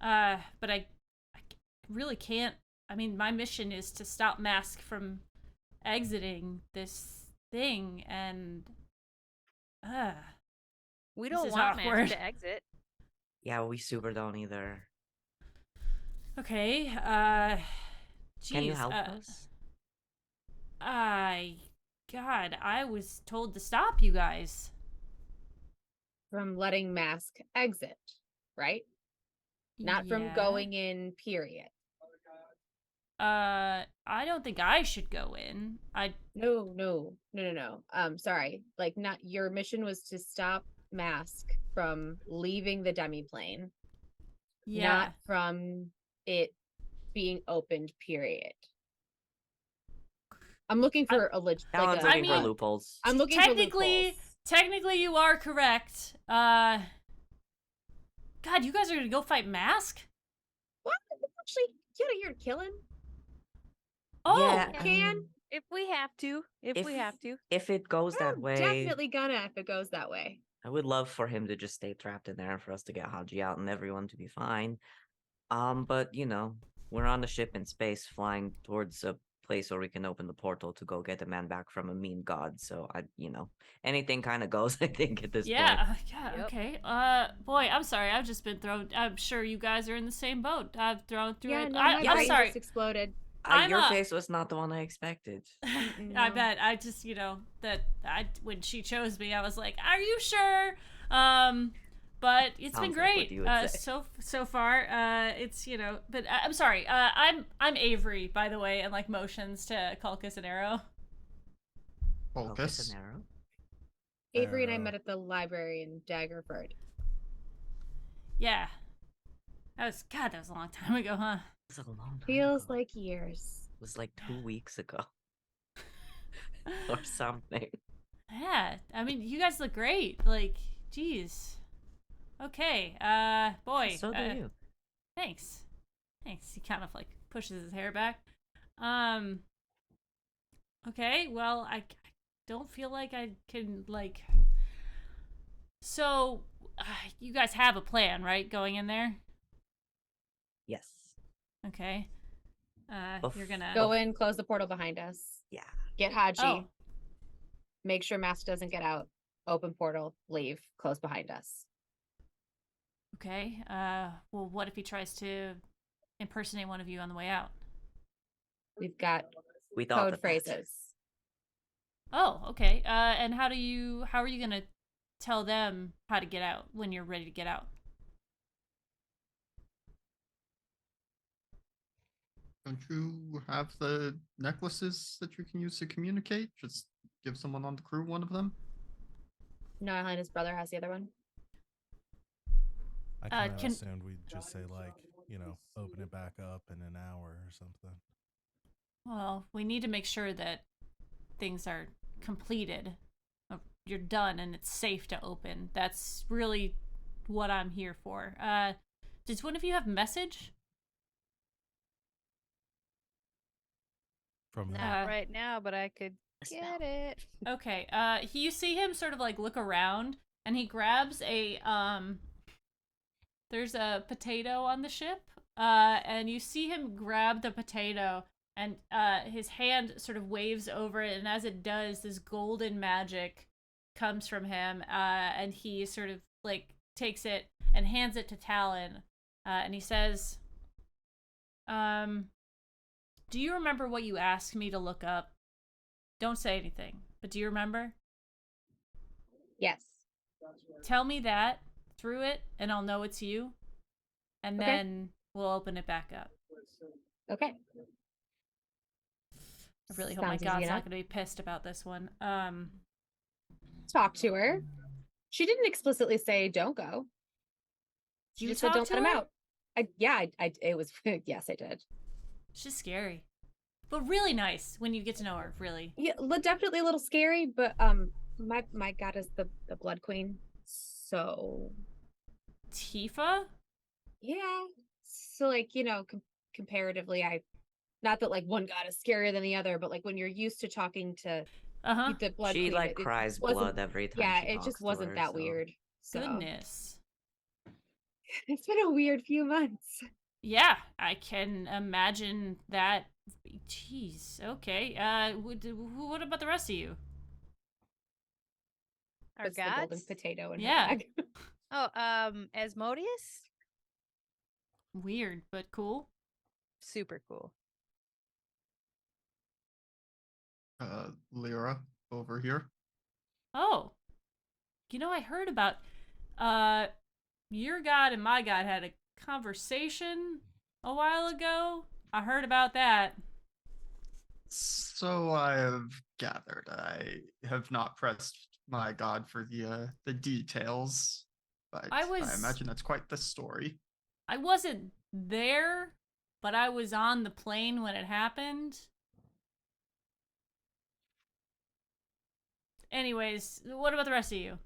But I really can't. I mean, my mission is to stop Mask from exiting this thing, and We This don't is want awkward. Max to exit. Yeah, we super don't either. okay. Can you Geez, help us? God, I was told to stop you guys. From letting Mask exit, right? Not from Yeah. going in, period. I don't think I should go in. No. Sorry. Like, not your mission was to stop Mask from leaving the demiplane, Yeah. not from it being opened, period. I'm looking for a legit. Talon's I looking for mean, loopholes. I'm looking for loopholes. Technically, you are correct. God, you guys are gonna go fight Mask? What? Actually, get out here and kill him. Oh, Yeah, Can? If we have to. If we have to. If it goes that I'm way, definitely gonna if it goes that way. I would love for him to just stay trapped in there and for us to get Haji out and everyone to be fine. But you know, we're on the ship in space flying towards a place where we can open the portal to go get a man back from a mean god. So anything kind of goes, I think, at this point. yeah, Yep. okay. Boy, I'm sorry. I've just been thrown. I'm sure you guys are in the same boat. I've thrown through Yeah, it. no, my I'm brain sorry. just exploded. I'm Your a- face was not the one I expected. I No. bet. I just, when she chose me, I was like, "Are you sure?" But it's been Sounds like what great. you would say. So far. It's But I'm sorry. I'm Avery, by the way, and like motions to Culcus and Arrow. Focus. An arrow. Avery and I Arrow. met at the library in Daggerford. Yeah. That was a long time ago, huh? It was a long time Feels ago. like years. It was like 2 weeks ago or something. Yeah. I mean, you guys look great. Like, geez. Okay. Boy. So do you. Thanks. He kind of like pushes his hair back. Okay, well, I don't feel like I can like. So, you guys have a plan, right? Going in there. Yes. Okay. You're gonna Go in, close the portal behind us. Yeah. Get Haji. Oh, Make sure Mask doesn't get out. Open portal, leave, close behind us. okay. Well, what if he tries to impersonate one of you on the way out? We've got We thought code that. phrases. Oh, okay. And how are you gonna tell them how to get out when you're ready to get out? Don't you have the necklaces that you can use to communicate? Just give someone on the crew one of them. No, Helena's brother has the other one. I kind of can- assumed we'd just say like, open it back up in an hour or something. Well, we need to make sure that things are completed. You're done and it's safe to open. That's really what I'm here for. Does one of you have message? From who? Not right now, but I could get it. Okay. You see him sort of like look around, and he grabs a There's a potato on the ship, and you see him grab the potato, and his hand sort of waves over it, and as it does, this golden magic comes from him, and he sort of like takes it and hands it to Talon, and he says, "Do you remember what you asked me to look up? Don't say anything, but do you remember? Yes. Tell me that through it, and I'll know it's you, and Okay. then we'll open it back up." Okay. I really hope my Sounds easy god's enough. not going to be pissed about this one. Talk to her. She didn't explicitly say don't go. She You just said talk don't to let him her? out. It was yes, I did. She's scary, but really nice when you get to know her. Really. Yeah, definitely a little scary, but my god is the blood queen. So Tifa? yeah. So like, comparatively, not that like one god is scarier than the other, but like when you're used to talking to Uh-huh. the blood She queen, like it cries wasn't- blood every time. Yeah, she it talks just to wasn't her, that so- weird. So Goodness. it's been a weird few months. Yeah, I can imagine that. Jeez. Okay. What about the rest of you? Our Puts the golden gods? potato in Yeah. her bag. Oh, Asmodeus? Weird, but cool. Super cool. Lyra over here. Oh. I heard about your god and my god had a conversation a while ago. I heard about that. So I have gathered. I have not pressed my god for the details, but I I imagine that's quite the story. I wasn't there, but I was on the plane when it happened. Anyways, what about the rest of you?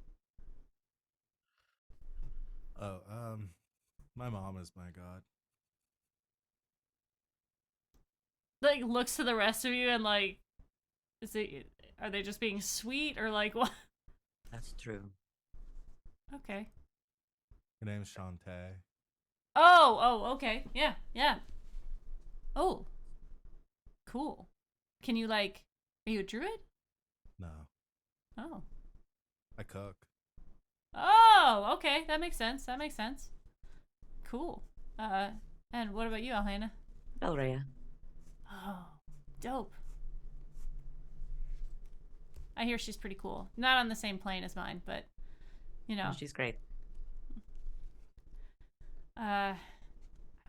Oh, my mom is my god. Like, looks to the rest of you and like, are they just being sweet or like what? That's true. Okay. Her name's Shantae. Oh, okay. Yeah, yeah. Oh, cool. Can you are you a druid? No, Oh. I cook. Oh, okay. That makes sense. Cool. And what about you, Alhana? Belrea. Oh, dope. I hear she's pretty cool. Not on the same plane as mine, but She's great. I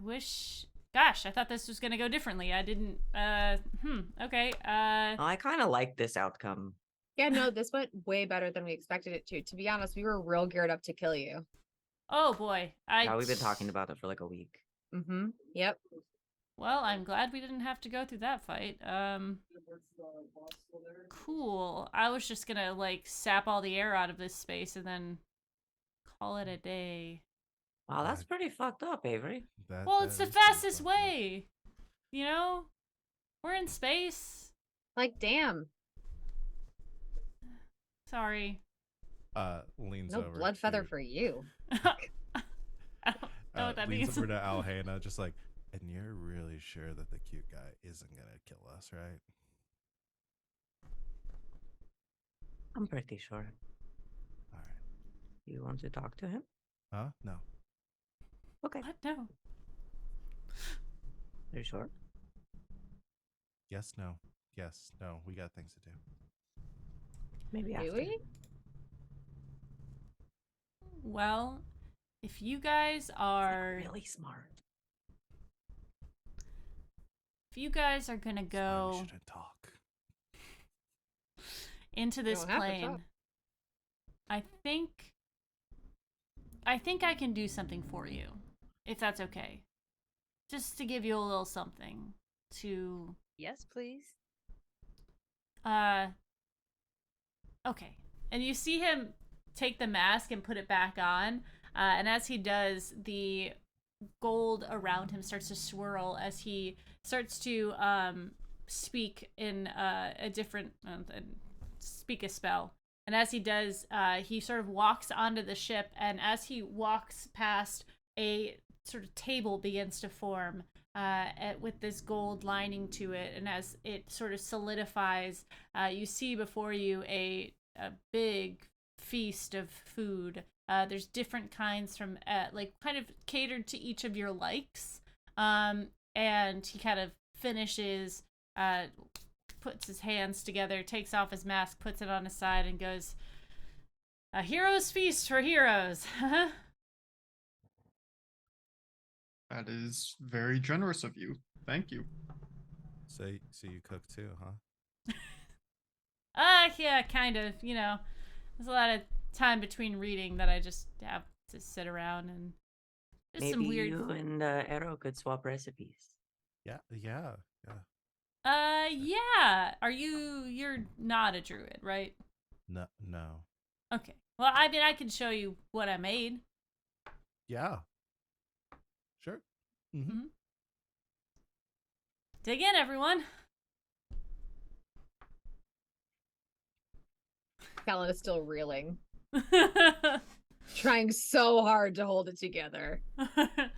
wish. Gosh, I thought this was gonna go differently. I didn't. Okay. I kind of like this outcome. Yeah, no, this went way better than we expected it to. To be honest, we were real geared up to kill you. Oh boy. Yeah, we've been talking about it for like a week. Mm-hmm. Yep. Well, I'm glad we didn't have to go through that fight. Cool. I was just gonna sap all the air out of this space and then call it a day. Wow, that's pretty fucked up, Avery. Well, it's the fastest way. We're in space. Like, damn. Sorry. Leans No over. blood feather to, for you. I don't know what that leans means. over to Alhana, just like, and you're really sure that the cute guy isn't gonna kill us, right? I'm pretty sure. All right. You want to talk to him? Huh? No. Okay. What? No. Are you sure? Yes, no. Yes, no. We got things to do. Maybe Do after. we? Well, if you guys are Really smart. gonna That's why we go shouldn't talk. into this don't have to talk. plane, I think I can do something for you, if that's okay. Just to give you a little something to Yes, please. Okay. And you see him take the mask and put it back on. And as he does, the gold around him starts to swirl as he starts to speak in a different, speak a spell. And as he does, he sort of walks onto the ship. And as he walks past, a sort of table begins to form with this gold lining to it. And as it sort of solidifies, you see before you a big feast of food. There's different kinds from like kind of catered to each of your likes. And he kind of finishes, puts his hands together, takes off his mask, puts it on his side, and goes, "A hero's feast for heroes." That is very generous of you. Thank you. So you cook too, huh? Yeah, kind of. You know, there's a lot of time between reading that I just have to sit around and just Maybe some weird. you and Arrow could swap recipes. Yeah. Yeah. Are you're not a druid, right? No. Okay. Well, I mean, I can show you what I made. Yeah. Sure. Mm-hmm. Dig in, everyone. Callan is still reeling, trying so hard to hold it together. I You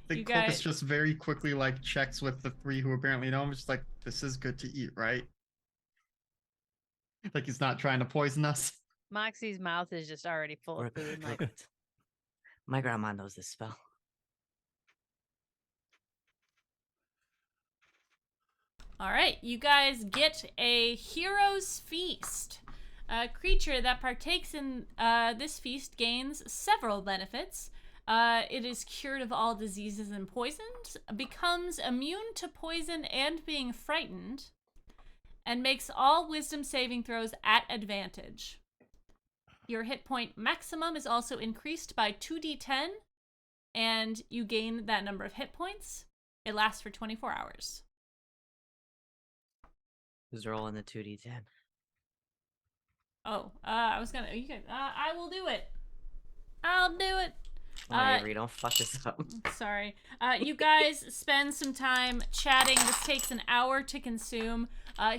think Clovis guys- just very quickly like checks with the three who apparently know him, just like, this is good to eat, right? Like he's not trying to poison us. Moxie's mouth is just already full We're of food. Like, cooked. My grandma knows this spell. All right, you guys get a hero's feast. A creature that partakes in this feast gains several benefits. It is cured of all diseases and poisons, becomes immune to poison and being frightened, and makes all wisdom saving throws at advantage. Your hit point maximum is also increased by 2d10, and you gain that number of hit points. It lasts for 24 hours. Who's rolling the 2d10? Oh, I was gonna. You can. I will do it. I'll do it. Oh, Avery, don't fuck this up. Sorry. You guys spend some time chatting. This takes an hour to consume.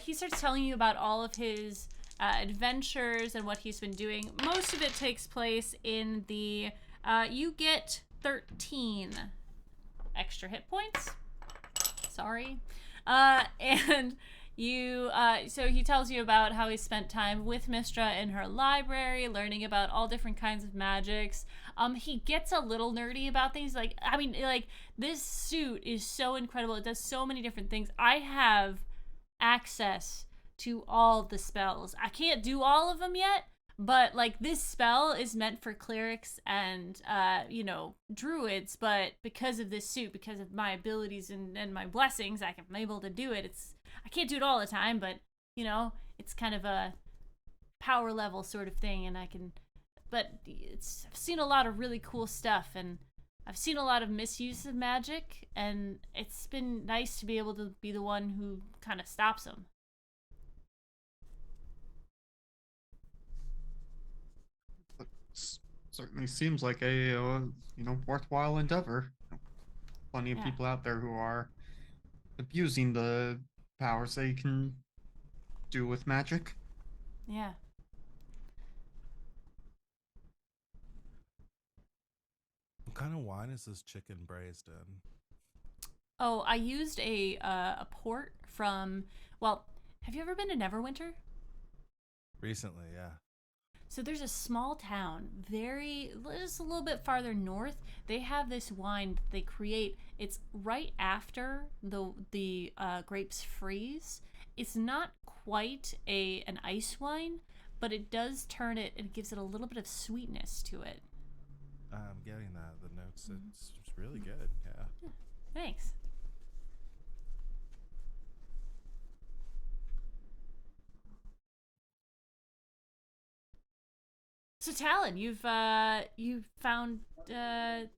He starts telling you about all of his adventures and what he's been doing. Most of it takes place in the. You get 13 extra hit points. Sorry. And you, so he tells you about how he spent time with Mistra in her library, learning about all different kinds of magics. He gets a little nerdy about things. Like, I mean, like, this suit is so incredible. It does so many different things. I have access to all the spells. I can't do all of them yet, but, like, this spell is meant for clerics and, you know, druids, but because of this suit, because of my abilities and my blessings, I'm able to do it. I can't do it all the time, but, you know, it's kind of a power level sort of thing, and but I've seen a lot of really cool stuff, and I've seen a lot of misuse of magic, and it's been nice to be able to be the one who kind of stops them. Certainly seems like a worthwhile endeavor. Plenty of Yeah. people out there who are abusing the powers they can do with magic. Yeah. What kind of wine is this chicken braised in? Oh, I used a port from. Well, have you ever been to Neverwinter? Recently, yeah. So there's a small town, just a little bit farther north. They have this wine that they create. It's right after the grapes freeze. It's not quite an ice wine, but it does turn it. It gives it a little bit of sweetness to it. I'm getting that. The notes. It's really good. Yeah. Thanks. So Talon, you've found have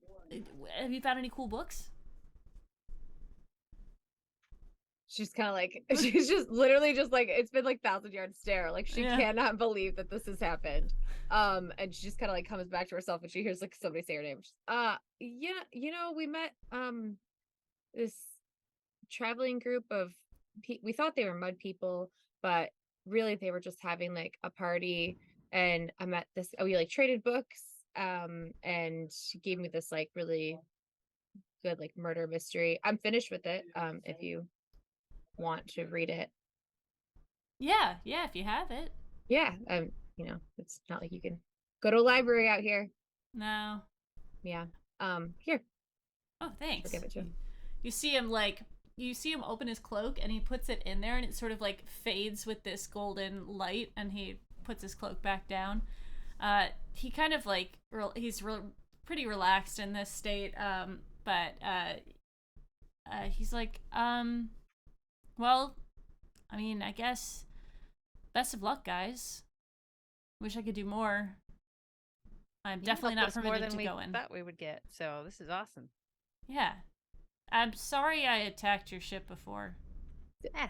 you found any cool books? She's kind of like, she's just literally just like, it's been like 1,000-yard stare. Like she Yeah. cannot believe that this has happened. And she just kind of like comes back to herself and she hears like somebody say her name. She's, yeah, we met this traveling group of we thought they were mud people, but really they were just having like a party. And I met this. We like traded books. And she gave me this like really good like murder mystery. I'm finished with it. If you want to read it. Yeah, if you have it. Yeah, it's not like you can go to a library out here. No. Yeah. Here. Oh, thanks. I'll give it to him. You see him open his cloak and he puts it in there and it sort of like fades with this golden light and he puts his cloak back down. He kind of like he's pretty relaxed in this state, but he's like, well, I mean, I guess best of luck, guys. Wish I could do more. I'm definitely not more permitted than to go in. Thought we would get. So this is awesome. Yeah. I'm sorry I attacked your ship before.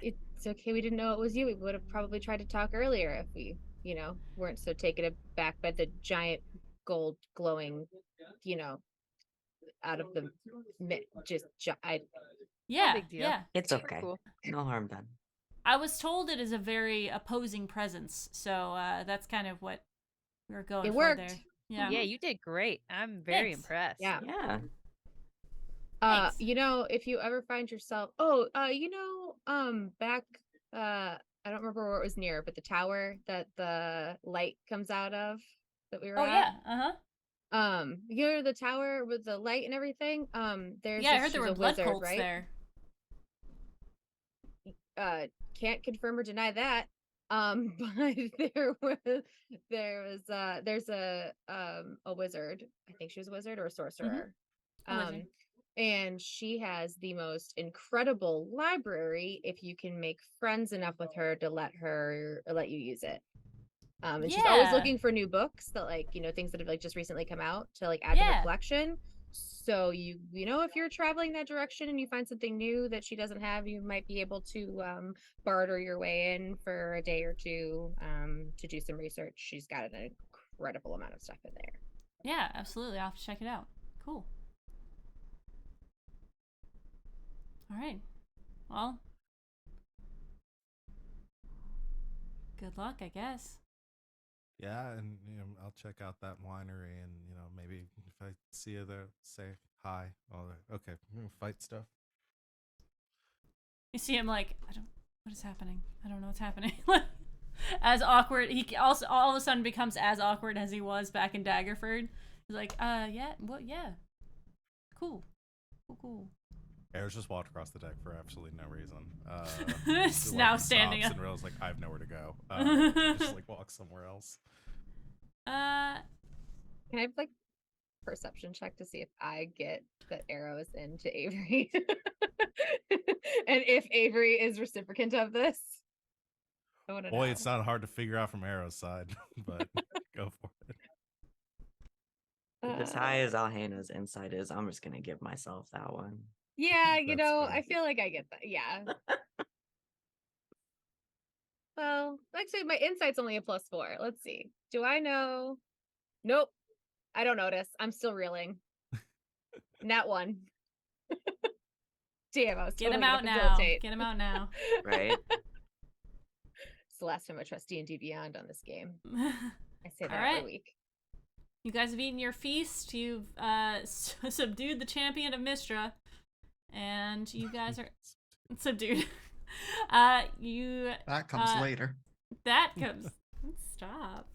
It's okay. We didn't know it was you. We would have probably tried to talk earlier if we, weren't so taken aback by the giant gold glowing, out of the Yeah, big deal. yeah. It's Super okay. cool. No harm done. I was told it is a very opposing presence, so that's kind of what we were going It for worked. there. Yeah. Yeah, you did great. I'm very Thanks. impressed. Yeah. Yeah. Thanks. If you ever find yourself back I don't remember where it was near, but the tower that the light comes out of that we were Oh at. yeah. The tower with the light and everything. There's Yeah, I heard there she's were a blood wizard, cults right? Can't confirm or deny that. But there's a wizard. I think she was a wizard or a sorcerer. A wizard. And she has the most incredible library if you can make friends enough with her to let you use it. And she's always Yeah. looking for new books that things that have like just recently come out to like add to her collection. So if you're traveling that direction and you find something new that she doesn't have, you might be able to barter your way in for a day or two to do some research. She's got an incredible amount of stuff in there. Yeah, absolutely. I'll have to check it out. Cool. All right. Well, good luck, I guess. Yeah, and I'll check out that winery, and maybe if I see you there, say hi. Okay, fight stuff. You see him like, what is happening? I don't know what's happening. As awkward, he also all of a sudden becomes as awkward as he was back in Daggerford. He's like, yeah, what, yeah. Cool. Air's just walked across the deck for absolutely no reason. Now standing up and realizes like I have nowhere to go. Just like walk somewhere else. Can I have like perception check to see if I get that Arrow is into Avery? And if Avery is reciprocant of this? I want to know. Boy, it's not hard to figure out from Arrow's side, but go for it. As high as Alhana's insight is, I'm just gonna give myself that one. Yeah, That's fair. I feel like I get that. Yeah. Well, actually, my insight's only a +4. Let's see. Do I know? Nope. I don't notice. I'm still reeling. Nat 1. Damn, I was Get totally him gonna out now. facilitate. Get him out now. Right? It's the last time I trust D&D Beyond on this game. I say that All right. every week. You guys have eaten your feast. You've subdued the champion of Mistra, and you guys are subdued. That comes later. That comes. Stop.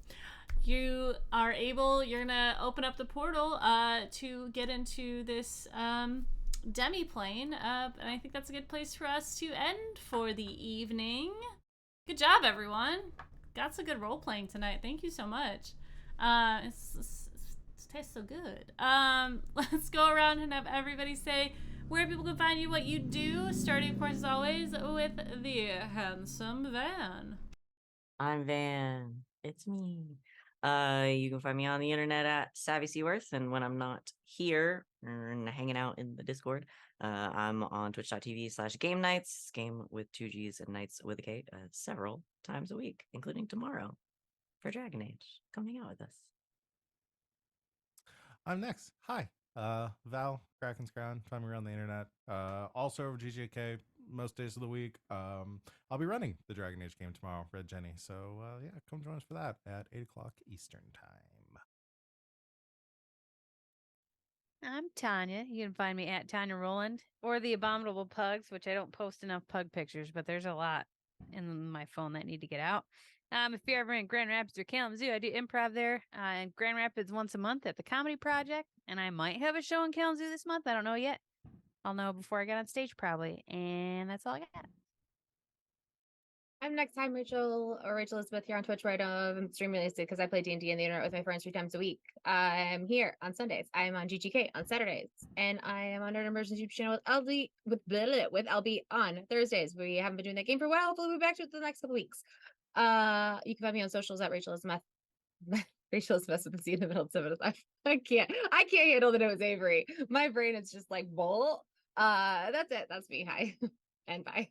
you're gonna open up the portal to get into this demi-plane, and I think that's a good place for us to end for the evening. Good job, everyone. Got some good role-playing tonight. Thank you so much. It tastes so good. Let's go around and have everybody say where people can find you, what you do, starting, of course, as always, with the handsome Van. I'm Van. It's me. You can find me on the internet at Savvy Seaworth, and when I'm not here and hanging out in the Discord, I'm on twitch.tv/game nights, game with 2 G's and nights with a K, several times a week, including tomorrow for Dragon Age. Come hang out with us. I'm next. Hi. Val, Kraken's Crown. Find me around the internet. Also over GJK most days of the week. I'll be running the Dragon Age game tomorrow, Red Jenny. So yeah, come join us for that at 8 o'clock Eastern time. I'm Tanya. You can find me at Tanya Roland or the Abominable Pugs, which I don't post enough pug pictures, but there's a lot in my phone that need to get out. If you're ever in Grand Rapids or Kalamazoo, I do improv there in Grand Rapids once a month at the Comedy Project, and I might have a show in Kalamazoo this month. I don't know yet. I'll know before I get on stage probably, and that's all I got. I'm next time Rachel or Rachel Elizabeth here on Twitch, where I'm streaming mostly because I play D&D on the internet with my friends 3 times a week. I'm here on Sundays. I'm on GGK on Saturdays, and I am on our Emergency YouTube channel with LB on Thursdays. We haven't been doing that game for a while. Hopefully we'll be back to it the next couple weeks. You can find me on socials at Rachel Elizabeth. Rachel Elizabeth with the C in the middle of 7. I can't handle that it was Avery. My brain is just like bull. That's it. That's me. Hi and bye.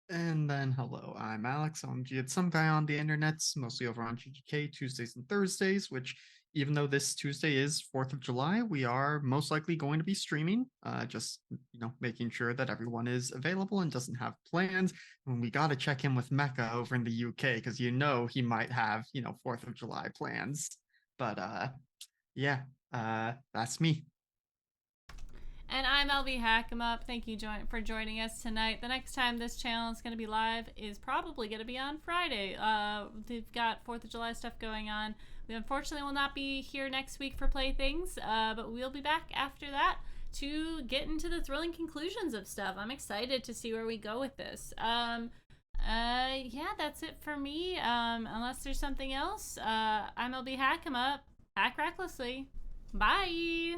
And then hello, I'm Alex. I'm some guy on the internets, mostly over on GGK Tuesdays and Thursdays, which even though this Tuesday is 4th of July, we are most likely going to be streaming, just, making sure that everyone is available and doesn't have plans. And we got to check in with Mecca over in the UK because he might have, 4th of July plans. But yeah, that's me. And I'm LB Hackemup. Thank you for joining us tonight. The next time this channel is going to be live is probably going to be on Friday. We've got 4th of July stuff going on. We unfortunately will not be here next week for Playthings, but we'll be back after that to get into the thrilling conclusions of stuff. I'm excited to see where we go with this. Yeah, that's it for me. Unless there's something else, I'm LB Hackemup. Hack recklessly. Bye!